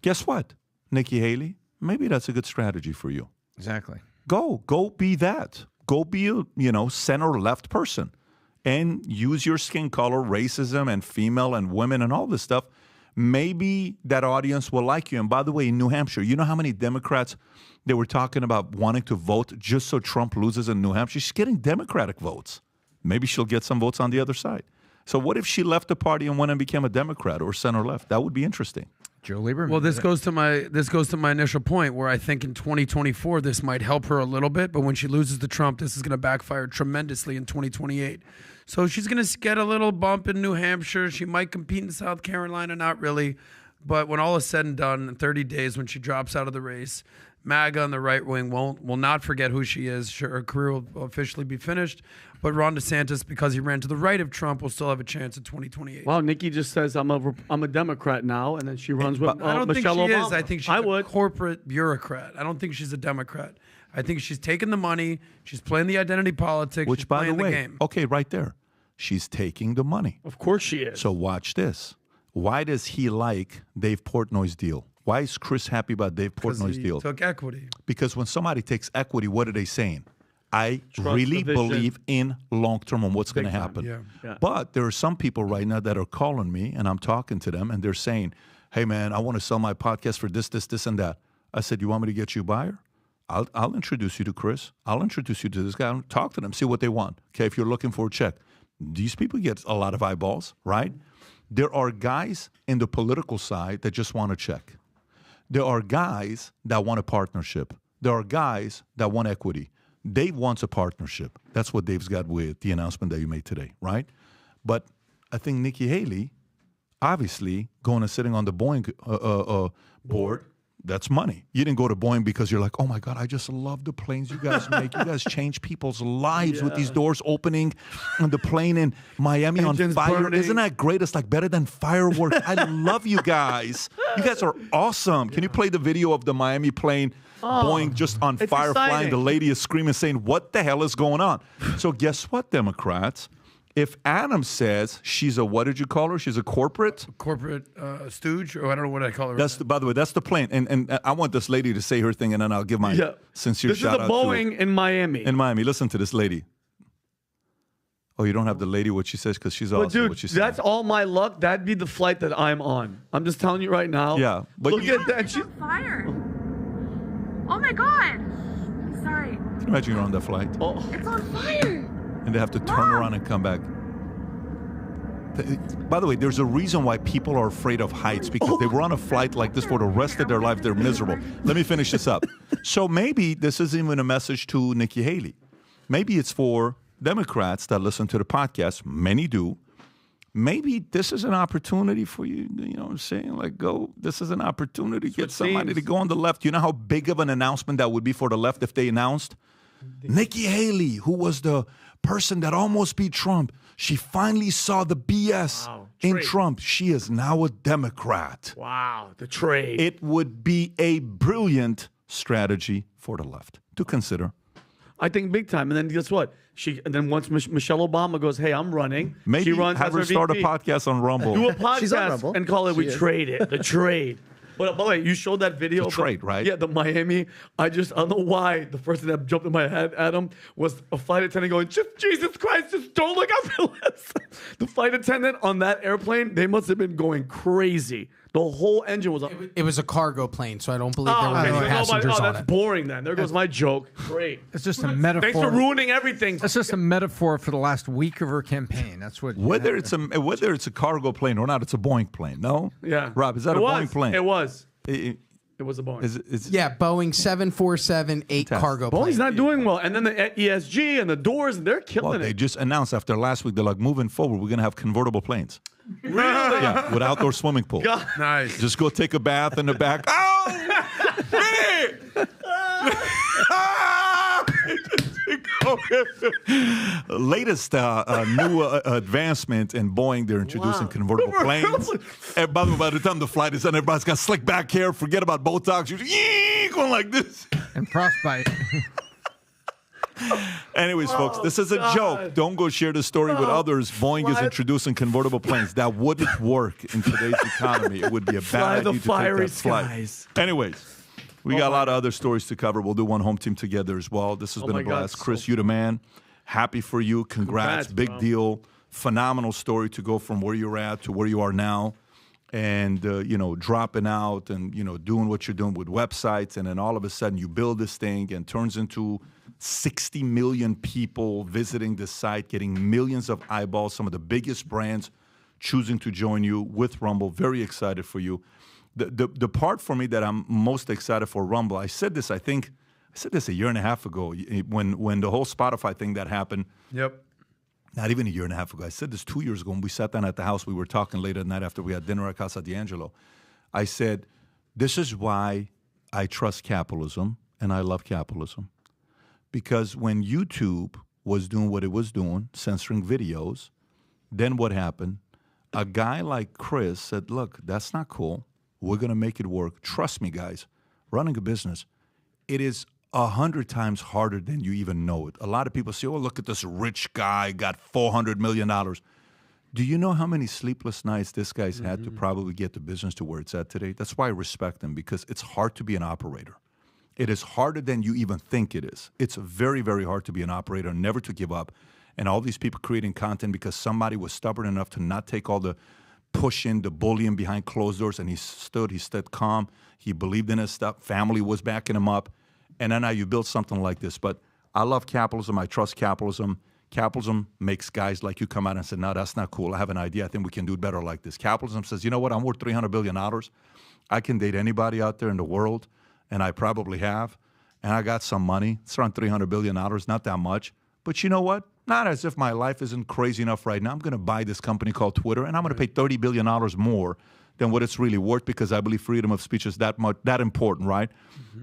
Guess what, Nikki Haley? Maybe that's a good strategy for you. Exactly. Go be that. Go be a, center left person and use your skin color, racism and female and women and all this stuff. Maybe that audience will like you. And by the way, in New Hampshire, you know how many Democrats they were talking about wanting to vote just so Trump loses in New Hampshire? She's getting Democratic votes. Maybe she'll get some votes on the other side. So what if she left the party and went and became a Democrat or center left? That would be interesting. Joe Lieberman. Well, this goes to my initial point where I think in 2024 this might help her a little bit, but when she loses to Trump, this is going to backfire tremendously in 2028. So she's going to get a little bump in New Hampshire. She might compete in South Carolina, not really. But when all is said and done, in 30 days when she drops out of the race, MAGA on the right wing will not forget who she is. Sure, her career will officially be finished. But Ron DeSantis, because he ran to the right of Trump, will still have a chance in 2028. Wow, Nikki just says I'm a Democrat now, and then she runs with I don't Michelle think she Obama. is. I think she's a corporate bureaucrat. I don't think she's a Democrat. I think she's taking the money. She's playing the identity politics. Which, she's by the playing way, game. okay, right there, she's taking the money. Of course she is. So watch this. Why does he like Dave Portnoy's deal? Why is Chris happy about Dave Portnoy's deal? Took equity. Because when somebody takes equity, what are they saying? I Trust really the vision. believe in long term on what's going to Big time, happen. yeah. But there are some people right now that are calling me, and I'm talking to them, and they're saying, "Hey, man, I want to sell my podcast for this, and that." I said, "You want me to get you a buyer? I'll introduce you to Chris. I'll introduce you to this guy. Talk to them, see what they want. Okay, if you're looking for a check, these people get a lot of eyeballs, right? There are guys in the political side that just want a check. There are guys that want a partnership. There are guys that want equity. Dave wants a partnership. That's what Dave's got with the announcement that you made today, right? But I think Nikki Haley, obviously, going and sitting on the Boeing board, that's money. You didn't go to Boeing because you're like, oh my God, I just love the planes you guys make. You guys change people's lives with these doors opening and the plane in Miami Engines on fire. burning. Isn't that great? It's like better than fireworks. I love you guys. You guys are awesome. Can you play the video of the Miami plane Boeing just on it's fire flying? exciting. The lady is screaming, saying, what the hell is going on? So guess what, Democrats? If Adam says she's a, what did you call her? She's a corporate? Corporate stooge, or I don't know what I call her. That's by the way, that's the plan. And I want this lady to say her thing, and then I'll give my sincere This shout is out the Boeing in Miami. in Miami. Listen to this lady. Oh, you don't have the lady what she says because she's But awesome. dude, what she says. that's all my luck. That'd be the flight that I'm on. I'm just telling you right now. Yeah, but look at that. She, Fire. Oh my God. Sorry. Can you imagine you're on that flight It's on fire. and they have to turn around and come back? By the way, there's a reason why people are afraid of heights because they were on a flight like this for the rest of their life. They're miserable. Let me finish this up. So maybe this isn't even a message to Nikki Haley. Maybe it's for Democrats that listen to the podcast. Many do. Maybe this is an opportunity for you. You know what I'm saying? Like, go. This is an opportunity to get somebody to go on the left. You know how big of an announcement that would be for the left if they announced Nikki Haley, who was the person that almost beat Trump. She finally saw the BS in Trump. She is now a Democrat. wow, the trade. It would be a brilliant strategy for the left to consider. I think big time. And then guess what? And then once Michelle Obama goes, hey, I'm running. Maybe she runs have as her start a VP. podcast on Rumble. Do a She's on podcast Rumble. and call it She We is. Trade It. The trade. But by the way, you showed that video. The trade, right? Yeah, the Miami. I don't know why. The first thing that jumped in my head, Adam, was a flight attendant going, just Jesus Christ, just don't look up your list. The flight attendant on that airplane, they must have been going crazy. The whole engine was up. It was a cargo plane, so I don't believe there were okay. any So passengers on that's it. boring then. There goes my joke. Great. It's just a metaphor. Thanks for ruining everything. It's just a metaphor for the last week of her campaign. That's what. Whether it's a cargo plane or not, it's a Boeing plane. No? Yeah. Rob, is that It a was. Boeing plane? It was. It was a Boeing. Yeah, Boeing 747-8 cargo plane. Boeing's not doing well. And then the ESG and the doors, they're killing Well, they it. just announced after last week, they're like, moving forward, we're going to have convertible planes. Really? Yeah, with outdoor swimming pool. God. Nice. Just go take a bath in the back. Oh! Vinny! Latest new advancement in Boeing, they're introducing convertible planes. And by the time the flight is done, everybody's got slick back hair. Forget about Botox. You're going like this. And frostbite. Anyways, folks, this is a joke. Don't go share the story with others. Boeing is introducing convertible planes. That wouldn't work in today's economy. It would be a bad the idea to take fiery that flight. skies. Anyways, we got a lot of other stories to cover. We'll do one home team together as well. This has been my a God, blast. Chris, you the man. Happy for you. Congrats. Big bro. deal. Phenomenal story to go from where you're at to where you are now. And, dropping out and, doing what you're doing with websites. And then all of a sudden you build this thing and turns into 60 million people visiting the site, getting millions of eyeballs, some of the biggest brands choosing to join you with Rumble. Very excited for you. The part for me that I'm most excited for Rumble, I said this a year and a half ago when the whole Spotify thing that happened. Yep. Not even a year and a half ago. I said this 2 years ago when we sat down at the house. We were talking late at night after we had dinner at Casa D'Angelo. I said, this is why I trust capitalism and I love capitalism. Because when YouTube was doing what it was doing, censoring videos, then what happened? A guy like Chris said, look, that's not cool. We're going to make it work. Trust me, guys, running a business, it is 100 times harder than you even know it. A lot of people say, oh, look at this rich guy, got $400 million. Do you know how many sleepless nights this guy's had to probably get the business to where it's at today? That's why I respect him, because it's hard to be an operator. It is harder than you even think it is. It's very, very hard to be an operator, never to give up. And all these people creating content because somebody was stubborn enough to not take all the pushing, the bullying behind closed doors, and he stood calm. He believed in his stuff. Family was backing him up. And then now you build something like this. But I love capitalism. I trust capitalism. Capitalism makes guys like you come out and say, no, that's not cool. I have an idea. I think we can do it better like this. Capitalism says, you know what? I'm worth $300 billion. I can date anybody out there in the world, and I probably have. And I got some money. It's around $300 billion, not that much. But you know what? Not as if my life isn't crazy enough right now. I'm going to buy this company called Twitter, and I'm going to pay $30 billion more than what it's really worth because I believe freedom of speech is that important, right?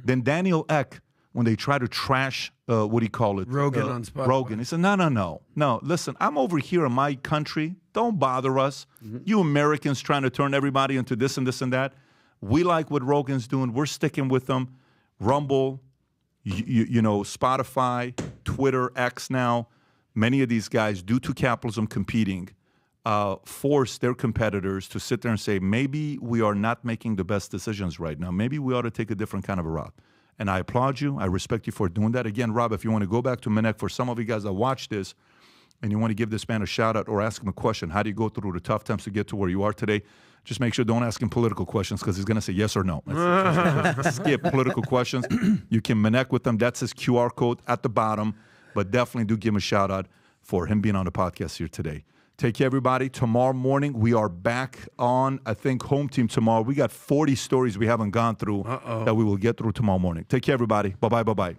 Then Daniel Ek, when they try to trash, what do you call it? Rogan on Spotify. Rogan. He said, no. Listen, I'm over here in my country. Don't bother us. You Americans trying to turn everybody into this and this and that. We like what Rogan's doing. We're sticking with them. Rumble, you know, Spotify, Twitter, X now. Many of these guys, due to capitalism competing, force their competitors to sit there and say, maybe we are not making the best decisions right now. Maybe we ought to take a different kind of a route. And I applaud you. I respect you for doing that. Again, Rob, if you want to go back to Minnect, for some of you guys that watch this and you want to give this man a shout out or ask him a question, how do you go through the tough times to get to where you are today? Just make sure don't ask him political questions because he's going to say yes or no. Skip political questions. You can Minnect with him. That's his QR code at the bottom. But definitely do give him a shout out for him being on the podcast here today. Take care, everybody. Tomorrow morning, we are back on, I think, Home Team tomorrow. We got 40 stories we haven't gone through that we will get through tomorrow morning. Take care, everybody. Bye-bye, bye-bye.